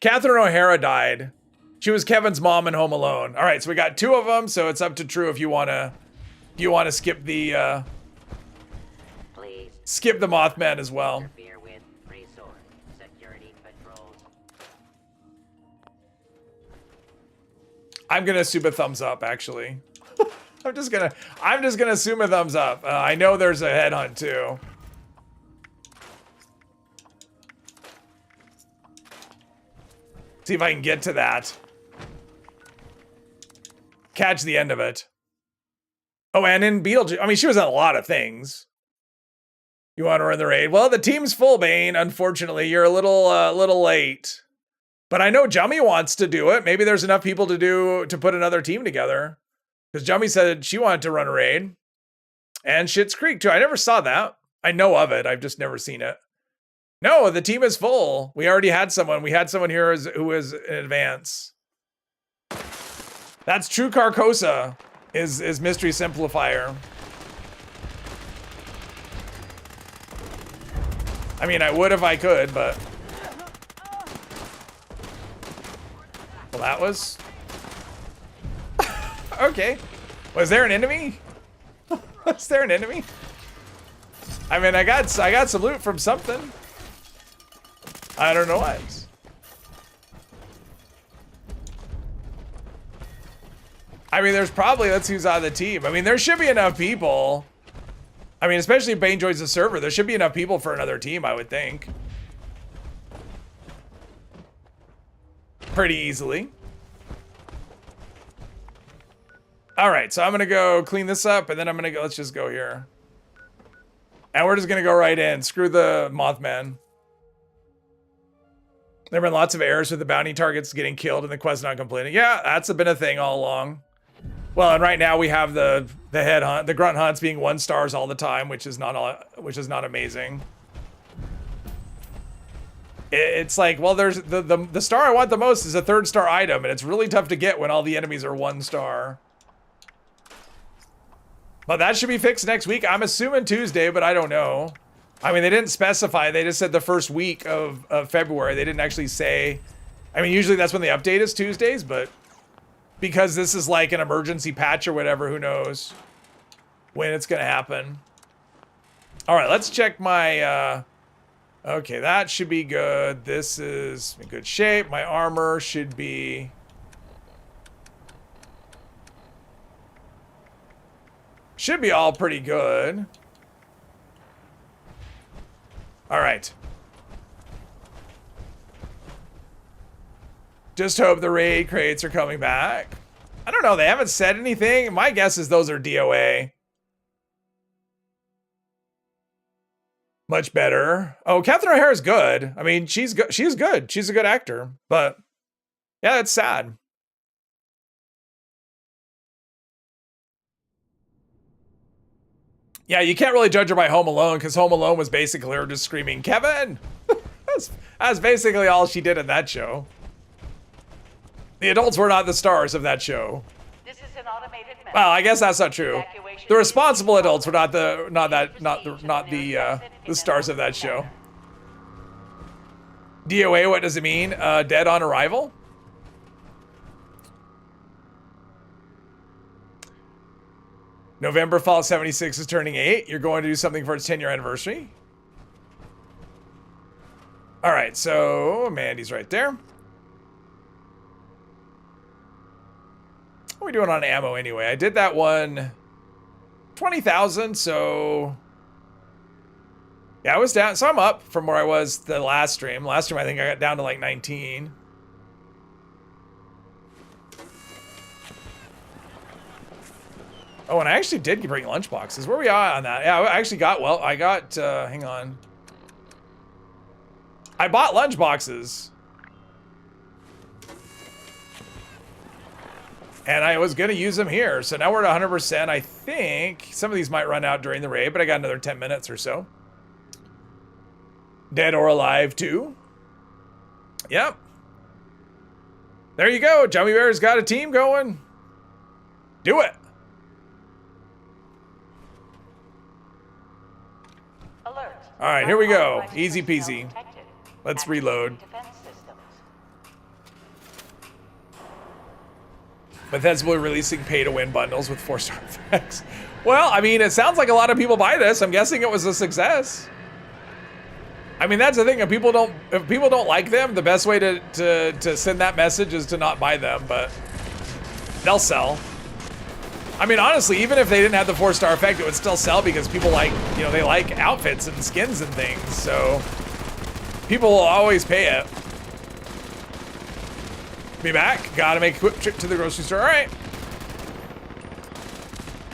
Catherine O'Hara died. She was Kevin's mom in Home Alone. All right, so we got 2 of them. So it's up to True if you wanna skip the skip the Mothman as well. I'm gonna assume a thumbs up, actually. I'm just gonna assume a thumbs up. I know there's a headhunt too. See if I can get to that. Catch the end of it. Oh, and in Beetlejuice, I mean, she was in a lot of things. You want to run the raid? Well, the team's full, Bane. Unfortunately, you're a little late. But I know Jummy wants to do it. Maybe there's enough people to put another team together. Because Jummy said she wanted to run a raid. And Schitt's Creek, too. I never saw that. I know of it. I've just never seen it. No, the team is full. We already had someone. We had someone here who was in advance. That's True Carcosa is Mystery Simplifier. I mean, I would if I could, but... Well, that was... Okay. Was there an enemy? Was there an enemy? I mean, I got some loot from something. I don't know what. I mean, there's probably, let's see who's on the team. I mean, there should be enough people. I mean, especially if Bane joins the server, there should be enough people for another team, I would think. Pretty easily. All right, so I'm gonna go clean this up, and then I'm gonna go, let's just go here. And we're just gonna go right in. Screw the Mothman. There have been lots of errors with the bounty targets getting killed and the quest not completing. Yeah, that's been a thing all along. Well, and right now we have the head hunt, the grunt hunts being 1 stars all the time, which is not amazing. It's like, well, there's the star I want the most is a 3rd star item, and it's really tough to get when all the enemies are 1 star. But that should be fixed next week. I'm assuming Tuesday, but I don't know. I mean, they didn't specify. They just said the first week of February. They didn't actually say. I mean, usually that's when the update is Tuesdays, but because this is like an emergency patch or whatever, who knows when it's going to happen. All right, let's check my... Okay, that should be good. This is in good shape. My armor should be... Should be all pretty good. All right. Just hope the raid crates are coming back. I don't know. They haven't said anything. My guess is those are DOA. Much better. Oh, Catherine O'Hara is good. I mean, she's good. She's good. She's a good actor. But yeah, it's sad. Yeah, you can't really judge her by Home Alone because Home Alone was basically her just screaming, Kevin! that's basically all she did in that show. The adults were not the stars of that show. This is an automated message. Well, I guess that's not true. The responsible adults were not the stars of that show. DOA, what does it mean? Dead on arrival? November Fallout 76 is turning 8. You're going to do something for its 10-year anniversary. All right, so Mandy's right there. What are we doing on ammo anyway? I did that one 20,000, so yeah, I was down. So I'm up from where I was the last stream. Last stream, I think I got down to like 19. Oh, and I actually did bring lunchboxes. Where are we at on that? Yeah, I actually got, well, I got, hang on. I bought lunchboxes. And I was going to use them here. So now we're at 100%. I think some of these might run out during the raid, but I got another 10 minutes or so. Dead or Alive 2. Yep. There you go. Jummy Bear's got a team going. Do it. Alert. All right, here we go. Easy peasy. Let's reload. Bethesda will be releasing pay-to-win bundles with 4-star effects. Well, I mean, it sounds like a lot of people buy this. I'm guessing it was a success. I mean, that's the thing. If people don't like them, the best way to send that message is to not buy them, but they'll sell. I mean, honestly, even if they didn't have the 4-star effect, it would still sell because people like, you know, they like outfits and skins and things. So people will always pay it. Be back. Gotta make a quick trip to the grocery store. All right.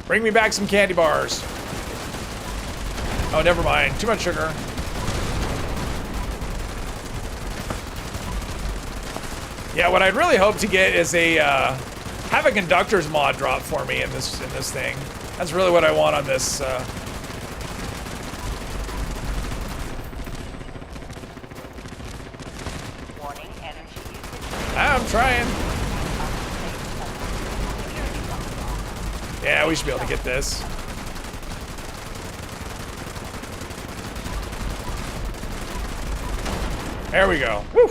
Bring me back some candy bars. Oh, never mind. Too much sugar. Yeah, what I'd really hope to get is a have a conductor's mod drop for me in this thing. That's really what I want on this. Warning, energy usage. I'm trying. Yeah, we should be able to get this. There we go. Woo!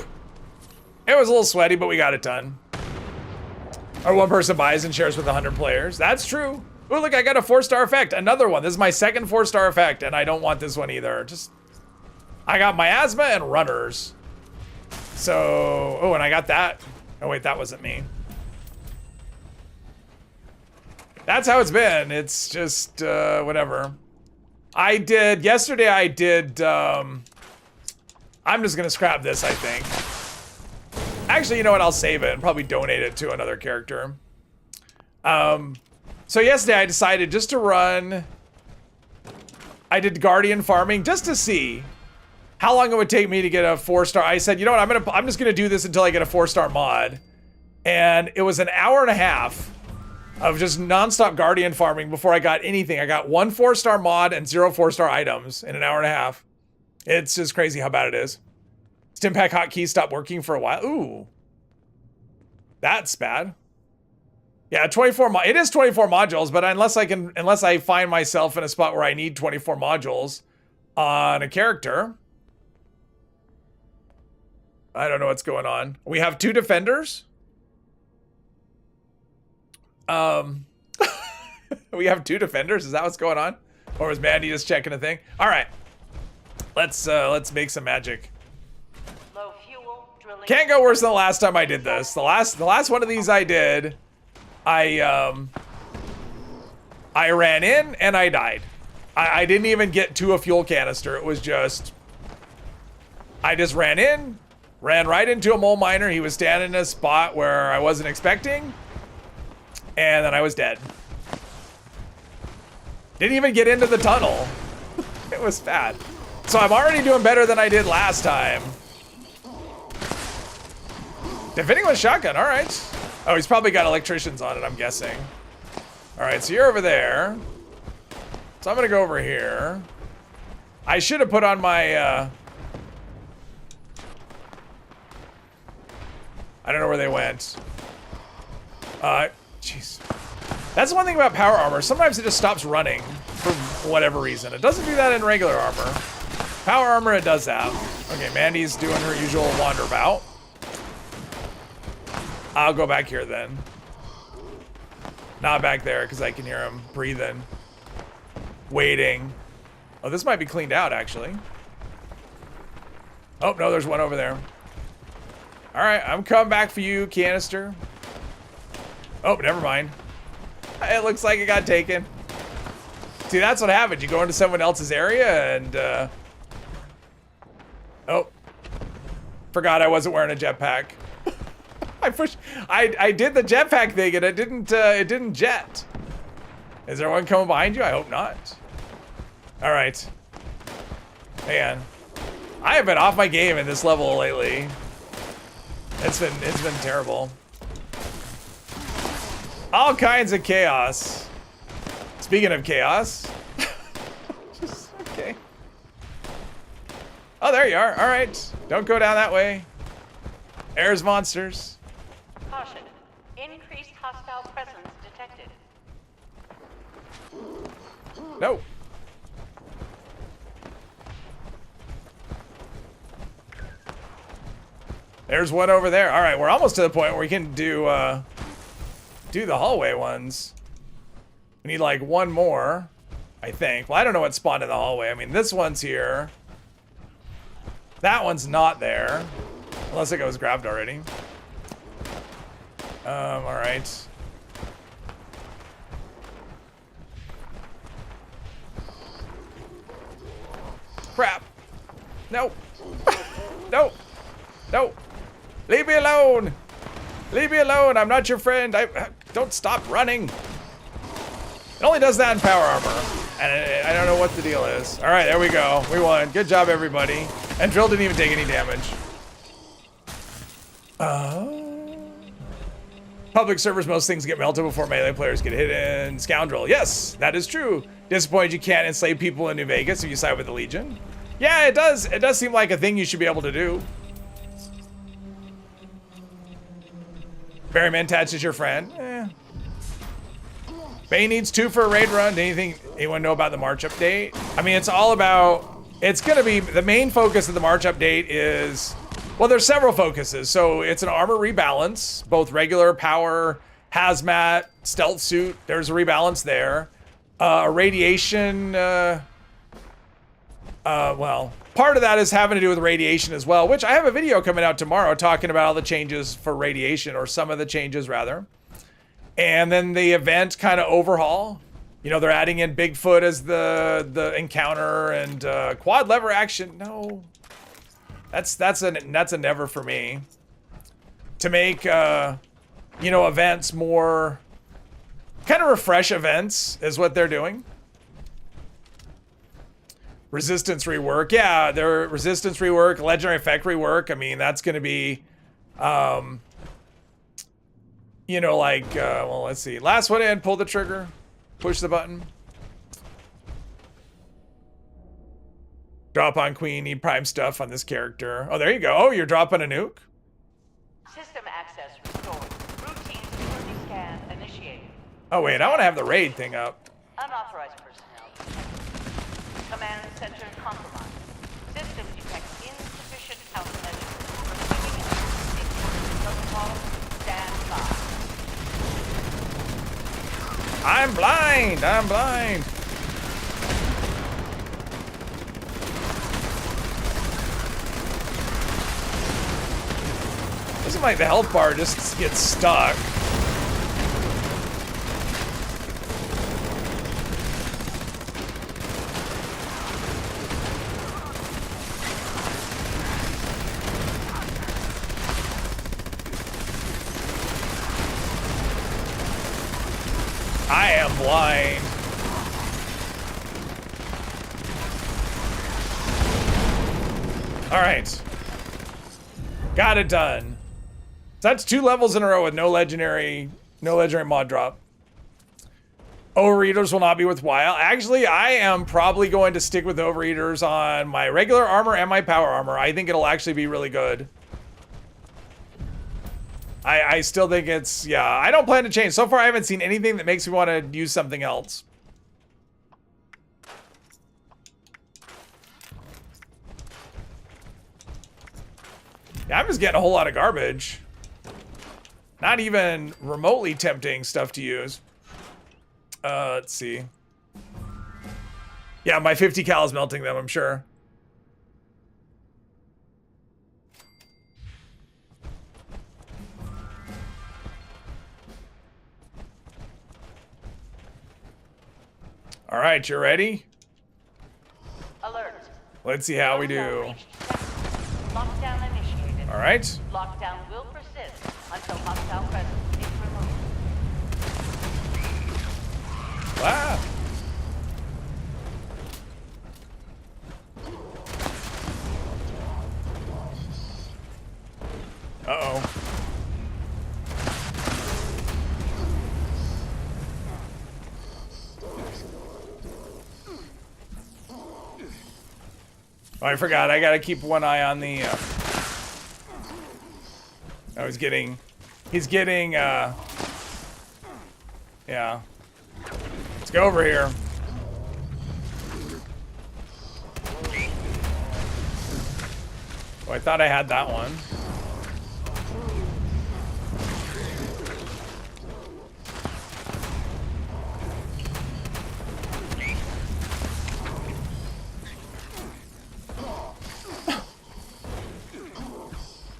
It was a little sweaty, but we got it done. Or one person buys and shares with 100 players. That's true. Oh, look, I got a 4-star effect. Another one. This is my second 4-star effect, and I don't want this one either. I got miasma and runners. So, oh, and I got that. Oh, wait, that wasn't me. That's how it's been. It's just, whatever. Yesterday I did, I'm just gonna scrap this, I think. Actually, you know what? I'll save it and probably donate it to another character. So yesterday I decided just to run. I did Guardian farming just to see how long it would take me to get a 4-star. I said, you know what? I'm just gonna do this until I get a 4-star mod. And it was an hour and a half of just nonstop Guardian farming before I got anything. I got 1 4-star mod and 0 4-star items in an hour and a half. It's just crazy how bad it is. Stimpack hotkey stopped working for a while. Ooh. That's bad. Yeah, 24 it is 24 modules, but unless I find myself in a spot where I need 24 modules on a character, I don't know what's going on. We have 2 defenders. We have 2 defenders. Is that what's going on? Or was Mandy just checking a thing? All right. Let's make some magic. Can't go worse than the last time I did this. The last one of these I did, I ran in and I died. I didn't even get to a fuel canister. It was just, I just ran in, ran right into a mole miner. He was standing in a spot where I wasn't expecting, and then I was dead. Didn't even get into the tunnel. It was bad. So I'm already doing better than I did last time. Defending with shotgun, all right. Oh, he's probably got electricians on it, I'm guessing. All right, so you're over there. So I'm gonna go over here. I should have put on my, I don't know where they went. Jeez. That's the one thing about power armor. Sometimes it just stops running for whatever reason. It doesn't do that in regular armor. Power armor, it does that. Okay, Mandy's doing her usual wander about. I'll go back here then. Not back there, because I can hear him breathing. Waiting. Oh, this might be cleaned out, actually. Oh, no, there's one over there. All right, I'm coming back for you, canister. Oh, never mind. It looks like it got taken. See, that's what happens. You go into someone else's area and, oh. Forgot I wasn't wearing a jetpack. I did the jetpack thing and it didn't jet. Is there one coming behind you? I hope not. All right. Man, I have been off my game in this level lately. It's been terrible. All kinds of chaos. Speaking of chaos. Okay. Oh, there you are. All right. Don't go down that way. There's monsters. Caution. Increased hostile presence detected. No. There's one over there. All right, we're almost to the point where we can do the hallway ones. We need like one more, I think. Well, I don't know what spawned in the hallway. I mean, this one's here. That one's not there. Unless it was grabbed already. All right. Crap. No. No. No. Leave me alone. Leave me alone. I'm not your friend. Don't stop running. It only does that in power armor. And I don't know what the deal is. All right, there we go. We won. Good job, everybody. And Drill didn't even take any damage. Public servers, most things get melted before melee players get hit in. Scoundrel. Yes, that is true. Disappointed you can't enslave people in New Vegas if you side with the Legion. Yeah, it does. It does seem like a thing you should be able to do. Barryman Tatch is your friend. Eh. Bay needs 2 for a raid run. Anyone know about the March update? I mean, it's all about, it's gonna be, the main focus of the March update is, well, there's several focuses. So it's an armor rebalance, both regular, power, hazmat, stealth suit. There's a rebalance there. Radiation, well, part of that is having to do with radiation as well, which I have a video coming out tomorrow talking about all the changes for radiation, or some of the changes rather. And then the event kind of overhaul. You know, they're adding in Bigfoot as the encounter, and quad lever action. No, that's a never for me. To make you know, events more kind of refresh events is what they're doing. Resistance rework, yeah, their resistance rework, legendary effect rework. I mean, that's going to be, you know, like, well, let's see. Last one in, pull the trigger, push the button. Drop on Queen, need prime stuff on this character. Oh, there you go. Oh, you're dropping a nuke? System access restored. Routine security scan initiated. Oh, wait, I want to have the raid thing up. Unauthorized personnel detected. Command center compromised. System detects insufficient countermeasures. Receiving an protocol. Stand by. I'm blind. I'm blind. Doesn't like the health bar just gets stuck. I am blind. All right. Got it done. So that's 2 levels in a row with no legendary mod drop. Overeaters will not be worthwhile. Actually, I am probably going to stick with Overeaters on my regular armor and my power armor. I think it'll actually be really good. I still think it's, yeah, I don't plan to change. So far, I haven't seen anything that makes me want to use something else. Yeah, I'm just getting a whole lot of garbage. Not even remotely tempting stuff to use. Let's see. Yeah, my 50 cal is melting them, I'm sure. All right, you ready? Alert. Let's see how we do. Lockdown initiated. All right. Lockdown will persist until hostile presence is removed. Wow. Uh-oh. Oh, I forgot. I gotta keep one eye on the. Oh, he's getting. Yeah. Let's go over here. Oh, I thought I had that one.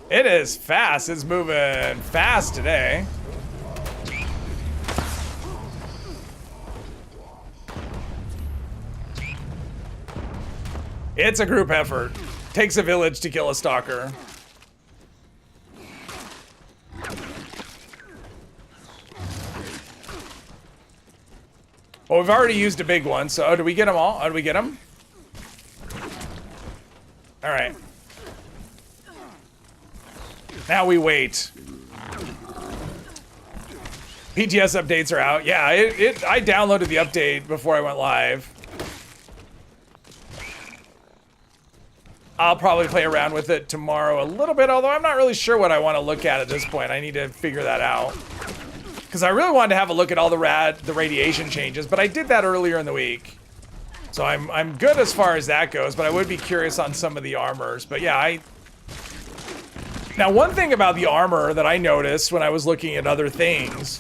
It is fast. It's moving fast today. It's a group effort. Takes a village to kill a stalker. Well, we've already used a big one, so did we get them all? Oh, did we get them? All right. Now we wait. PTS updates are out. Yeah, I downloaded the update before I went live. I'll probably play around with it tomorrow a little bit, although I'm not really sure what I want to look at this point. I need to figure that out. Because I really wanted to have a look at all the radiation changes, but I did that earlier in the week. So I'm good as far as that goes, but I would be curious on some of the armors. But yeah, Now, one thing about the armor that I noticed when I was looking at other things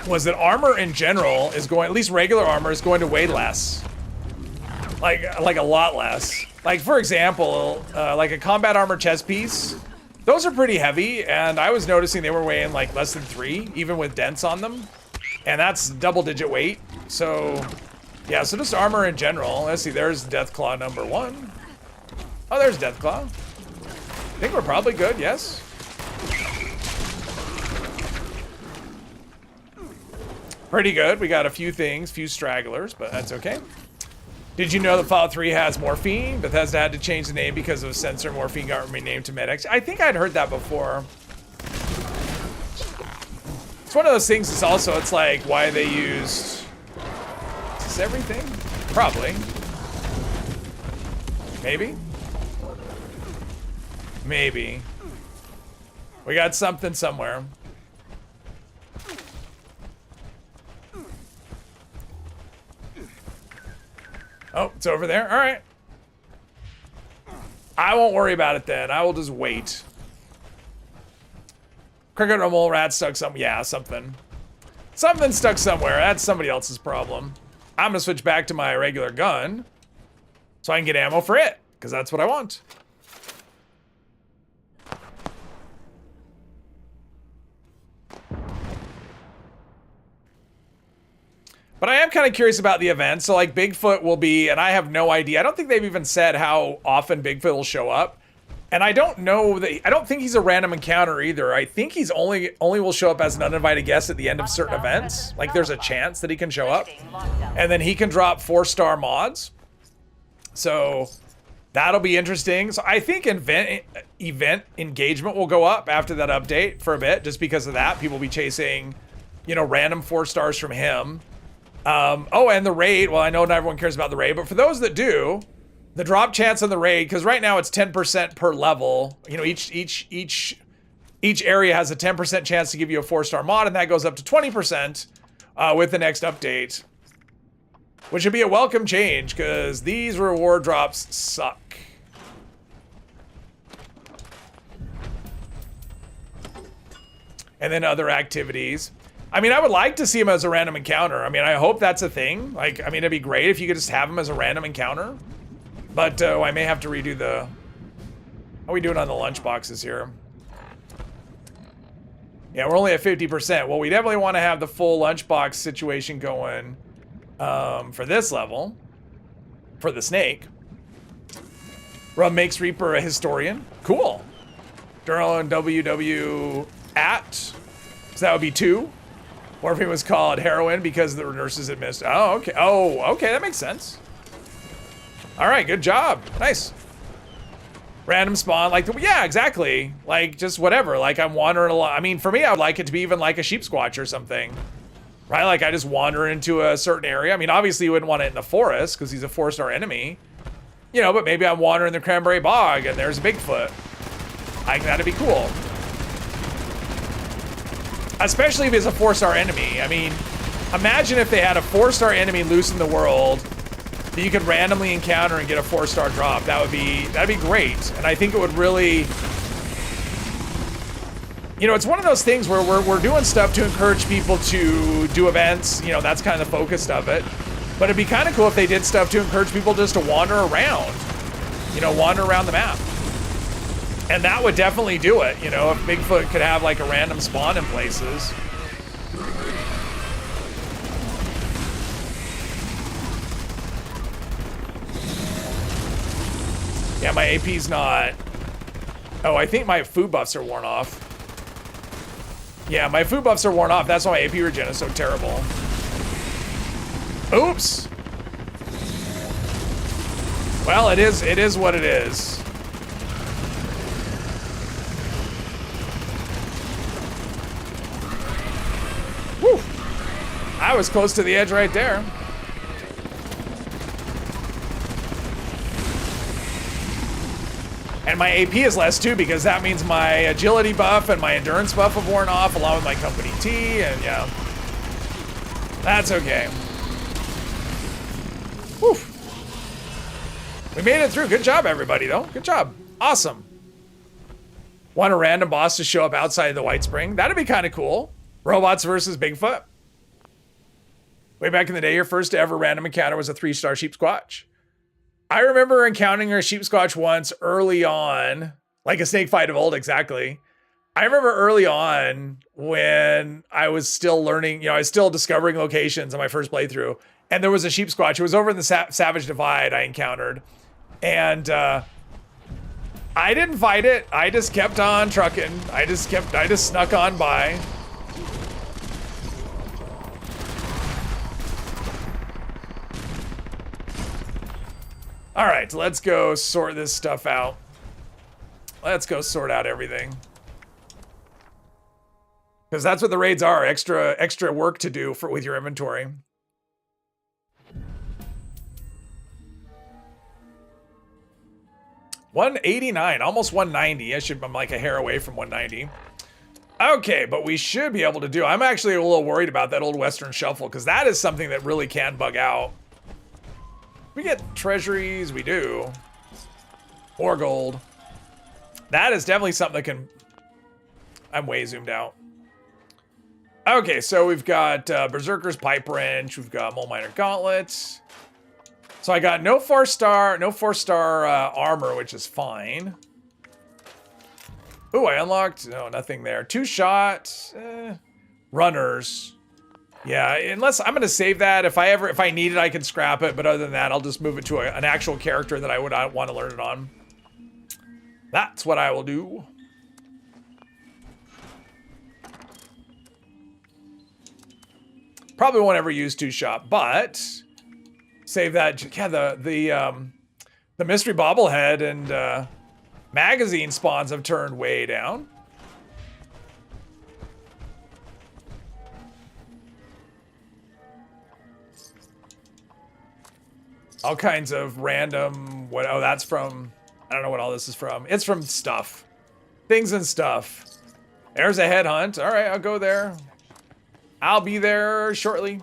was that armor in general is going, at least regular armor, is going to weigh less. Like a lot less. Like, for example, like a combat armor chest piece, those are pretty heavy, and I was noticing they were weighing like less than 3, even with dents on them. And that's double-digit weight. So, yeah, so just armor in general. Let's see, there's Deathclaw number 1. Oh, there's Deathclaw. I think we're probably good, yes? Pretty good. We got a few things, few stragglers, but that's okay. Did you know that Fallout 3 has morphine? Bethesda had to change the name because of a censor. Morphine got renamed to Med-X. I think I'd heard that before. It's one of those things. It's like why they used. Is this everything? Probably. Maybe. Maybe. We got something somewhere. Oh, it's over there. All right. I won't worry about it then. I will just wait. Cricket or mole rat stuck some. Yeah, something. Something stuck somewhere. That's somebody else's problem. I'm going to switch back to my regular gun so I can get ammo for it, because that's what I want. But I am kind of curious about the event. So like Bigfoot will be, and I have no idea. I don't think they've even said how often Bigfoot will show up. And I don't know that, I don't think he's a random encounter either. I think he's only will show up as an uninvited guest at the end of certain events. Like there's a chance that he can show up. And then he can drop 4-star mods. So That'll be interesting. So I think event engagement will go up after that update for a bit, just because of that. People will be chasing, you know, random 4 stars from him. Oh, and the raid. Well, I know not everyone cares about the raid, but for those that do, the drop chance on the raid, because right now it's 10% per level. You know, each area has a 10% chance to give you a 4-star mod, and that goes up to 20% with the next update, which would be a welcome change because these reward drops suck. And then other activities. I mean, I would like to see him as a random encounter. I mean, I hope that's a thing. Like, I mean, it'd be great if you could just have him as a random encounter. But I may have to redo the... How are we doing on the lunch boxes here? Yeah, we're only at 50%. Well, we definitely want to have the full lunchbox situation going for this level. For the snake. Rum makes Reaper a historian. Cool. Durham WW at. So that would be 2. Or if it was called heroin because the nurses had missed. Oh, okay. Oh, okay. That makes sense. All right. Good job. Nice. Random spawn. Like, yeah, exactly. Like, just whatever. Like, I'm wandering along. I mean, for me, I would like it to be even like a sheep squatch or something. Right? Like, I just wander into a certain area. I mean, obviously, you wouldn't want it in the forest because he's a 4-star enemy. You know, but maybe I'm wandering the cranberry bog and there's a Bigfoot. Like, that'd be cool. Especially if it's a 4-star enemy. I mean, imagine if they had a 4-star enemy loose in the world that you could randomly encounter and get a 4-star drop. That'd be great. And I think it would really, you know, it's one of those things where we're doing stuff to encourage people to do events. You know, that's kind of the focus of it. But it'd be kind of cool if they did stuff to encourage people just to wander around. You know, wander around the map. And that would definitely do it, you know, if Bigfoot could have like a random spawn in places. Yeah, my AP's not... Oh, I think my food buffs are worn off. Yeah, my food buffs are worn off. That's why my AP regen is so terrible. Oops! Well, it is what it is. Whew. I was close to the edge right there. And my AP is less too, because that means my agility buff and my endurance buff have worn off, along with my company T, and yeah. That's okay. Whew. We made it through. Good job, everybody, though. Good job. Awesome. Want a random boss to show up outside of the White Spring? That'd be kind of cool. Robots versus Bigfoot. Way back in the day, your first ever random encounter was a 3-star sheep squatch. I remember encountering a sheep squatch once early on, like a snake fight of old, exactly. I remember early on when I was still learning, you know, I was still discovering locations on my first playthrough, and there was a sheep squatch. It was over in the Savage Divide I encountered. And I didn't fight it. I just kept on trucking. I just snuck on by. All right, let's go sort this stuff out. Let's go sort out everything. Because that's what the raids are, extra work to do with your inventory. $189, almost $190. I'm like a hair away from $190. Okay, but we should be able to do. I'm actually a little worried about that old Western Shuffle, because that is something that really can bug out. We get treasuries, we do. Or gold. That is definitely something that can... I'm way zoomed out. Okay, so we've got Berserker's Pipe Wrench, we've got Mole Miner Gauntlets. So I got no 4-star armor, which is fine. Ooh, I unlocked, no, nothing there. 2-shot, runners. Yeah, unless I'm gonna save that. If I need it, I can scrap it. But other than that, I'll just move it to an actual character that I would want to learn it on. That's what I will do. Probably won't ever use 2-shot, but save that. Yeah, The mystery bobblehead and magazine spawns have turned way down. All kinds of random, what, oh, that's from, I don't know what all this is from. It's from stuff. Things and stuff. There's a headhunt. All right, I'll go there. I'll be there shortly.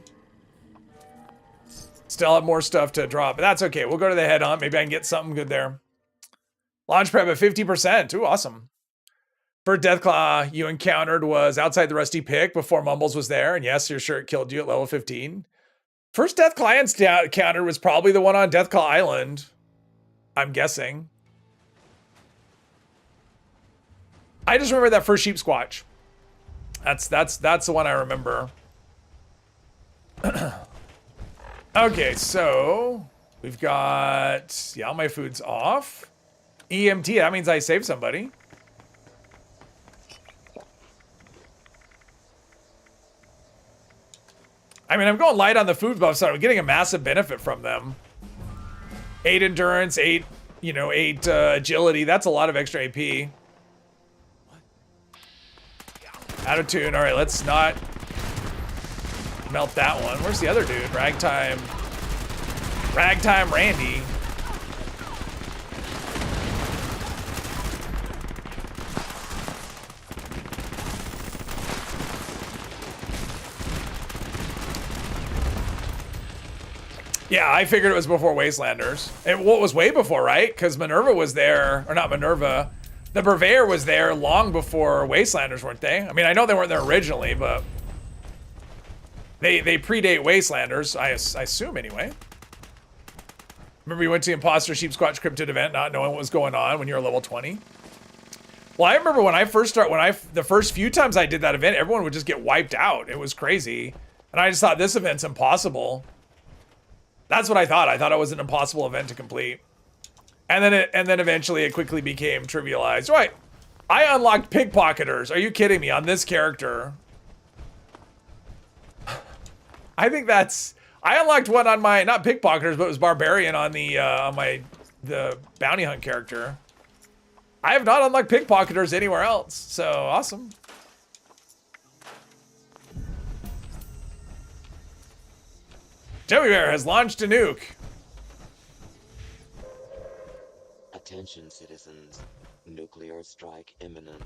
Still have more stuff to drop, but that's okay. We'll go to the headhunt. Maybe I can get something good there. Launch prep at 50%. Ooh, awesome. First Deathclaw you encountered was outside the Rusty Pick before Mumbles was there. And yes, your shirt killed you at level 15. First Deathclaw I encountered was probably the one on Deathclaw Island. I'm guessing. I just remember that first sheep squatch. That's the one I remember. Okay, so we've got, yeah, all my food's off. EMT, that means I saved somebody. I mean, I'm going light on the food buff, so I'm getting a massive benefit from them. 8 endurance, 8, you know, 8 agility. That's a lot of extra AP. Out of tune. All right, let's not melt that one. Where's the other dude? Ragtime Randy. Yeah, I figured it was before Wastelanders. And what was way before, right? Because Minerva was there, or not Minerva. The Purveyor was there long before Wastelanders, weren't they? I mean, I know they weren't there originally, but they predate Wastelanders, I assume anyway. Remember you went to the Imposter Sheep Squatch Cryptid event not knowing what was going on when you were level 20? Well, I remember when I first the first few times I did that event, everyone would just get wiped out. It was crazy. And I just thought this event's impossible. That's what I thought. I thought it was an impossible event to complete. And then eventually it quickly became trivialized. Right. I unlocked pickpocketers. Are you kidding me? On this character. I think that's, I unlocked one on my, not pickpocketers, but it was barbarian on the bounty hunt character. I have not unlocked pickpocketers anywhere else. So awesome. Joey Bear has launched a nuke. Attention citizens, nuclear strike imminent.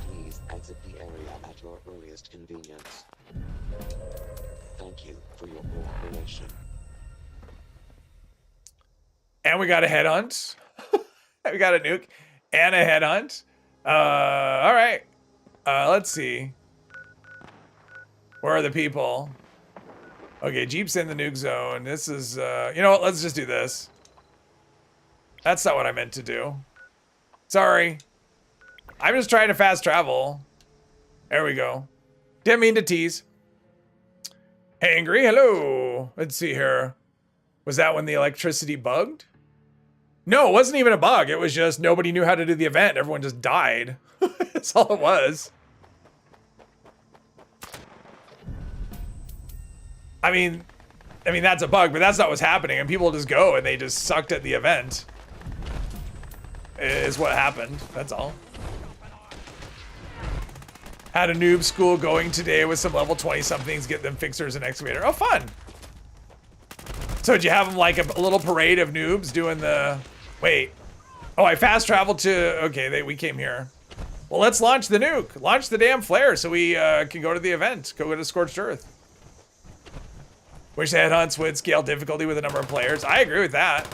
Please exit the area at your earliest convenience. Thank you for your cooperation. And we got a headhunt. We got a nuke and a headhunt. All right. Let's see. Where are the people? Okay, Jeep's in the nuke zone. This is, you know what? Let's just do this. That's not what I meant to do. Sorry. I'm just trying to fast travel. There we go. Didn't mean to tease. Angry, hello. Let's see here. Was that when the electricity bugged? No, it wasn't even a bug. It was just nobody knew how to do the event. Everyone just died. That's all it was. I mean, that's a bug, but that's not what's happening. And people just go and they just sucked at the event. Is what happened. That's all. Had a noob school going today with some level 20 somethings, get them fixers and excavator. Oh, fun. So did you have them like a little parade of noobs doing the, wait. Oh, I fast traveled to, okay, we came here. Well, let's launch the nuke. Launch the damn flare so we can go to the event. Go to Scorched Earth. Wish headhunts would scale difficulty with the number of players. I agree with that.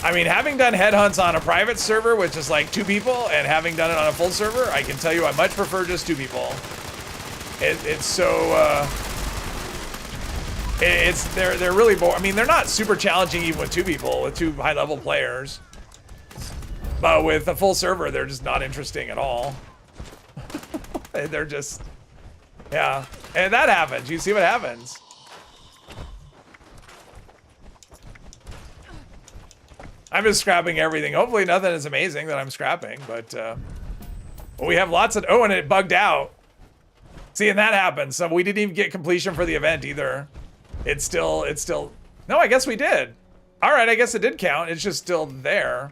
I mean, having done headhunts on a private server with just like 2 people and having done it on a full server, I can tell you I much prefer just 2 people. It's so, they're really boring. I mean, they're not super challenging even with 2 people, with 2 high level players. But with a full server, they're just not interesting at all. They're just, yeah. And that happens. You see what happens. I'm just scrapping everything. Hopefully nothing is amazing that I'm scrapping, but we have lots of, oh, and it bugged out. See, and that happens. So we didn't even get completion for the event either. It's still, no, I guess we did. All right, I guess it did count. It's just still there.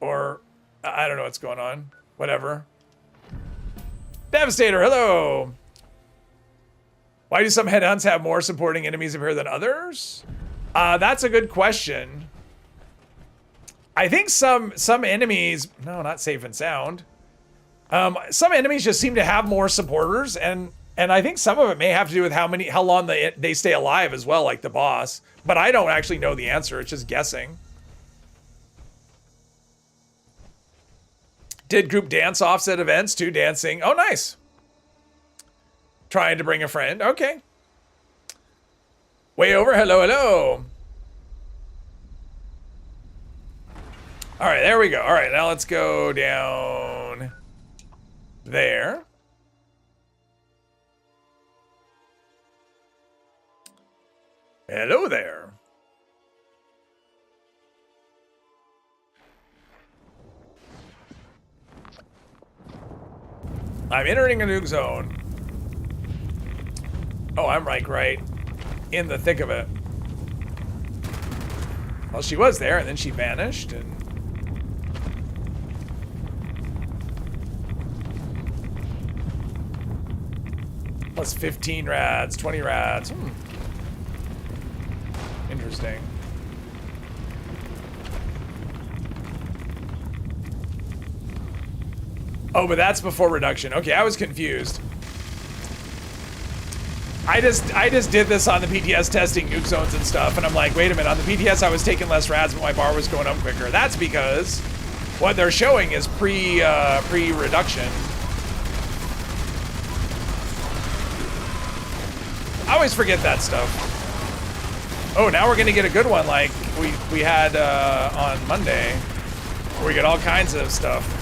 Or, I don't know what's going on. Whatever. Devastator, hello. Why do some headhunts have more supporting enemies appear than others? That's a good question. I think some enemies, no, not safe and sound. Some enemies just seem to have more supporters, and I think some of it may have to do with how long they stay alive as well, like the boss. But I don't actually know the answer. It's just guessing. Did group dance offs at events too? Dancing. Oh, nice. Trying to bring a friend. Okay. Way over. Hello, hello. All right, there we go. All right, now let's go down there. Hello there. I'm entering a nuke zone. Oh, I'm like right in the thick of it. Well, she was there and then she vanished and plus 15 rads, 20 rads. Interesting. Oh, but that's before reduction. Okay, I was confused. I just did this on the PTS testing nuke zones and stuff, and I'm like, wait a minute, on the PTS I was taking less rads, but my bar was going up quicker. That's because what they're showing is pre-reduction. I always forget that stuff. Oh, now we're gonna get a good one like we had on Monday, where we get all kinds of stuff.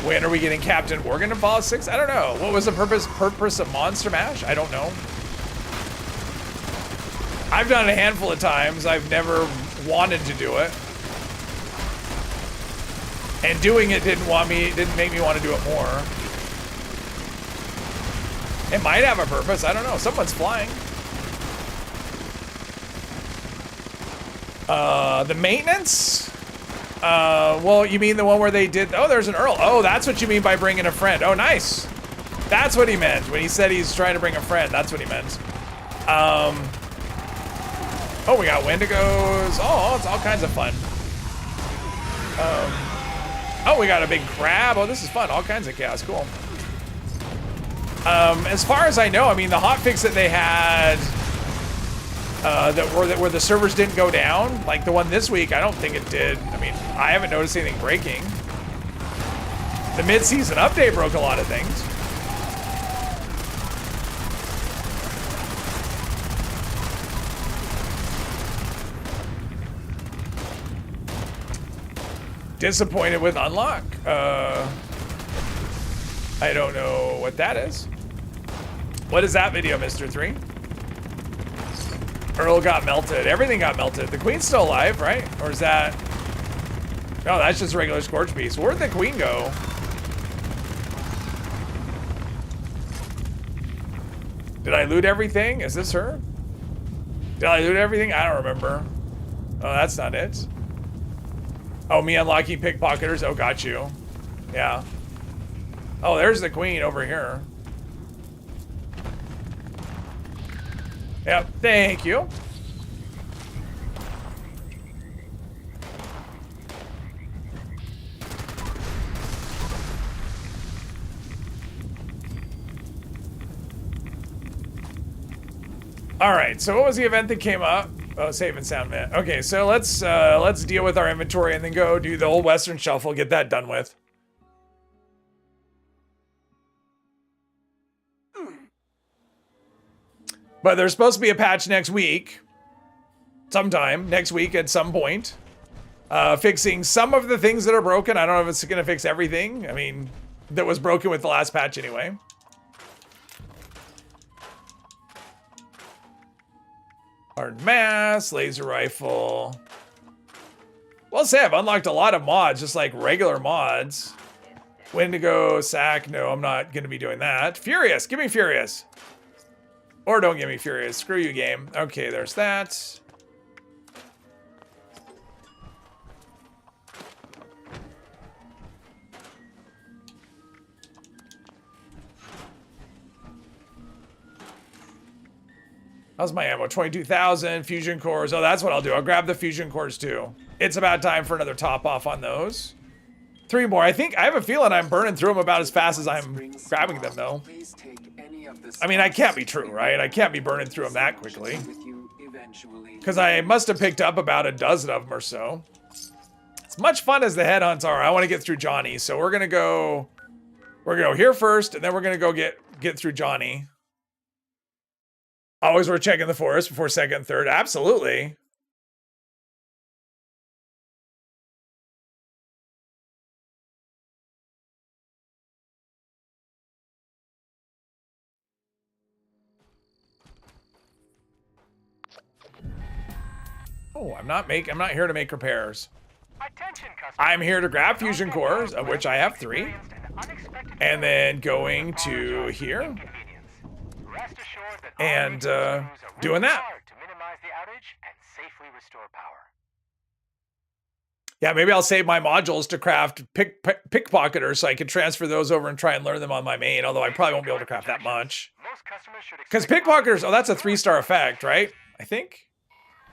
When are we getting Captain Morgan in Fallout 6? I don't know. What was the purpose of Monster Mash? I don't know. I've done it a handful of times. I've never wanted to do it. And doing it didn't make me want to do it more. It might have a purpose. I don't know. Someone's flying. The maintenance? Well, you mean the one where they did... Oh, there's an Earl. Oh, that's what you mean by bringing a friend. Oh, nice. That's what he meant. When he said he's trying to bring a friend, that's what he meant. Oh, we got Wendigos. Oh, it's all kinds of fun. Oh, we got a big crab. Oh, this is fun. All kinds of chaos. Cool. As far as I know, I mean, the hotfix that they had... where the servers didn't go down, like the one this week, I don't think it did. I mean, I haven't noticed anything breaking. The mid-season update broke a lot of things. Disappointed with unlock. I don't know what that is. What is that video, Mr. 3? Earl got melted. Everything got melted. The queen's still alive, right? Or is that... No, that's just a regular Scorch Beast. Where'd the queen go? Did I loot everything? Is this her? Did I loot everything? I don't remember. Oh, that's not it. Oh, me unlocking pickpocketers. Oh, got you. Yeah. Oh, there's the queen over here. Yep, thank you. All right, so what was the event that came up? Oh, save and sound, man. Okay, so let's deal with our inventory and then go do the old Western Shuffle, get that done with. But there's supposed to be a patch next week. Sometime next week at some point. Fixing some of the things that are broken. I don't know if it's going to fix everything. I mean, that was broken with the last patch anyway. Hard mass, laser rifle. Well, say I've unlocked a lot of mods, just like regular mods. Wendigo, Sack. No, I'm not going to be doing that. Furious. Give me Furious. Or don't give me Furious. Screw you, game. Okay, there's that. How's my ammo? 22,000 fusion cores. Oh, that's what I'll do. I'll grab the fusion cores too. It's about time for another top off on those. 3 more. I have a feeling I'm burning through them about as fast as I'm grabbing them though. I mean, I can't be true, right? I can't be burning through them that quickly. Because I must have picked up about a dozen of them or so. As much fun as the headhunts are, I want to get through Johnny. So we're gonna go here first, and then we're gonna go get through Johnny. Always worth checking the forest before second and third. Absolutely. Oh, I'm not here to make repairs. I'm here to grab fusion cores, of which I have 3. And then going to here. And doing that. Yeah, maybe I'll save my modules to craft pickpocketers so I can transfer those over and try and learn them on my main, although I probably won't be able to craft that much. Because pickpocketers, oh, that's a 3-star effect, right? I think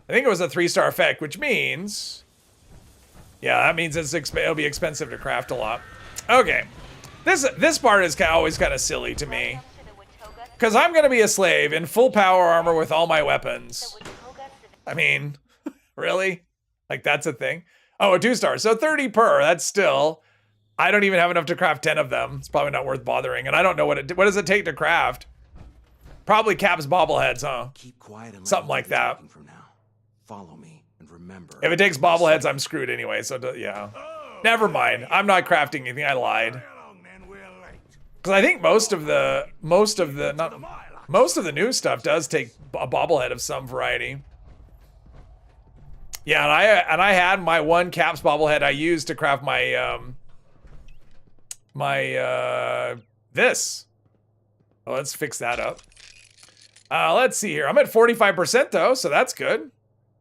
it was a 3-star effect, which means... Yeah, that means it'll be expensive to craft a lot. Okay. This part is always kind of silly to me. Because I'm going to be a slave in full power armor with all my weapons. I mean, really? Like, that's a thing? Oh, a 2-star. So 30 per. That's still... I don't even have enough to craft 10 of them. It's probably not worth bothering. And I don't know what does it take to craft? Probably Cap's bobbleheads, huh? Keep quiet and something like that. From now. Follow me and remember. If it takes bobbleheads, I'm screwed anyway. So yeah, never mind. I'm not crafting anything. I lied. Because I think most of the new stuff does take a bobblehead of some variety. Yeah, and I had my one Caps bobblehead I used to craft my this. Oh, let's fix that up. Let's see here. I'm at 45% though, so that's good.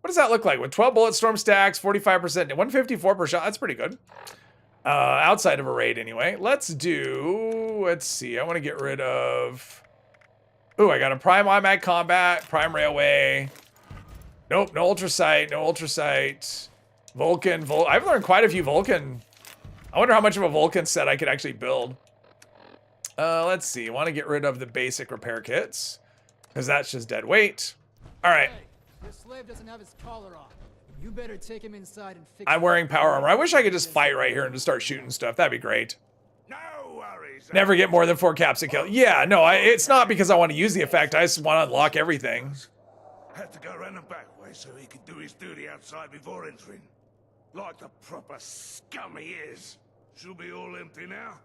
What does that look like? With 12 bullet storm stacks, 45%, 154 per shot. That's pretty good. Outside of a raid anyway. Let's see. I want to get rid of... Ooh, I got a Prime Automatic Combat, Prime Railway. Nope, no Ultrasight, no Ultrasight. Vulcan. I've learned quite a few Vulcan. I wonder how much of a Vulcan set I could actually build. Let's see. I want to get rid of the basic repair kits. Because that's just dead weight. All right. Hey, your slave doesn't have his collar on. You better take him inside and fix I'm wearing power armor. I wish I could just fight right here and just start shooting stuff. That'd be great. No worries. Never get more than 4 caps to kill. Yeah, no, it's not because I want to use the effect. I just want to unlock everything. Had to go around the back way so he could do his duty outside before entering. Like the proper scum he is. She'll be all empty now.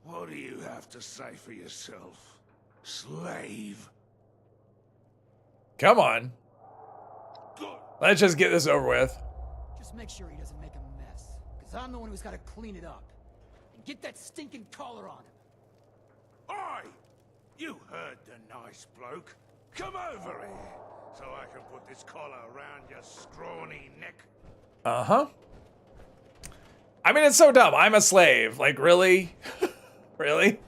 What do you have to say for yourself, slave? Come on. Good. Let's just get this over with. Just make sure he doesn't make a mess. Because I'm the one who's got to clean it up. And get that stinking collar on him. Oi! You heard the nice bloke. Come over here, so I can put this collar around your scrawny neck. Uh-huh. I mean, it's so dumb. I'm a slave. Like, really? Really?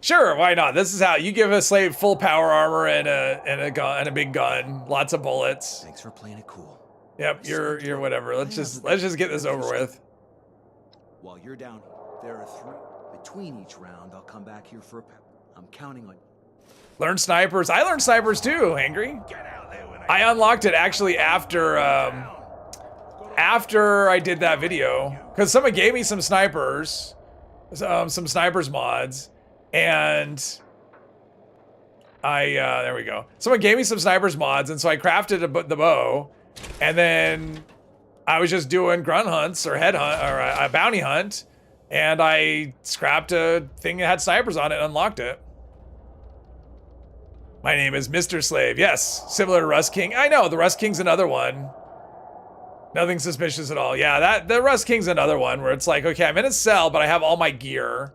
Sure, why not? This is how you give a slave full power armor and a gun and a big gun, lots of bullets. Thanks for playing it cool. Yep, you're whatever. Let's just get this over with. While you're down, there are 3. Between each round, I'll come back here for a pep. I'm counting on you. Learn snipers. I learned snipers too, Angry. I unlocked it actually after I did that video, because someone gave me some snipers. Some snipers mods, and there we go. Someone gave me some snipers mods, and so I crafted the bow, and then I was just doing grunt hunts or head hunt or a bounty hunt, and I scrapped a thing that had snipers on it and unlocked it. My name is Mr. Slave. Yes, similar to Rust King. I know, the Rust King's another one. Nothing suspicious at all. Yeah, the Rust King's another one where it's like, okay, I'm in a cell, but I have all my gear.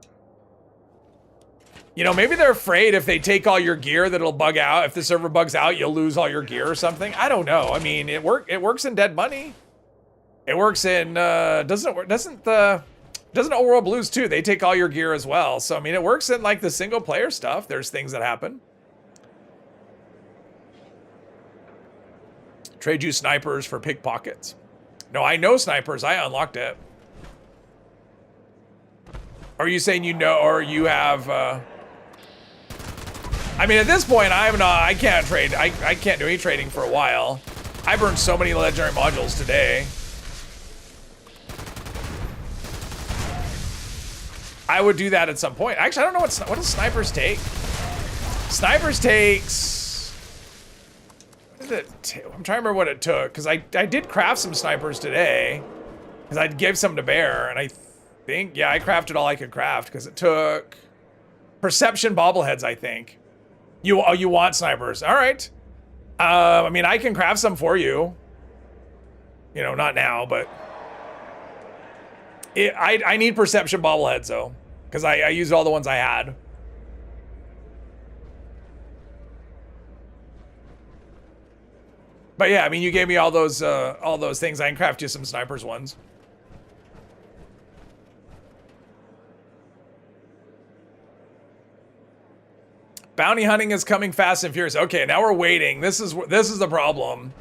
You know, maybe they're afraid if they take all your gear that it'll bug out. If the server bugs out, you'll lose all your gear or something. I don't know. I mean, it works in Dead Money. It works in doesn't Overworld Blues too. They take all your gear as well. So I mean, it works in like the single player stuff. There's things that happen. Trade you snipers for pickpockets. No, I know snipers. I unlocked it. Are you saying you know, or you have? I mean, at this point, I can't trade. I can't do any trading for a while. I've earned so many legendary modules today. I would do that at some point. Actually, I don't know what does snipers take. Snipers takes. What did it I'm trying to remember what it took because I did craft some snipers today because I gave some to Bear and I think I crafted all I could craft because it took perception bobbleheads. I think you want snipers. All right. I mean, I can craft some for you. You know, not now, but I need perception bobbleheads though, because I used all the ones I had. But yeah, I mean, you gave me all those things. I can craft you some snipers ones. Bounty hunting is coming fast and furious. Okay, now we're waiting. This is the problem.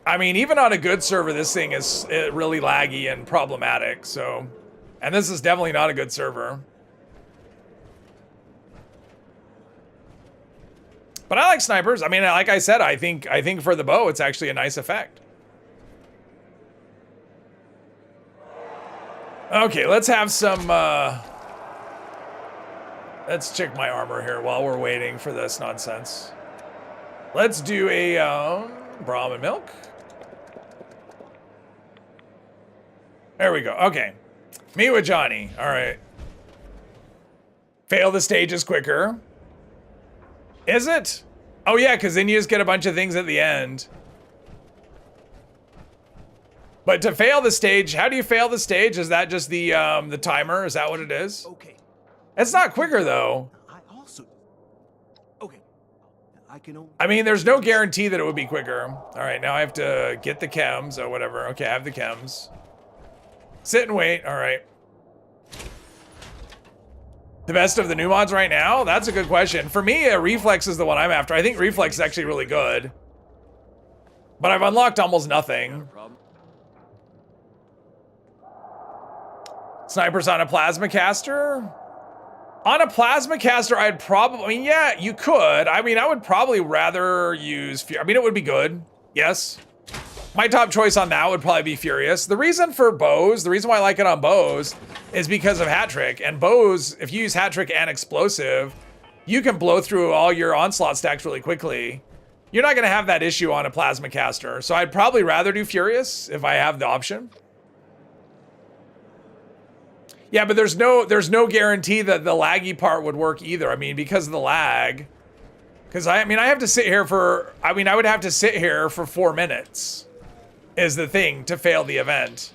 I mean, even on a good server, this thing is really laggy and problematic. So, and this is definitely not a good server. But I like snipers. I mean, like I said, I think for the bow, it's actually a nice effect. Okay, let's have some. Let's check my armor here while we're waiting for this nonsense. Let's do a Brahmin milk. There we go. Okay. Meet with Johnny. All right. Fail the stages quicker. Is it? Oh, yeah, because then you just get a bunch of things at the end. But to fail the stage, how do you fail the stage? Is that just the timer? Is that what it is? Okay. It's not quicker, though. I also. Okay. I can only. I mean, there's no guarantee that it would be quicker. All right, now I have to get the chems or whatever. Okay, I have the chems. Sit and wait. All right. The best of the new mods right now? That's a good question. For me, Reflex is the one I'm after. I think Reflex is actually really good. But I've unlocked almost nothing. Snipers on a plasma caster? On a plasma caster, I'd probably... I mean, yeah, you could. I mean, I would probably rather use... I mean, it would be good. Yes. My top choice on that would probably be Furious. The reason for bows, the reason why I like it on bows is because of Hat Trick. And bows, if you use Hat Trick and Explosive, you can blow through all your onslaught stacks really quickly. You're not going to have that issue on a plasma caster. So I'd probably rather do Furious if I have the option. Yeah, but there's no guarantee that the laggy part would work either. I mean, because of the lag. Because I mean, I have to sit here for... I mean, I would have to sit here for 4 minutes. Is the thing to fail the event.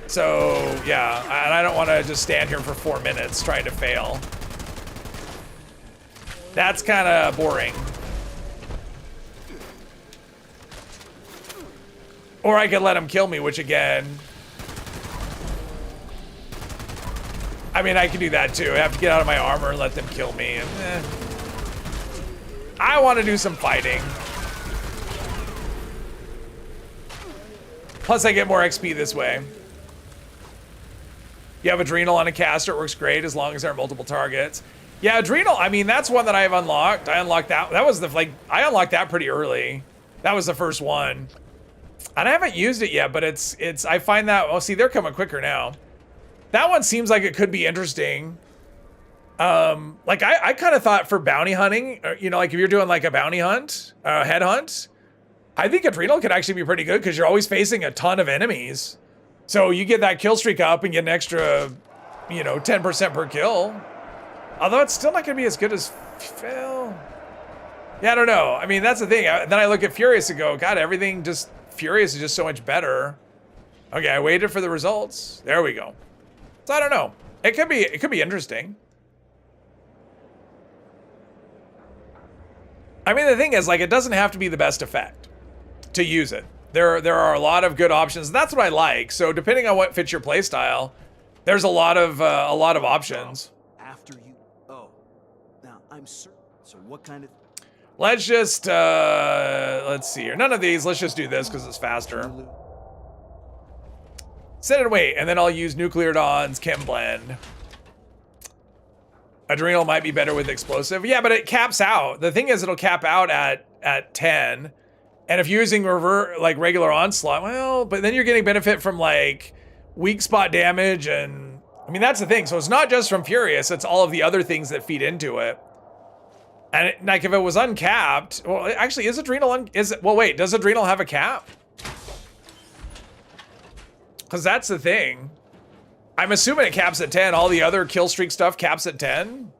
So, yeah, and I don't want to just stand here for 4 minutes trying to fail. That's kind of boring. Or I could let him kill me, which again... I mean, I can do that too. I have to get out of my armor and let them kill me. And, I want to do some fighting. Plus, I get more XP this way. You have Adrenal on a caster. It works great as long as there are multiple targets. Yeah, Adrenal, I mean, that's one that I've unlocked. I unlocked that. That was I unlocked that pretty early. That was the first one. And I haven't used it yet, but I find that, oh, see, they're coming quicker now. That one seems like it could be interesting. Like I kind of thought for bounty hunting, you know, like if you're doing like a bounty hunt, head hunt, I think Adrenal could actually be pretty good because you're always facing a ton of enemies. So you get that kill streak up and get an extra, you know, 10% per kill. Although it's still not going to be as good as Phil. Yeah, I don't know. I mean, that's the thing. Then I look at Furious and go, God, everything just... Furious is just so much better. Okay, I waited for the results. There we go. So I don't know. It could be interesting. I mean, the thing is, like, it doesn't have to be the best effect to use it. There are a lot of good options. That's what I like. So depending on what fits your playstyle, there's a lot of options. After you. Oh, now I'm certain. So what kind of? Let's just let's see here. None of these. Let's just do this because it's faster. Sit and wait, and then I'll use Nuclear Dawn's Chem Blend. Adrenal might be better with explosive. Yeah, but it caps out. The thing is, it'll cap out at 10. And if you're using regular onslaught, well, but then you're getting benefit from like weak spot damage, and I mean that's the thing. So it's not just from Furious; it's all of the other things that feed into it. And like if it was uncapped, well, actually, is Adrenal well, wait, does Adrenal have a cap? Because that's the thing. I'm assuming it caps at 10. All the other kill streak stuff caps at 10.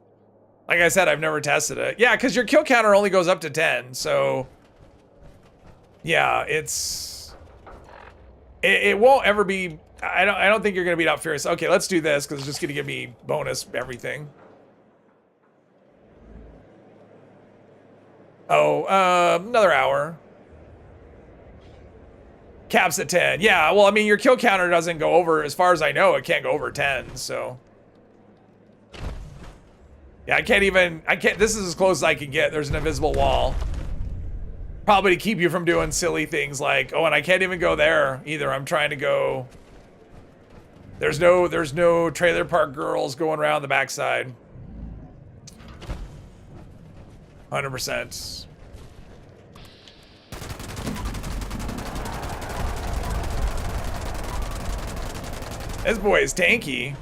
Like I said, I've never tested it. Yeah, because your kill counter only goes up to 10. So, yeah, it won't ever be. I don't think you're gonna beat out Furious. Okay, let's do this because it's just gonna give me bonus everything. Oh, another hour. Caps at 10. Yeah, well, I mean, your kill counter doesn't go over, as far as I know, it can't go over 10, so. Yeah, I can't, this is as close as I can get. There's an invisible wall. Probably to keep you from doing silly things like, oh, and I can't even go there either. I'm trying to go. There's no trailer park girls going around the backside. 100%. This boy is tanky.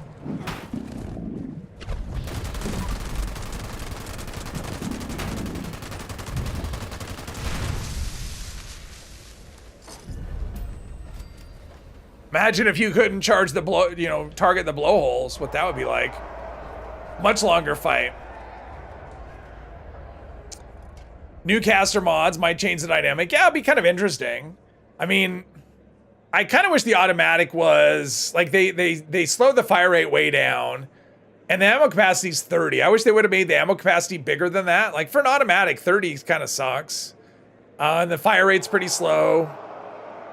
Imagine if you couldn't charge the target the blowholes, what that would be like. Much longer fight. New caster mods might change the dynamic. Yeah, it'd be kind of interesting. I mean, I kind of wish the automatic was like they slowed the fire rate way down, and the ammo capacity is 30. I wish they would have made the ammo capacity bigger than that. Like for an automatic, 30 kind of sucks, and the fire rate's pretty slow.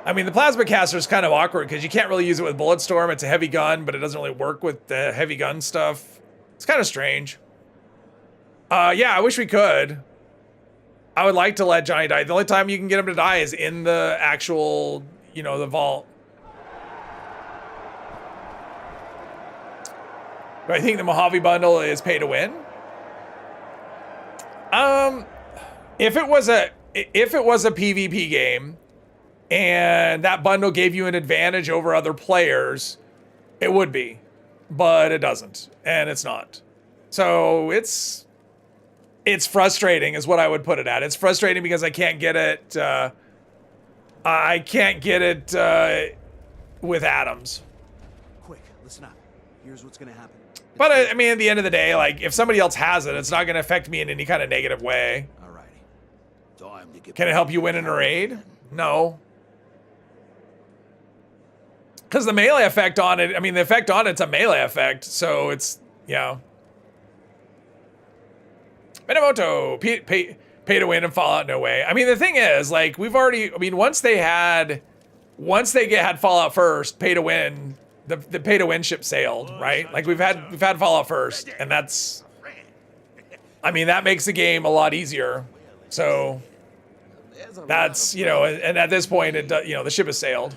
I mean, the plasma caster is kind of awkward because you can't really use it with Bulletstorm. It's a heavy gun, but it doesn't really work with the heavy gun stuff. It's kind of strange. Yeah, I wish we could. I would like to let Johnny die. The only time you can get him to die is in the actual, the vault. Do I think the Mojave bundle is pay to win? If it was a PvP game and that bundle gave you an advantage over other players, it would be, but it doesn't, and it's not. So it's frustrating is what I would put it at. It's frustrating because I can't get it, with Adams. Quick, listen up. Here's what's gonna happen. But I mean, at the end of the day, like if somebody else has it, it's not gonna affect me in any kind of negative way. Alrighty. Time to get. Can it help you win in a raid? No. Because the melee effect on it, I mean, the effect on it's a melee effect, so it's, yeah. Minamoto, pay to win and Fallout, no way. I mean, the thing is, like, we've already, I mean, once they had Fallout first, pay to win, the pay to win ship sailed, right? Like we've had Fallout first, and that's, I mean, that makes the game a lot easier. So that's, and at this point, the ship has sailed.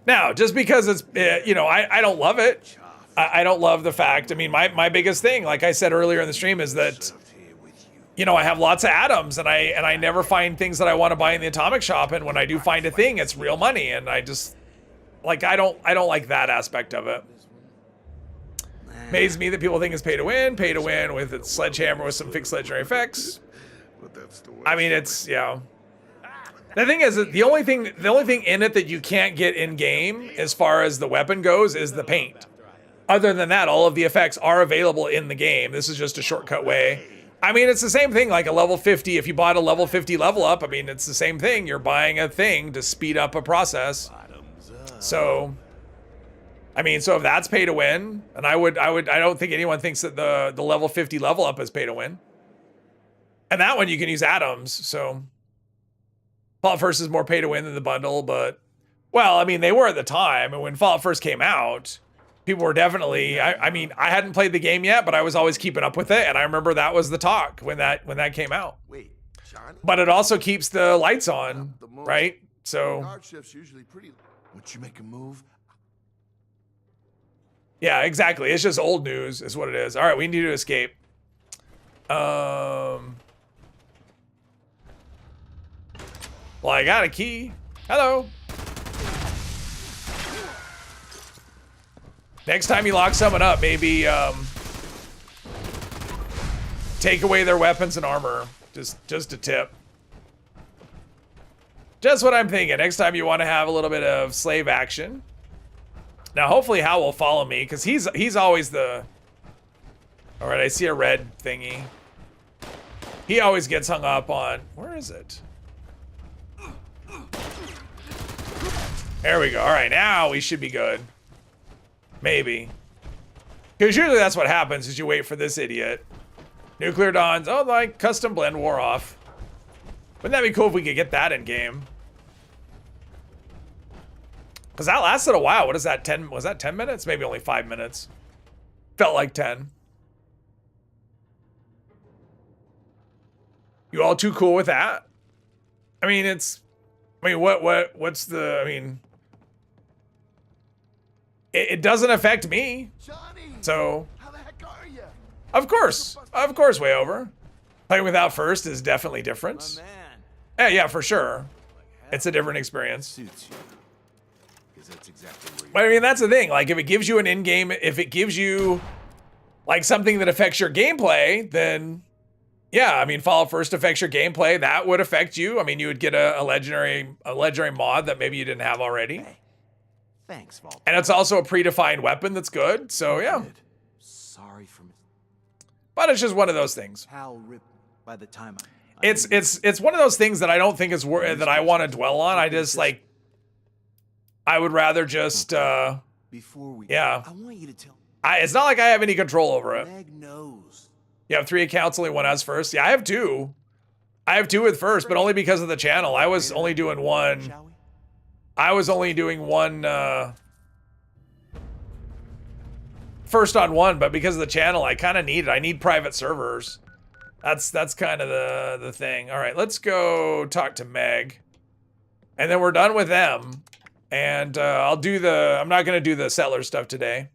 Now, just because it's, I don't love it. I don't love the fact, I mean, my biggest thing, like I said earlier in the stream, is that, I have lots of atoms and I never find things that I want to buy in the atomic shop. And when I do find a thing, it's real money. And I just, like, I don't like that aspect of it. Amazes me that people think it's pay to win with its sledgehammer with some fixed legendary effects. I mean, it's, yeah. The thing is, the only thing in it that you can't get in game, as far as the weapon goes, is the paint. Other than that, all of the effects are available in the game. This is just a shortcut way. I mean, it's the same thing like a level 50. If you bought a level 50 level up, I mean, it's the same thing. You're buying a thing to speed up a process. So, I mean, so if that's pay to win, and I don't think anyone thinks that the level 50 level up is pay to win. And that one you can use atoms. So, Fallout First is more pay to win than the bundle, but well, I mean, they were at the time, and when Fallout first came out, people were definitely. I mean, I hadn't played the game yet, but I was always keeping up with it, and I remember that was the talk when that came out. Wait, Johnny? But it also keeps the lights on, right? So Guard shift's usually pretty. Once you make a move, yeah, exactly. It's just old news, is what it is. All right, we need to escape. Well, I got a key. Hello. Next time you lock someone up, maybe take away their weapons and armor. Just a tip. Just what I'm thinking. Next time you want to have a little bit of slave action. Now, hopefully Hal will follow me, because he's always the... All right, I see a red thingy. He always gets hung up on... Where is it? There we go. All right, now we should be good. Maybe. Because usually that's what happens, is you wait for this idiot. Nuclear Dawns. Oh, like custom blend wore off. Wouldn't that be cool if we could get that in game? Because that lasted a while. What is that, 10? Was that 10 minutes? Maybe only 5 minutes. Felt like 10. You all too cool with that? I mean, what's the, I mean... It doesn't affect me. Johnny, So, how the heck are you? of course, way over. Playing without first is definitely different. My man. Yeah, for sure. It's a different experience. Suits you. Because that's exactly where you But I mean, that's the thing. Like, if it gives you an in-game, if it gives you like something that affects your gameplay, then yeah, I mean, Fallout First affects your gameplay. That would affect you. I mean, you would get a legendary mod that maybe you didn't have already. Thanks, Vault. And it's also a predefined weapon that's good. So yeah, Sorry for me. but it's just one of those things. Hal ripped by the time It's one of those things that I don't think is that I want to dwell on. I just like, I would rather just before we yeah. I want you to tell It's not like I have any control over it. Meg knows. You have 3 accounts, only one has first. Yeah, I have 2. I have 2 with first, but only because of the channel. I was only doing one. Shall we? I was only doing one first on one, but because of the channel, I kind of need it. I need private servers. That's kind of the thing. All right, let's go talk to Meg, and then we're done with them. And I'm not gonna do the settler stuff today.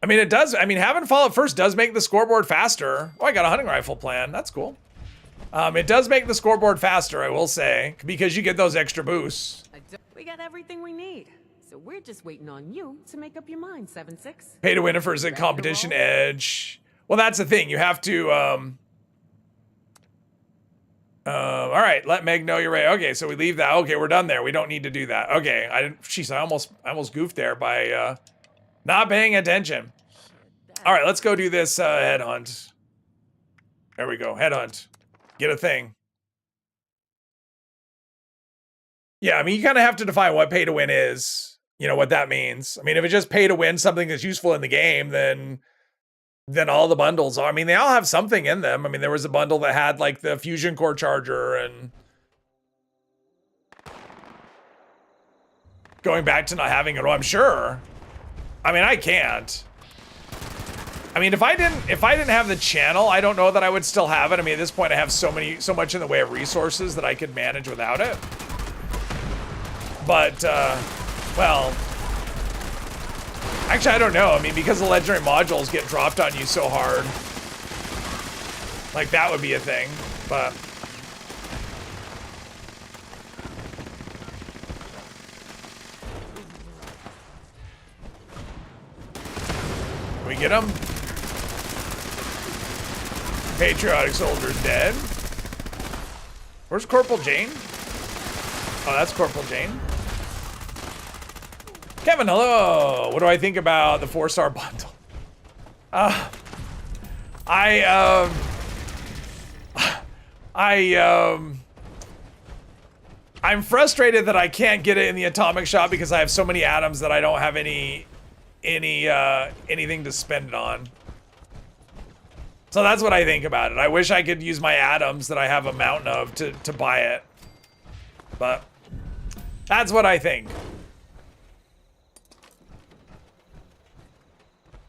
I mean, it does. I mean, having Fallout First does make the scoreboard faster. Oh, I got a hunting rifle plan. That's cool. It does make the scoreboard faster, I will say, because you get those extra boosts. We got everything we need. So we're just waiting on you to make up your mind, 7-6. Pay to win for a competition edge. Well, that's the thing. You have to. All right, let Meg know you're ready. Okay, so we leave that. Okay, we're done there. We don't need to do that. Okay, I almost goofed there by not paying attention. All right, let's go do this headhunt. There we go, headhunt. Get a thing. Yeah, I mean, you kind of have to define what pay to win is. You know what that means. I mean, if it's just pay to win something that's useful in the game, then all the bundles are. I mean, they all have something in them. I mean, there was a bundle that had like the fusion core charger and going back to not having it. Oh, I'm sure. I mean, I can't. I mean, if I didn't have the channel, I don't know that I would still have it. I mean, at this point, I have so much in the way of resources that I could manage without it. But, well, actually, I don't know. I mean, because the legendary modules get dropped on you so hard, like that would be a thing. But we get him. Patriotic soldier's dead. Where's Corporal Jane? Oh, that's Corporal Jane. Kevin, hello. What do I think about the 4-star bundle? I'm frustrated that I can't get it in the atomic shop because I have so many atoms that I don't have anything to spend it on. So that's what I think about it. I wish I could use my atoms that I have a mountain of to buy it. But that's what I think.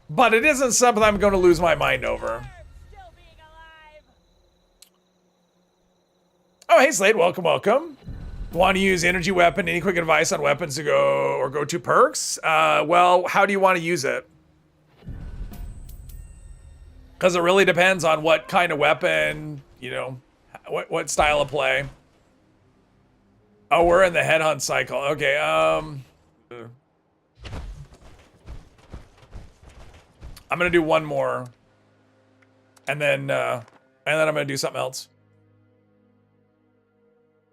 But it isn't something I'm going to lose my mind over. Oh, hey Slade, welcome, welcome. Want to use energy weapon? Any quick advice on weapons to go to perks? Well, how do you want to use it? Because it really depends on what kind of weapon, you know, what style of play. Oh, we're in the headhunt cycle. Okay, I'm gonna do one more, and then I'm gonna do something else.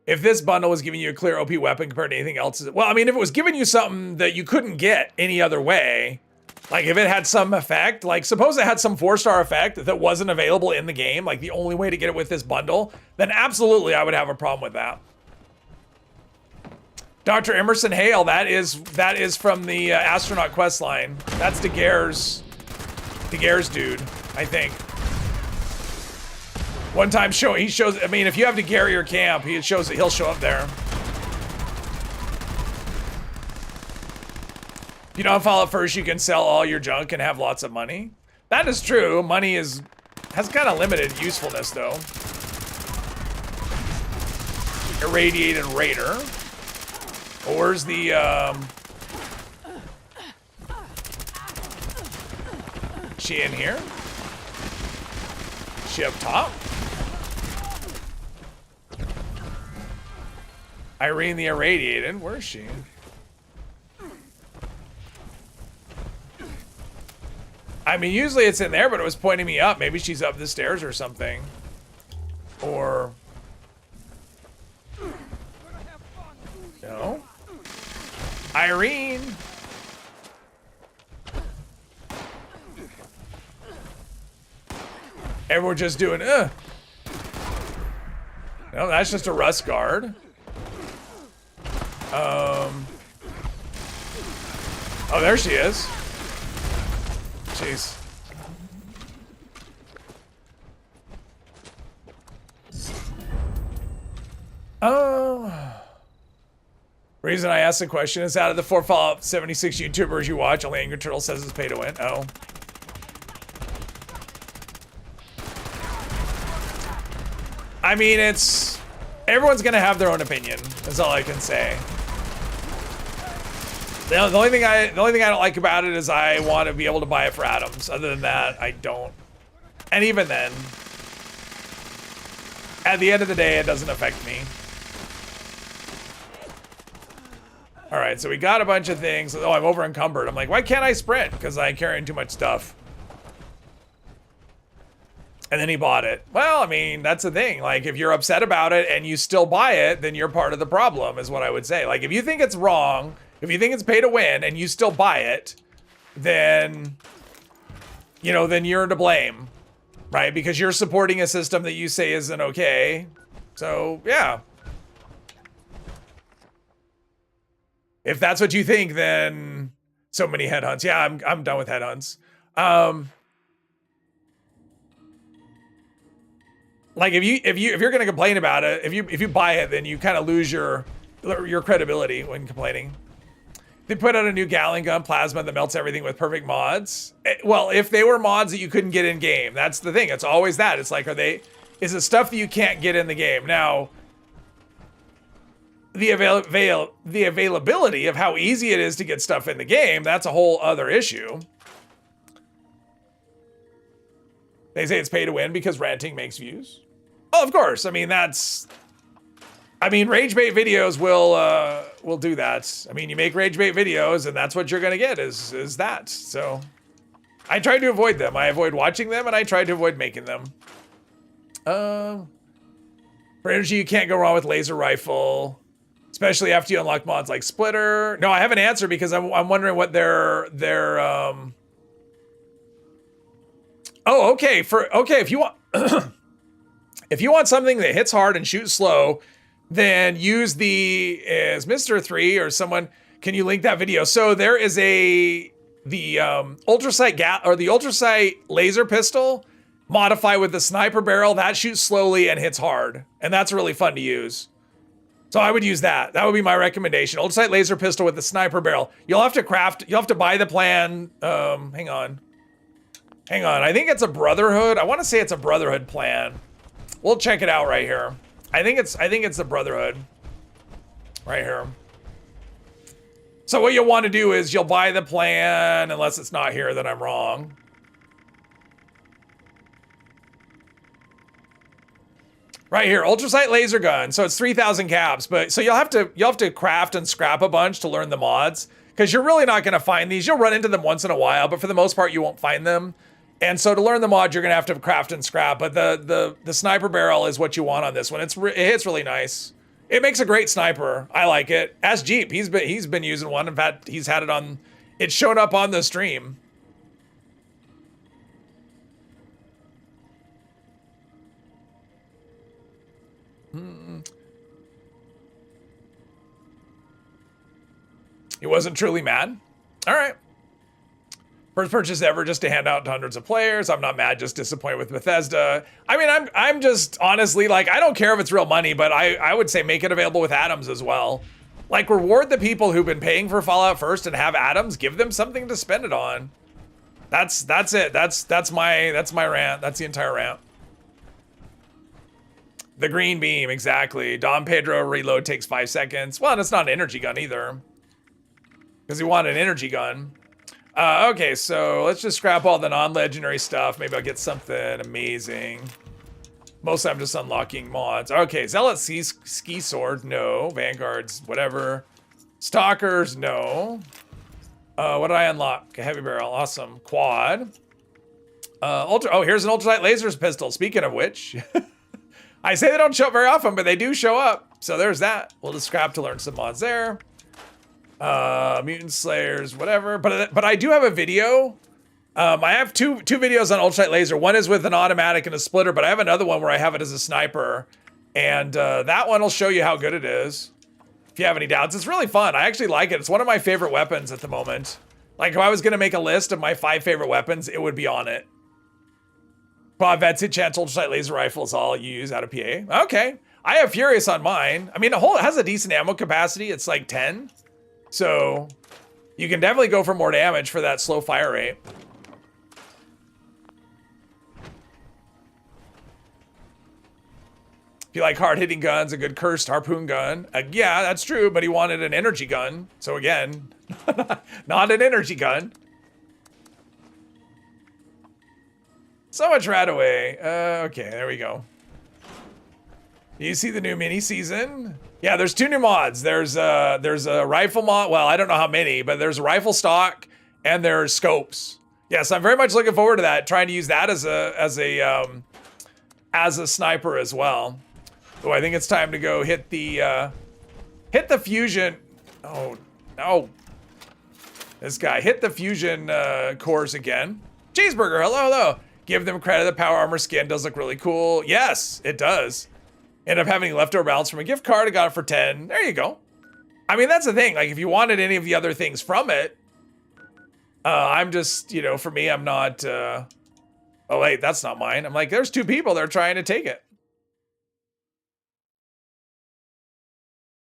If this bundle was giving you a clear OP weapon compared to anything else, well, I mean, if it was giving you something that you couldn't get any other way, like if it had some effect, like suppose it had some 4-star effect that wasn't available in the game, like the only way to get it with this bundle, then absolutely I would have a problem with that. Dr. Emerson Hale, that is from the astronaut quest line. That's Daguerre's dude, I think. One time he shows, I mean, if you have Daguerre your camp, he'll show up there. If you don't follow it first, you can sell all your junk and have lots of money. That is true. Money has kind of limited usefulness though. Irradiated Raider. Where's the she in here? She up top? Irene the Irradiated, where is she? I mean, usually it's in there, but it was pointing me up. Maybe she's up the stairs or something. Or... no? Irene! And we're just doing, No, that's just a rust guard. Oh, there she is. Jeez. Oh. Reason I asked the question is out of the 4 Fallout 76 YouTubers you watch, only Angry Turtle says it's pay to win. Oh. I mean, everyone's gonna have their own opinion. That's all I can say. The only thing I don't like about it is I want to be able to buy it for atoms. Other than that, I don't. And even then, at the end of the day, it doesn't affect me. All right, so we got a bunch of things. Oh, I'm over encumbered. I'm like, why can't I sprint? Because I'm carrying too much stuff. And then he bought it. Well, I mean, that's the thing. Like, if you're upset about it and you still buy it, then you're part of the problem, is what I would say. Like, if you think it's wrong, if you think it's pay to win and you still buy it, then, you know, then you're to blame, right? Because you're supporting a system that you say isn't okay. So, yeah. If that's what you think, then so many headhunts. Yeah, I'm done with headhunts. Like if you're gonna complain about it, if you buy it, then you kind of lose your credibility when complaining. They put out a new Gatling gun plasma that melts everything with perfect mods. Well, if they were mods that you couldn't get in game, that's the thing. It's always that. It's like, is it stuff that you can't get in the game? Now, the availability of how easy it is to get stuff in the game, that's a whole other issue. They say it's pay to win because ranting makes views. Oh, of course. I mean, rage bait videos will do that. I mean, you make rage bait videos and that's what you're gonna get is that. So I try to avoid them. I avoid watching them and I try to avoid making them. For energy, you can't go wrong with laser rifle. Especially after you unlock mods like Splitter. No, I have an answer because I'm wondering what their Oh, okay. If you want if you want something that hits hard and shoots slow, then use is Mr. 3 or someone, can you link that video? So there is the ultrasight laser pistol modified with the sniper barrel that shoots slowly and hits hard. And that's really fun to use. So I would use that. That would be my recommendation. Ultrasight laser pistol with the sniper barrel. You'll have to buy the plan. Hang on. I think it's a Brotherhood. I want to say it's a Brotherhood plan. We'll check it out right here. I think it's the Brotherhood. Right here. So what you'll want to do is you'll buy the plan, unless it's not here, then I'm wrong. Right here, ultrasight laser gun. So it's 3,000 caps, but so you'll have to craft and scrap a bunch to learn the mods, because you're really not going to find these. You'll run into them once in a while, but for the most part you won't find them. And so to learn the mod, you're going to have to craft and scrap. But the sniper barrel is what you want on this one. It hits really nice. It makes a great sniper. I like it. Ask Jeep. He's been using one. In fact, he's had it on. It showed up on the stream. He wasn't truly mad. All right. First purchase ever, just to hand out to hundreds of players. I'm not mad, just disappointed with Bethesda. I mean, I'm just honestly, like, I don't care if it's real money, but I would say make it available with atoms as well. Like, reward the people who've been paying for Fallout first and have atoms. Give them something to spend it on. That's it. That's my rant. That's the entire rant. The green beam, exactly. Dom Pedro reload takes 5 seconds. Well, and it's not an energy gun either, because he wanted an energy gun. Okay, so let's just scrap all the non-legendary stuff. Maybe I'll get something amazing. Mostly I'm just unlocking mods. Okay, Zealot ski sword, no. Vanguards, whatever. Stalkers, no. What did I unlock? A heavy barrel, awesome. Quad. Here's an ultralight lasers pistol. Speaking of which, I say they don't show up very often, but they do show up. So there's that. We'll just scrap to learn some mods there. Mutant Slayers, whatever. But I do have a video. I have two videos on ultralight laser. One is with an automatic and a splitter, but I have another one where I have it as a sniper. And that one will show you how good it is. If you have any doubts, it's really fun. I actually like it. It's one of my favorite weapons at the moment. Like, if I was gonna make a list of my 5 favorite weapons, it would be on it. Bob Vetsit Chance ultralight laser rifle is all you use out of PA. Okay. I have Furious on mine. I mean, it has a decent ammo capacity. It's like 10. So you can definitely go for more damage for that slow fire rate. If you like hard-hitting guns, a good cursed harpoon gun. Yeah, that's true, but he wanted an energy gun. So again, not an energy gun. So much Radaway. Okay, there we go. You see the new mini season? Yeah, there's 2 new mods. There's a rifle mod. Well, I don't know how many, but there's a rifle stock and there's scopes. Yes, I'm very much looking forward to that. Trying to use that as a sniper as well. Oh, I think it's time to go hit the fusion. Oh no, this guy hit the fusion cores again. Cheeseburger, hello. Give them credit. The power armor skin does look really cool. Yes, it does. End up having leftover balance from a gift card. I got it for 10. There you go. I mean, that's the thing. Like, if you wanted any of the other things from it, I'm just, for me, I'm not, oh wait, that's not mine. I'm like, there's 2 people that are trying to take it.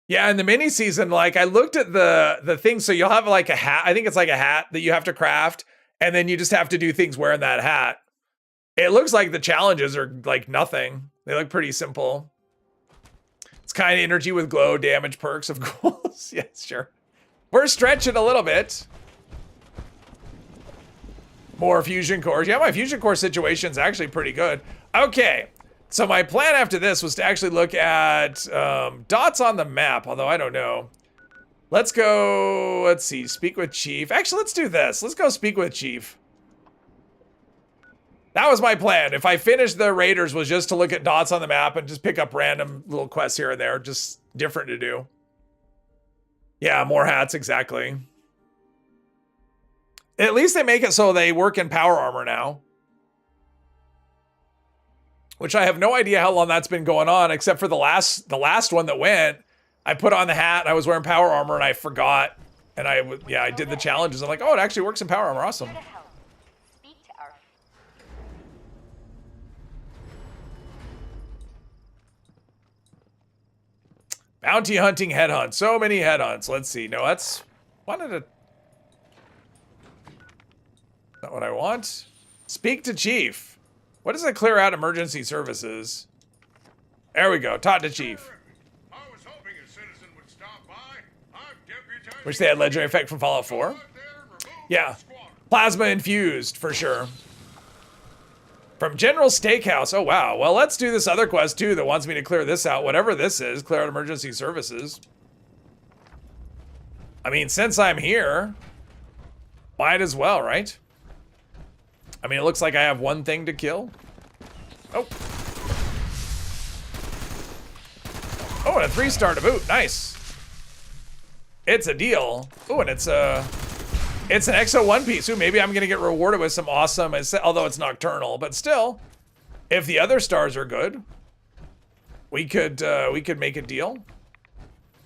Yeah, in the mini season, like, I looked at the thing. So you'll have like a hat. I think it's like a hat that you have to craft, and then you just have to do things wearing that hat. It looks like the challenges are like nothing. They look pretty simple. It's kind of energy with glow, damage, perks, of course. Yes, sure. We're stretching a little bit. More fusion cores. Yeah, my fusion core situation's actually pretty good. Okay, so my plan after this was to actually look at dots on the map, although I don't know. Let's go, let's see, speak with Chief. Actually, let's do this. Let's go speak with Chief. That was my plan. If I finished the Raiders, was just to look at dots on the map and just pick up random little quests here and there, just different to do. Yeah, more hats, exactly. At least they make it so they work in power armor now. Which I have no idea how long that's been going on, except for the last one that went. I put on the hat, and I was wearing power armor, and I forgot. And I did the challenges. I'm like, oh, it actually works in power armor. Awesome. Bounty hunting headhunt. So many headhunts. Let's see. No, that's not what I want. Speak to Chief. What does it clear out emergency services? There we go. Talk to Chief. I was hoping a citizen would stop by. I'm deputizing. Wish they had legendary effect from Fallout 4. Yeah. Plasma infused, for sure. From General Steakhouse. Oh, wow. Well, let's do this other quest, too, that wants me to clear this out. Whatever this is. Clear out emergency services. I mean, since I'm here, might as well, right? I mean, it looks like I have one thing to kill. Oh. Oh, and a 3-star to boot. Nice. It's a deal. Oh, and it's an EXO One Piece. Ooh, maybe I'm gonna get rewarded with some awesome, although it's nocturnal, but still, if the other stars are good, we could make a deal.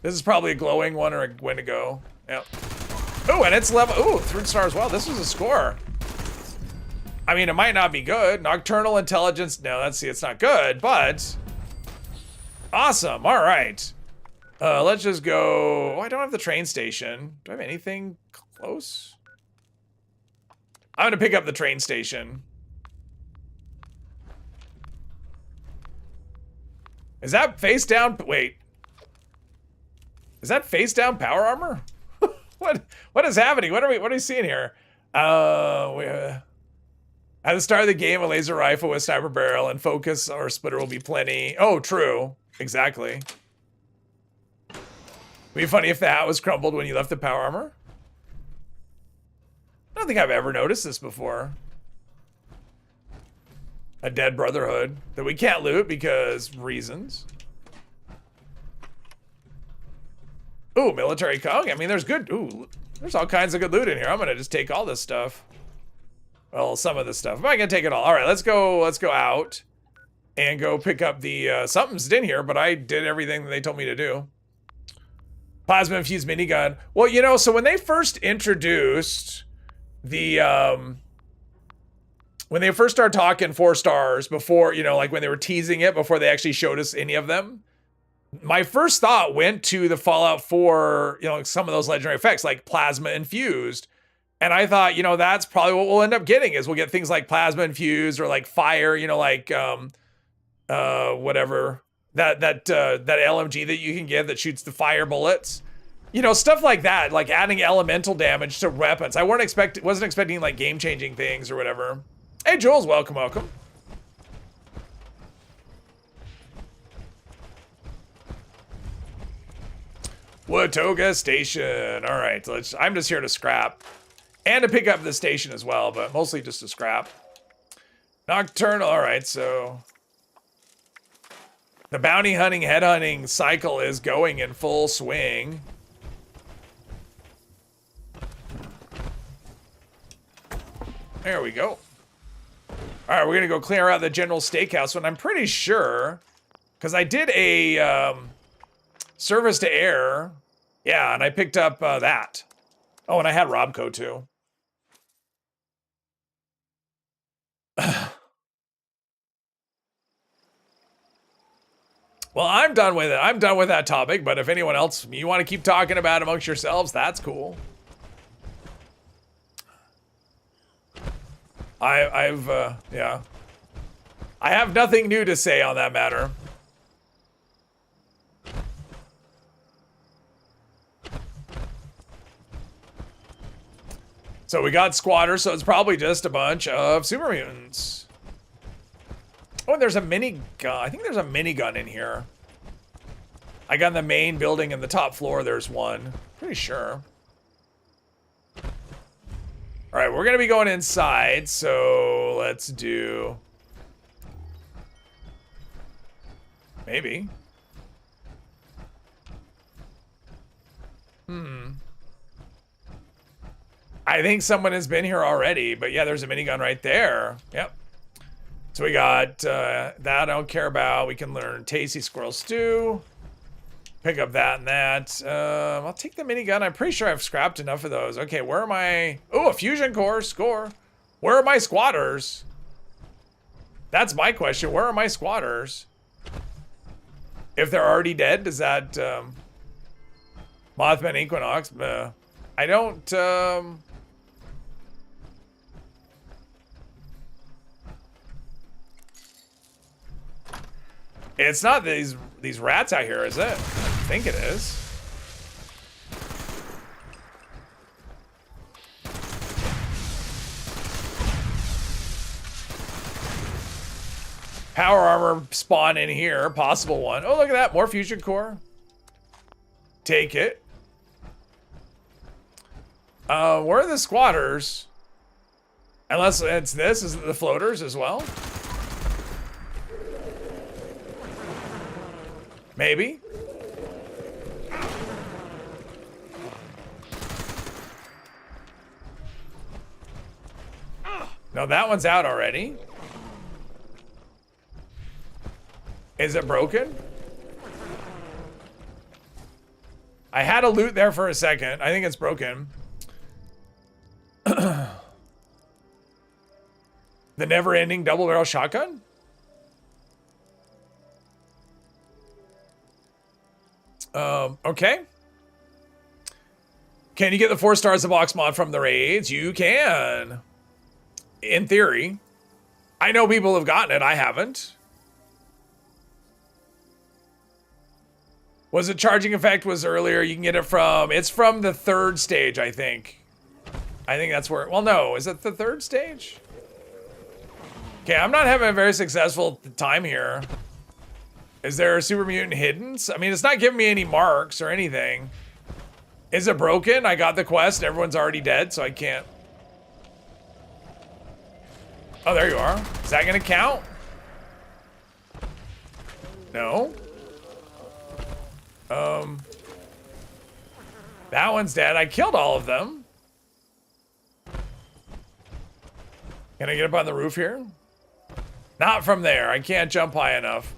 This is probably a glowing one or a Wendigo. Yep. Oh, and it's level. Ooh, 3-star as well. This is a score. I mean, it might not be good. Nocturnal intelligence. No, it's not good, but awesome. All right. Let's just go. Oh, I don't have the train station. Do I have anything close? I'm gonna pick up the train station. Is that face down? Wait. Is that face down power armor? What is happening? What are we seeing here? At the start of the game, a laser rifle with sniper barrel and focus or splitter will be plenty. Oh, true. Exactly. It'd be funny if the hat was crumbled when you left the power armor. I don't think I've ever noticed this before. A dead brotherhood that we can't loot because reasons. Ooh, military cog. I mean, there's good. Ooh, there's all kinds of good loot in here. I'm gonna just take all this stuff. Well, some of this stuff. I'm not gonna take it all. All right, let's go out and go pick up the something's in here, but I did everything that they told me to do. Plasma infused minigun. Well, you know, so when they first introduced the when they first started talking 4 stars before, you know, like when they were teasing it before they actually showed us any of them, my first thought went to the Fallout 4, you know, some of those legendary effects like plasma infused. And I thought, you know, that's probably what we'll end up getting is we'll get things like plasma infused or like fire, you know, like whatever that LMG that you can get that shoots the fire bullets, you know, stuff like that, like adding elemental damage to weapons. I wasn't expecting like game-changing things or whatever. Hey, Jules, welcome. Watoga Station. All right, I'm just here to scrap. And to pick up the station as well, but mostly just to scrap. Nocturnal, all right, so the bounty hunting, headhunting cycle is going in full swing. There we go. All right, we're gonna go clear out the General Steakhouse, and I'm pretty sure, because I did a service to air, yeah, and I picked up that. Oh, and I had Robco too. Well, I'm done with it. I'm done with that topic, but if anyone else, you want to keep talking about it amongst yourselves, that's cool. Yeah. I have nothing new to say on that matter. So we got squatters, so it's probably just a bunch of super mutants. Oh, and there's a minigun. I think there's a minigun in here. I got in the main building in the top floor, there's one. Pretty sure. All right, we're gonna be going inside, so let's do... Maybe. I think someone has been here already, but yeah, there's a minigun right there. Yep. So we got that I don't care about. We can learn Tasty Squirrel Stew. Pick up that and that. I'll take the minigun. I'm pretty sure I've scrapped enough of those. Okay, where are my... Oh, a fusion core. Score. Where are my squatters? That's my question. Where are my squatters? If they're already dead, does that... Mothman Equinox? I don't... It's not these rats out here, is it? I think it is. Power armor spawn in here, possible one. Oh, look at that, more fusion core. Take it. Where are the squatters? Unless it's this, is it the floaters as well? Maybe. No, that one's out already. Is it broken? I had a loot there for a second. I think it's broken. The never-ending double-barrel shotgun? Okay. Can you get the 4 stars of box mod from the raids? You can. In theory. I know people have gotten it. I haven't. Was it charging effect was earlier? You can get it from... It's from the 3rd stage, I think. I think that's where... Well, no. Is it the 3rd stage? Okay, I'm not having a very successful time here. Is there a super mutant hidden? I mean, it's not giving me any marks or anything. Is it broken? I got the quest. Everyone's already dead, so I can't. Oh, there you are. Is that gonna count? No. That one's dead. I killed all of them. Can I get up on the roof here? Not from there. I can't jump high enough.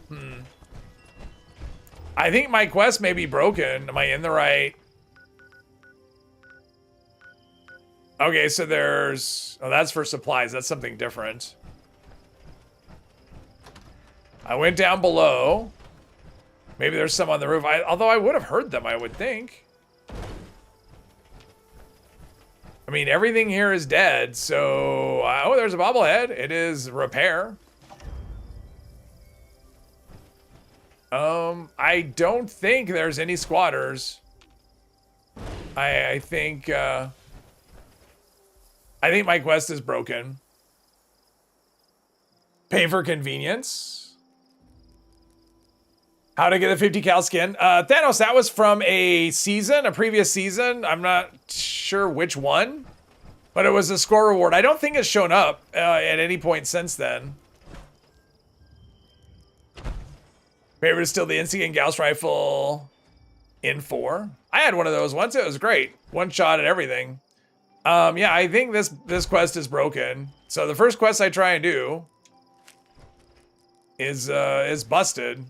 I think my quest may be broken. Am I in the right? Okay, so there's... Oh, that's for supplies. That's something different. I went down below. Maybe there's some on the roof. Although I would have heard them, I would think. I mean, everything here is dead, so... Oh, there's a bobblehead. It is repair. I don't think there's any squatters. I think my quest is broken. Pay for convenience. How to get a 50 cal skin? Thanos, that was from a season, a previous season. I'm not sure which one, but it was a score reward. I don't think it's shown up at any point since then. Favorite is still the Instinct Gauss rifle in 4. I had one of those once. It was great. One shot at everything. Yeah, I think this quest is broken. So the first quest I try and do is busted.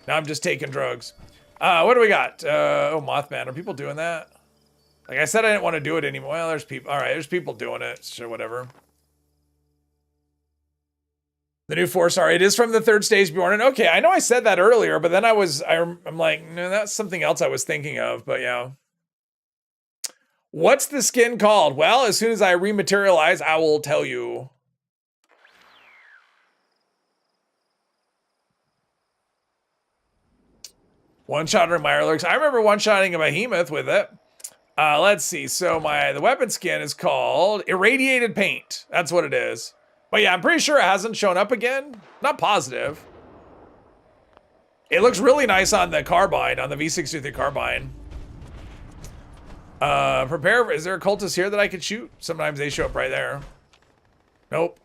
Now I'm just taking drugs. What do we got? Oh, Mothman. Are people doing that? Like I said, I didn't want to do it anymore. Well, there's people. All right, there's people doing it. Sure, whatever. The new 4-star. It is from the 3rd stage, Bjorn. And okay, I know I said that earlier, but then I'm like, no, that's something else I was thinking of. But yeah. What's the skin called? Well, as soon as I rematerialize, I will tell you. One-shotting Mirelurks. I remember one-shotting a behemoth with it. Let's see. So the weapon skin is called Irradiated Paint. That's what it is. But yeah, I'm pretty sure it hasn't shown up again. Not positive. It looks really nice on the carbine, on the V63 carbine. Is there a cultist here that I could shoot? Sometimes they show up right there. Nope.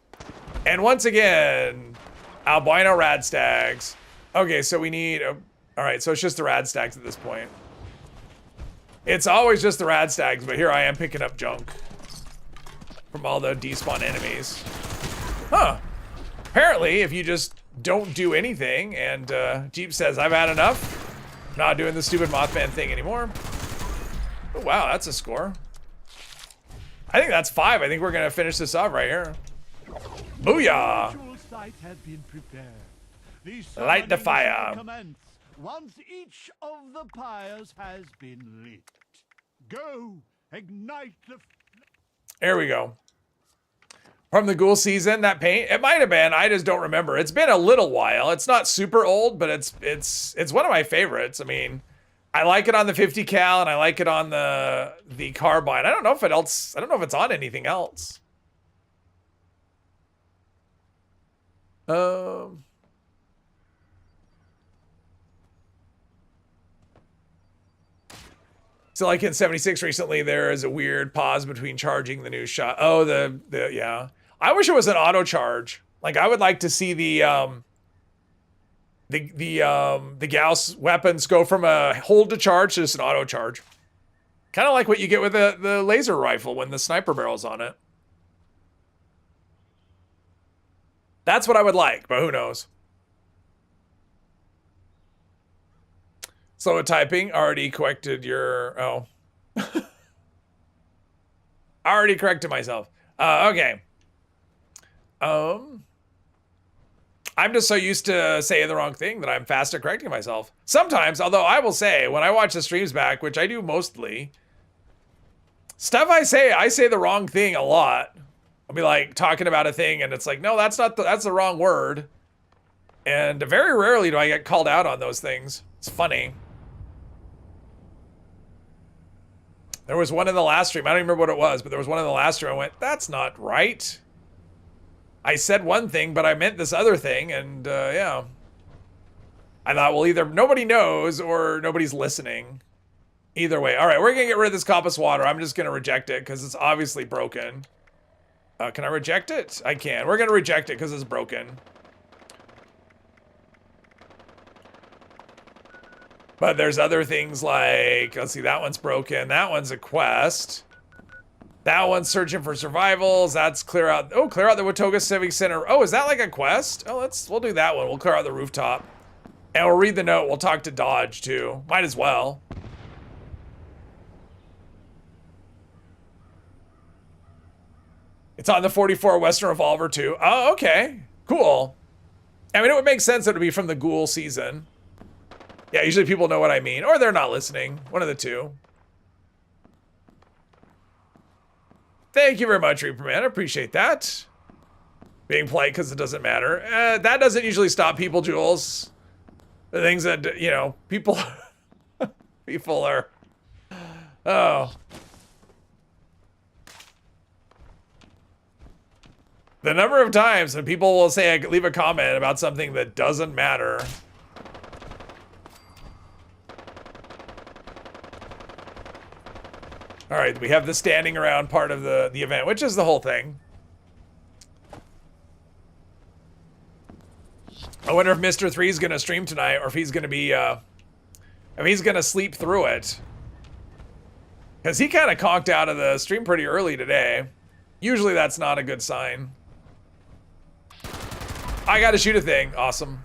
And once again, albino rad stags. Okay, so we need... all right, so it's just the rad stags at this point. It's always just the rad stags, but here I am picking up junk from all the despawn enemies. Huh. Apparently, if you just don't do anything, and Jeep says, I've had enough, I'm not doing the stupid Mothman thing anymore. Oh, wow, that's a score. I think that's 5. I think we're gonna finish this off right here. Booyah! Light the fire. Once each of the pyres has been lit. Go, ignite the... There we go. From the Ghoul season, that paint, it might have been, I just don't remember. It's been a little while. It's not super old, but it's one of my favorites. I mean, I like it on the 50 cal and I like it on the carbine. I don't know if it's on anything else. So like in 76 recently, there is a weird pause between charging the new shot. Oh, yeah. I wish it was an auto charge. Like I would like to see the Gauss weapons go from a hold to charge to just an auto charge. Kind of like what you get with the laser rifle when the sniper barrel's on it. That's what I would like, but who knows? Slow typing, already corrected your, oh. I already corrected myself. Okay. I'm just so used to saying the wrong thing that I'm fast at correcting myself. Sometimes, although I will say, when I watch the streams back, which I do mostly, stuff I say the wrong thing a lot. I'll be like talking about a thing and it's like, no, that's the wrong word. And very rarely do I get called out on those things. It's funny. There was one in the last stream. I don't even remember what it was, but there was one in the last stream. I went, that's not right. I said one thing, but I meant this other thing. And yeah. I thought, well, either nobody knows or nobody's listening. Either way. All right, we're going to get rid of this compass water. I'm just going to reject it because it's obviously broken. Can I reject it? I can. We're going to reject it because it's broken. But there's other things like, let's see, that one's broken. That one's a quest. That one's searching for survivals. That's clear out. Oh, clear out the Watoga Civic Center. Oh, is that like a quest? Oh, we'll do that one. We'll clear out the rooftop. And we'll read the note. We'll talk to Dodge too. Might as well. It's on the 44 Western Revolver too. Oh, okay. Cool. I mean, it would make sense that it would be from the Ghoul season. Yeah, usually people know what I mean. Or they're not listening. One of the two. Thank you very much, Reaperman. I appreciate that. Being polite because it doesn't matter. That doesn't usually stop people, Jules. The things that, you know, people... people are... Oh... The number of times when people will say, leave a comment about something that doesn't matter. All right, we have the standing around part of the event, which is the whole thing. I wonder if Mr. 3 is going to stream tonight, or if he's going to be, if he's going to sleep through it. Because he kind of conked out of the stream pretty early today. Usually that's not a good sign. I got to shoot a thing. Awesome.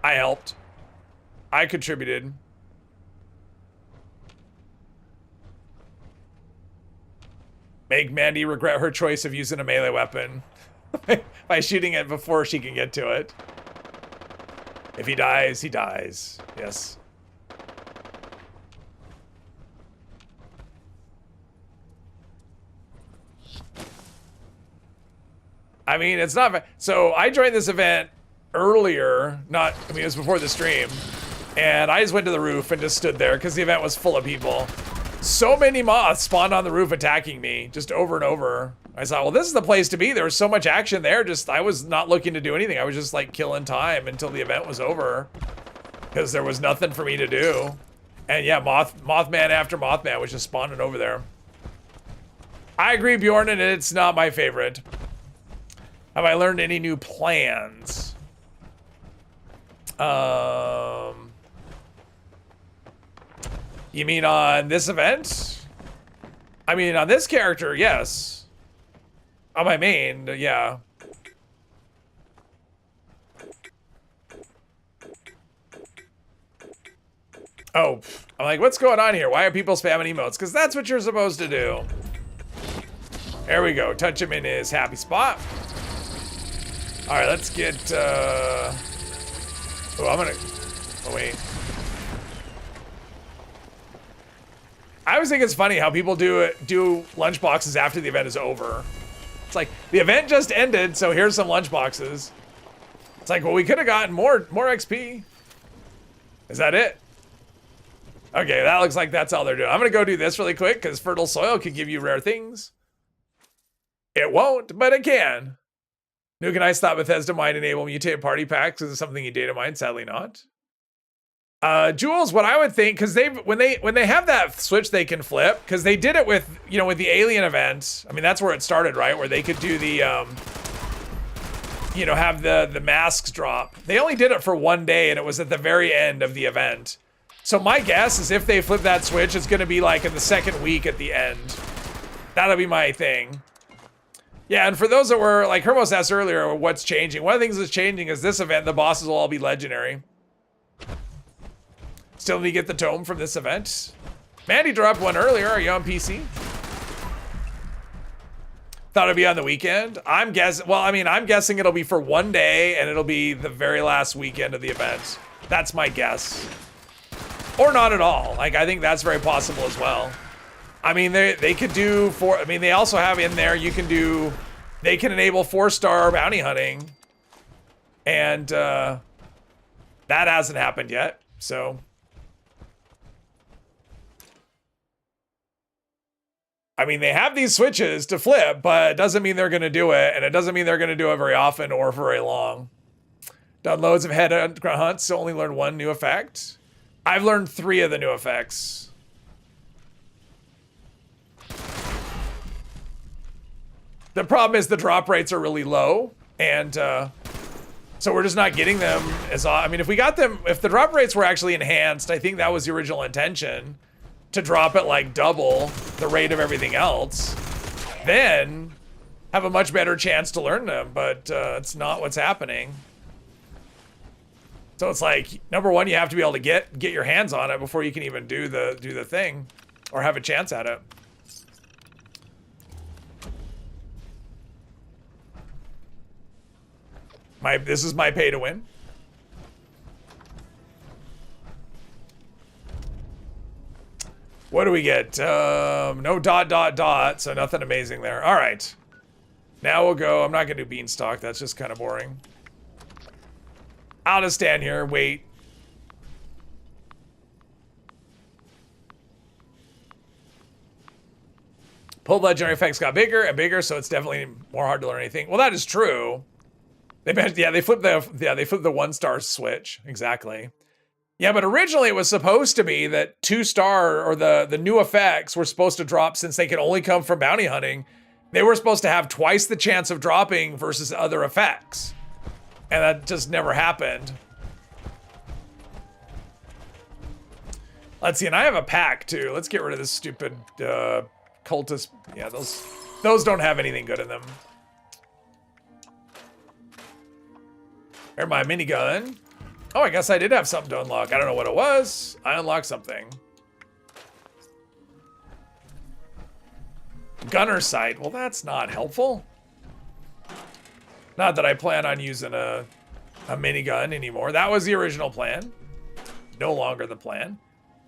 I helped. I contributed. Make Mandy regret her choice of using a melee weapon by shooting it before she can get to it. If he dies, he dies. Yes. I mean, it's not... So, I joined this event earlier. I mean, it was before the stream. And I just went to the roof and just stood there because the event was full of people. So many moths spawned on the roof attacking me, just over and over. I thought, well, this is the place to be. There was so much action there. I was not looking to do anything. I was just, like, killing time until the event was over. Because there was nothing for me to do. And, yeah, Mothman after Mothman was just spawning over there. I agree, Bjorn, and it's not my favorite. Have I learned any new plans? You mean on this event? I mean, on this character, yes. On my main, yeah. Oh, I'm like, what's going on here? Why are people spamming emotes? Because that's what you're supposed to do. There we go. Touch him in his happy spot. All right, let's get, oh, I'm gonna, oh wait. I always think it's funny how people do lunchboxes after the event is over. It's like, the event just ended, so here's some lunchboxes. It's like, well, we could have gotten more XP. Is that it? Okay, that looks like that's all they're doing. I'm gonna go do this really quick because fertile soil could give you rare things. It won't, but it can. Nuke and I thought Bethesda might enable mutate party packs. Is it something you data mine? Sadly not. Jules, what I would think, because when they have that switch they can flip, because they did it with, you know, with the alien event. I mean, that's where it started, right? Where they could do the you know, have the masks drop. They only did it for one day, and it was at the very end of the event. So my guess is if they flip that switch, it's gonna be like in the second week at the end. That'll be my thing. Yeah, and for those that were, like Hermos asked earlier, what's changing? One of the things that's changing is this event, the bosses will all be legendary. Still need to get the tome from this event. Mandy dropped one earlier. Are you on PC? Thought it'd be on the weekend. I'm guessing, well, I mean, I'm guessing it'll be for one day and it'll be the very last weekend of the event. That's my guess. Or not at all. Like, I think that's very possible as well. I mean, they could do I mean, they also have in there, they can enable 4-star bounty hunting. And that hasn't happened yet, so. I mean, they have these switches to flip, but it doesn't mean they're gonna do it, and it doesn't mean they're gonna do it very often or for very long. Done loads of head hunts, so only learned one new effect. I've learned 3 of the new effects. The problem is the drop rates are really low, and so we're just not getting them as I mean, if we got them, if the drop rates were actually enhanced, I think that was the original intention, to drop it like double the rate of everything else, then have a much better chance to learn them, but it's not what's happening. So it's like, number one, you have to be able to get your hands on it before you can even do the thing or have a chance at it. This is my pay to win. What do we get? No ... so nothing amazing there. All right. Now we'll go. I'm not gonna do beanstalk. That's just kind of boring. I'll just stand here, wait. Pulled legendary effects got bigger and bigger, so it's definitely more hard to learn anything. Well, that is true. They flipped the 1-star switch. Exactly. Yeah, but originally it was supposed to be that 2-star or the new effects were supposed to drop since they could only come from bounty hunting. They were supposed to have twice the chance of dropping versus other effects. And that just never happened. Let's see, and I have a pack too. Let's get rid of this stupid cultist. Yeah, those don't have anything good in them. Here's my minigun. Oh, I guess I did have something to unlock. I don't know what it was. I unlocked something. Gunner sight. Well, that's not helpful. Not that I plan on using a minigun anymore. That was the original plan. No longer the plan.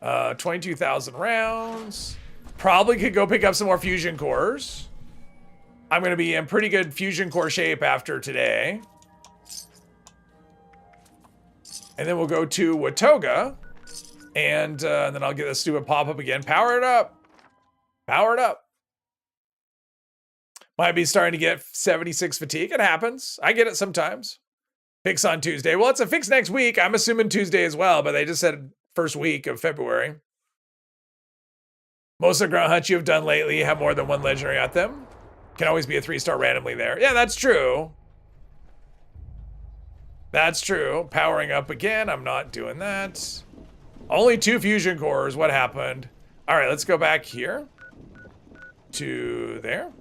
22,000 rounds. Probably could go pick up some more fusion cores. I'm going to be in pretty good fusion core shape after today. And then we'll go to Watoga. And then I'll get this stupid pop-up again. Power it up. Power it up. Might be starting to get 76 fatigue. It happens. I get it sometimes. Fix on Tuesday. Well, it's a fix next week. I'm assuming Tuesday as well, but they just said first week of February. Most of the ground hunts you have done lately have more than one legendary at them. Can always be a 3-star randomly there. Yeah, that's true. That's true. Powering up again. I'm not doing that. Only 2 fusion cores. What happened? All right, let's go back here to there.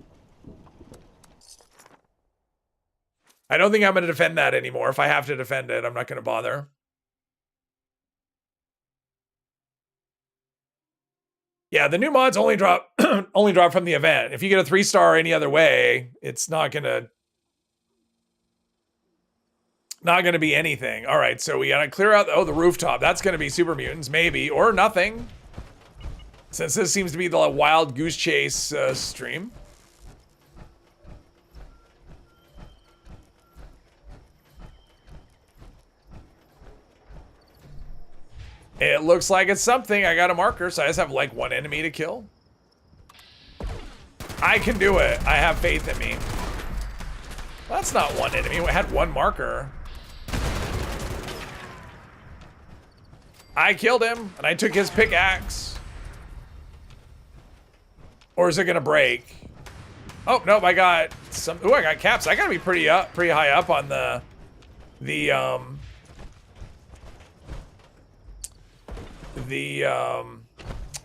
I don't think I'm going to defend that anymore. If I have to defend it, I'm not going to bother. Yeah, the new mods only drop only drop from the event. If you get a 3-star any other way, it's not gonna be anything. All right, so we gotta clear out the rooftop. That's gonna be super mutants, maybe, or nothing. Since this seems to be the wild goose chase stream. It looks like it's something. I got a marker, so I just have like 1 enemy to kill. I can do it. I have faith in me. Well, that's not 1 enemy. We had 1 marker. I killed him, and I took his pickaxe. Or is it gonna break? Oh nope! I got some. Ooh, I got caps. I gotta be pretty high up on the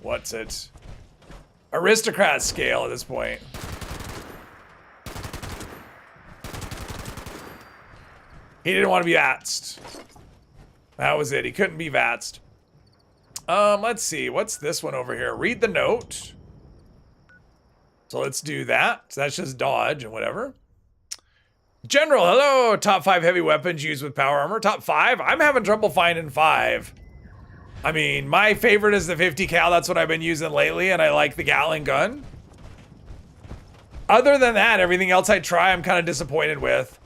what's it? Aristocrat scale at this point. He didn't want to be vaxxed. That was it. He couldn't be vaxxed. Let's see. What's this one over here? Read the note. So let's do that. So that's just dodge and whatever. General, hello. Top 5 heavy weapons used with power armor. Top 5? I'm having trouble finding 5. I mean, my favorite is the 50 cal. That's what I've been using lately, and I like the Gatling gun. Other than that, everything else I try, I'm kind of disappointed with.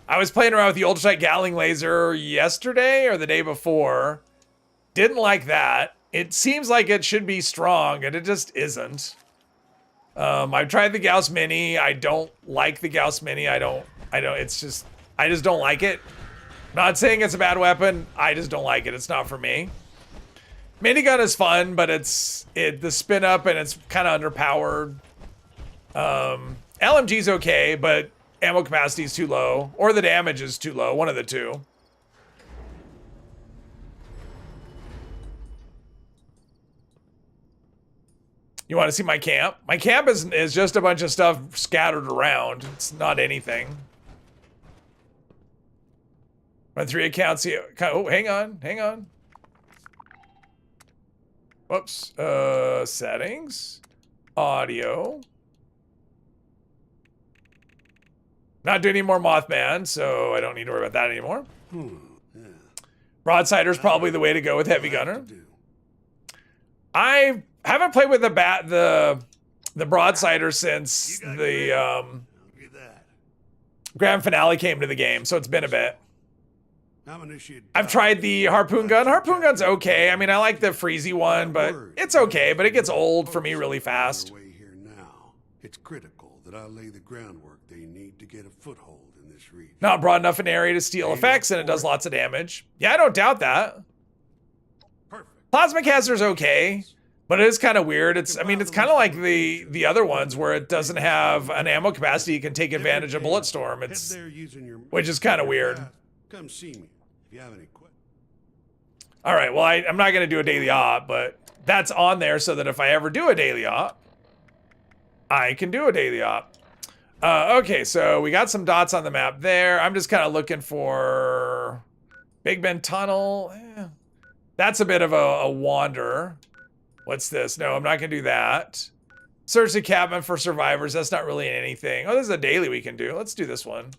I was playing around with the ultrasight Gatling laser yesterday or the day before. Didn't like that. It seems like it should be strong, and it just isn't. I've tried the Gauss Mini. I don't like the Gauss Mini. I just don't like it. Not saying it's a bad weapon. I just don't like it. It's not for me. Minigun is fun, but the spin up and it's kind of underpowered. LMG's okay, but ammo capacity is too low, or the damage is too low. One of the two. You want to see my camp? My camp is just a bunch of stuff scattered around. It's not anything. My 3 accounts here. Oh, hang on. Whoops. Settings. Audio. Not doing any more Mothman, so I don't need to worry about that anymore. Broadsider's probably the way to go with Heavy Gunner. I haven't played with the Broadsider since the grand finale came to the game, so it's been a bit. I've tried the harpoon gun. Harpoon gun's okay. I mean, I like the freezy one, but it's okay. But it gets old for me really fast. It's critical that I lay the groundwork they need to get a foothold in this region. Not broad enough an area to steal effects, and it does lots of damage. Yeah, I don't doubt that. Plasma caster's okay, but it is kind of weird. It's kind of like the other ones where it doesn't have an ammo capacity. You can take advantage of Bulletstorm. Which is kind of weird. Come see me if you have any questions. All right, well, I'm not going to do a daily op, but that's on there so that if I ever do a daily op, I can do a daily op. Okay, so we got some dots on the map there. I'm just kind of looking for Big Ben Tunnel. That's a bit of a wander. What's this? No, I'm not going to do that. Search the cabin for survivors. That's not really anything. Oh, this is a daily we can do. Let's do this one.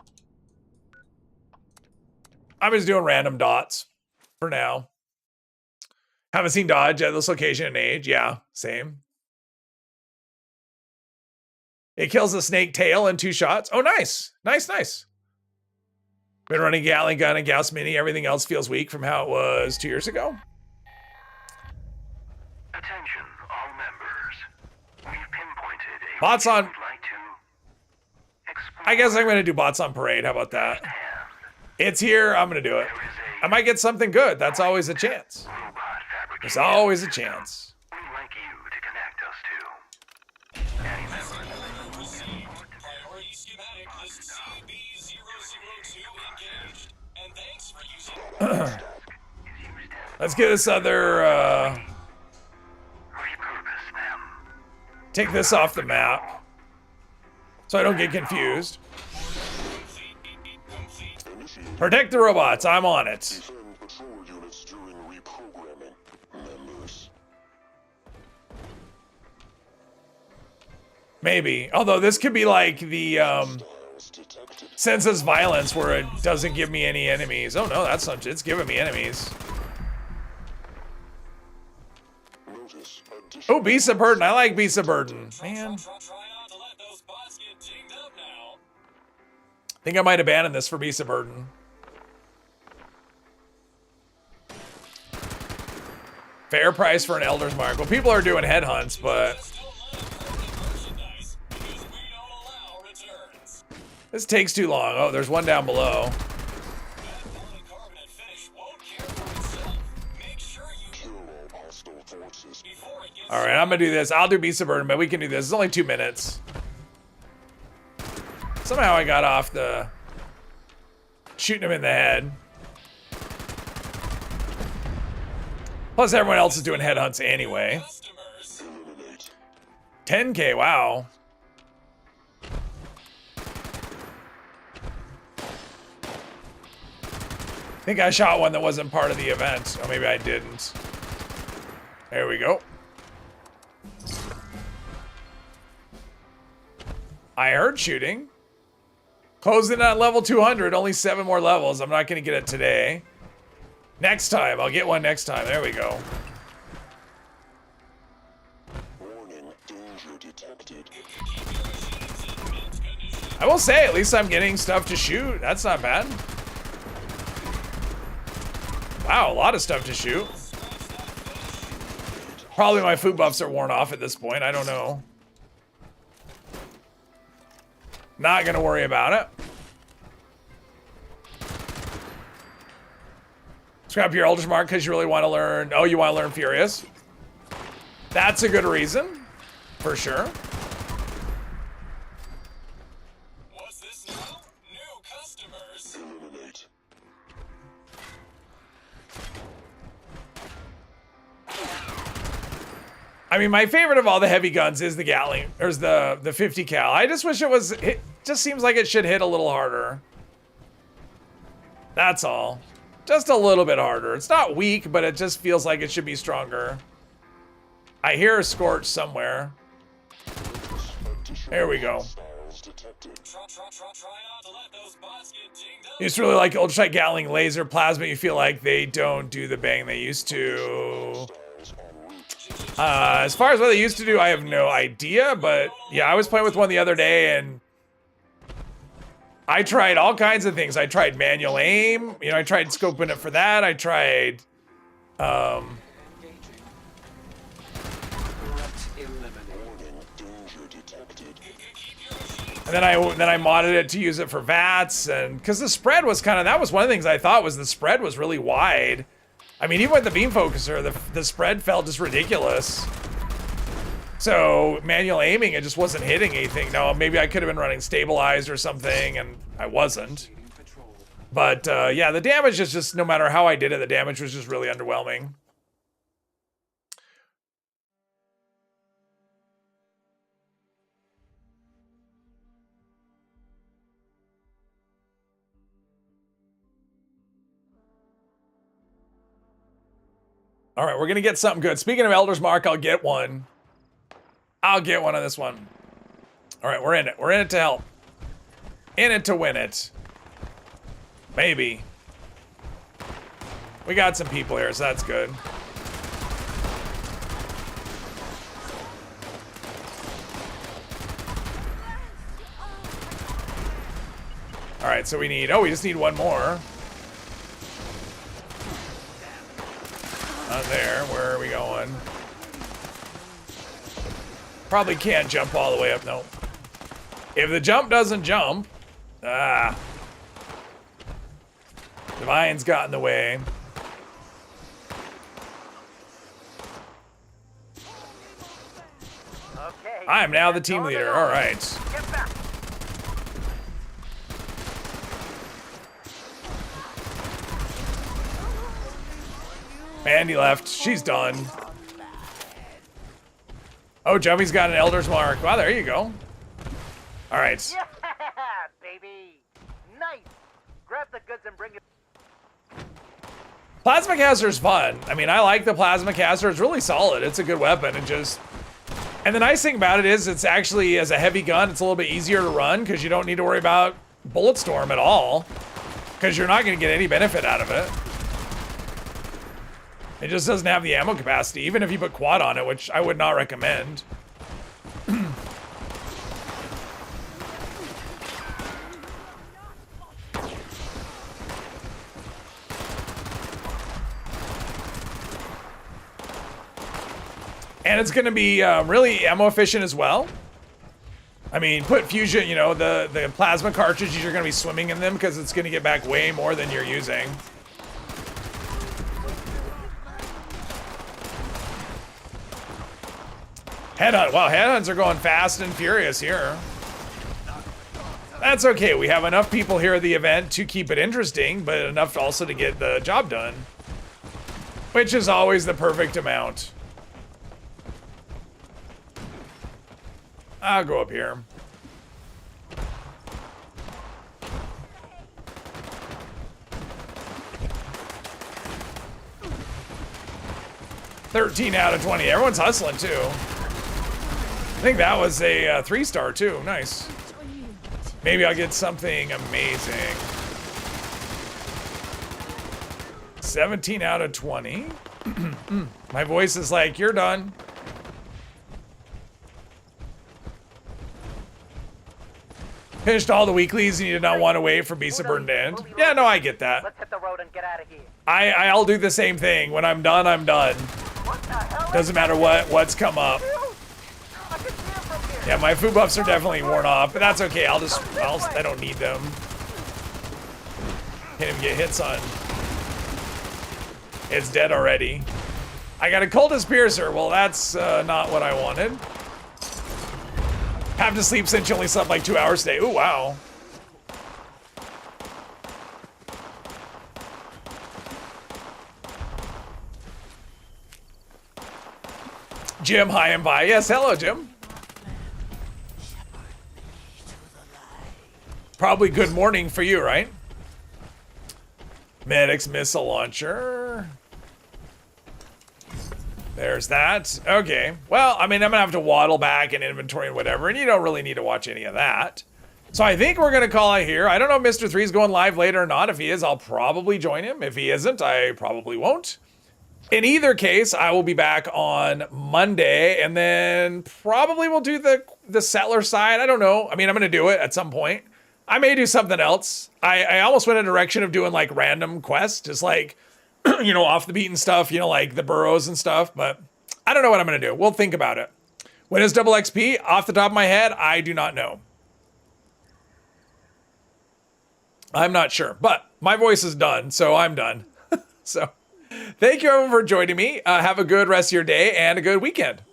I'm just doing random dots for now. Haven't seen Dodge at this location in age. Yeah, same. It kills the snake tail in 2 shots. Oh, nice. Nice. Been running Gatling gun and Gauss Mini. Everything else feels weak from how it was 2 years ago. Attention, all members. We've pinpointed a Bots on. would like to explore. I guess I'm going to do bots on parade. How about that? It's here. I'm going to do it. I might get something good. That's always a chance. There's always a chance. We'd like you to connect us to any member. Priority schematic is CB002 engaged. And thanks for using. Let's get this other, take this off the map. So I don't get confused. Protect the robots, I'm on it. Defend patrol units during reprogramming. Members. Maybe. Although this could be like the, Styles detected. senseless violence where it doesn't give me any enemies. Oh no, that's not, it's giving me enemies. Notice Oh, Beast of Burden. I like Beast of Burden. Man. Try not to let those bots get dinged up now. I think I might abandon this for Beast of Burden. Fair price for an Elder's Mark. Well, people are doing headhunts, but this takes too long. Oh, there's one down below. All right, I'm gonna do this. I'll do Beast of Burden, but we can do this. It's only 2 minutes. Somehow I got off the shooting him in the head. Plus everyone else is doing headhunts anyway. 10K, wow. I think I shot one that wasn't part of the event. Or maybe I didn't. There we go. I heard shooting. Closing on level 200, only 7 more levels. I'm not gonna get it today. Next time, I'll get one next time. There we go. warning, danger detected. I will say, at least I'm getting stuff to shoot. That's not bad. Wow, a lot of stuff to shoot. Probably my food buffs are worn off at this point. I don't know. Not gonna worry about it. Scrap your Eldritch Mark because you really want to learn. Oh, you want to learn Furious? That's a good reason, for sure. What's this now? New customers. Eliminate. I mean, my favorite of all the heavy guns is the Gatling, or is the 50 cal. I just wish it was. It just seems like it should hit a little harder. That's all. Just a little bit harder. It's not weak, but it just feels like it should be stronger. I hear a Scorch somewhere. There we go. Styles detected. Try not to let those bots get dinged up. I used to really like Ultrasight Gatling laser plasma. You feel like they don't do the bang they used to. Styles en route. As far as what they used to do, I have no idea. But yeah, I was playing with one the other day and I tried all kinds of things. I tried manual aim. You know, I tried scoping it for that. I tried, Warning, danger detected. and then I modded it to use it for VATS, and because the spread was kind of, that was one of the things I thought was the spread was really wide. I mean, even with the beam focuser, the spread felt just ridiculous. So manual aiming, it just wasn't hitting anything. Now maybe I could have been running stabilized or something, and I wasn't. But yeah, the damage is just, no matter how I did it, the damage was just really underwhelming. All right, we're gonna get something good. Speaking of Elder's Mark, I'll get one. I'll get one on this one. All right, we're in it. We're in it to help. In it to win it. Maybe. We got some people here, so that's good. All right, so we need, oh, we just need one more. Not there. Where are we going? Probably can't jump all the way up. No. If the jump doesn't jump, Divine's got in the way. Okay. I am now the team leader. All right. Get back. Mandy left. She's done. Oh, Jummy's got an Elder's Mark. Wow, there you go. All right. Yeah, baby. Nice. Grab the goods and bring it. Plasma caster's fun. I mean, I like the plasma caster. It's really solid. It's a good weapon. And the nice thing about it is it's actually, as a heavy gun, it's a little bit easier to run because you don't need to worry about bullet storm at all because you're not going to get any benefit out of it. It just doesn't have the ammo capacity, even if you put quad on it, which I would not recommend. And it's going to be really ammo efficient as well. I mean, put fusion, you know, the plasma cartridges, you're going to be swimming in them because it's going to get back way more than you're using. Headhunt. Wow, headhunts are going fast and furious here. That's okay. We have enough people here at the event to keep it interesting, but enough also to get the job done. Which is always the perfect amount. I'll go up here. $13 out of 20. Everyone's hustling too. I think that was a 3-star too. Nice. Maybe I'll get something amazing. 17 out of 20. My voice is like, you're done. Finished all the weeklies and you did not want to wait for Beast of Burden to end. Yeah, no, I get that. Let's hit the road and get out of here. I'll do the same thing. When I'm done, I'm done. Doesn't matter what's come up. Yeah, my food buffs are definitely worn off, but that's okay. I don't need them. Can't even get hits on. It's dead already. I got a Cultist Piercer. Well, that's not what I wanted. Have to sleep since you only slept like 2 hours today. Ooh, wow. Jim, hi and bye. Yes, hello, Jim. Probably good morning for you, right? Medic's missile launcher. There's that. Okay. Well, I mean, I'm going to have to waddle back in inventory and whatever, and you don't really need to watch any of that. So I think we're going to call it here. I don't know if Mr. 3 is going live later or not. If he is, I'll probably join him. If he isn't, I probably won't. In either case, I will be back on Monday, and then probably we'll do the settler side. I don't know. I mean, I'm going to do it at some point. I may do something else. I almost went in a direction of doing like random quests, just like, you know, off the beaten stuff, you know, like the burrows and stuff, but I don't know what I'm going to do. We'll think about it. When is double XP? Off the top of my head, I do not know. I'm not sure, but my voice is done, so I'm done. So thank you everyone for joining me. Have a good rest of your day and a good weekend.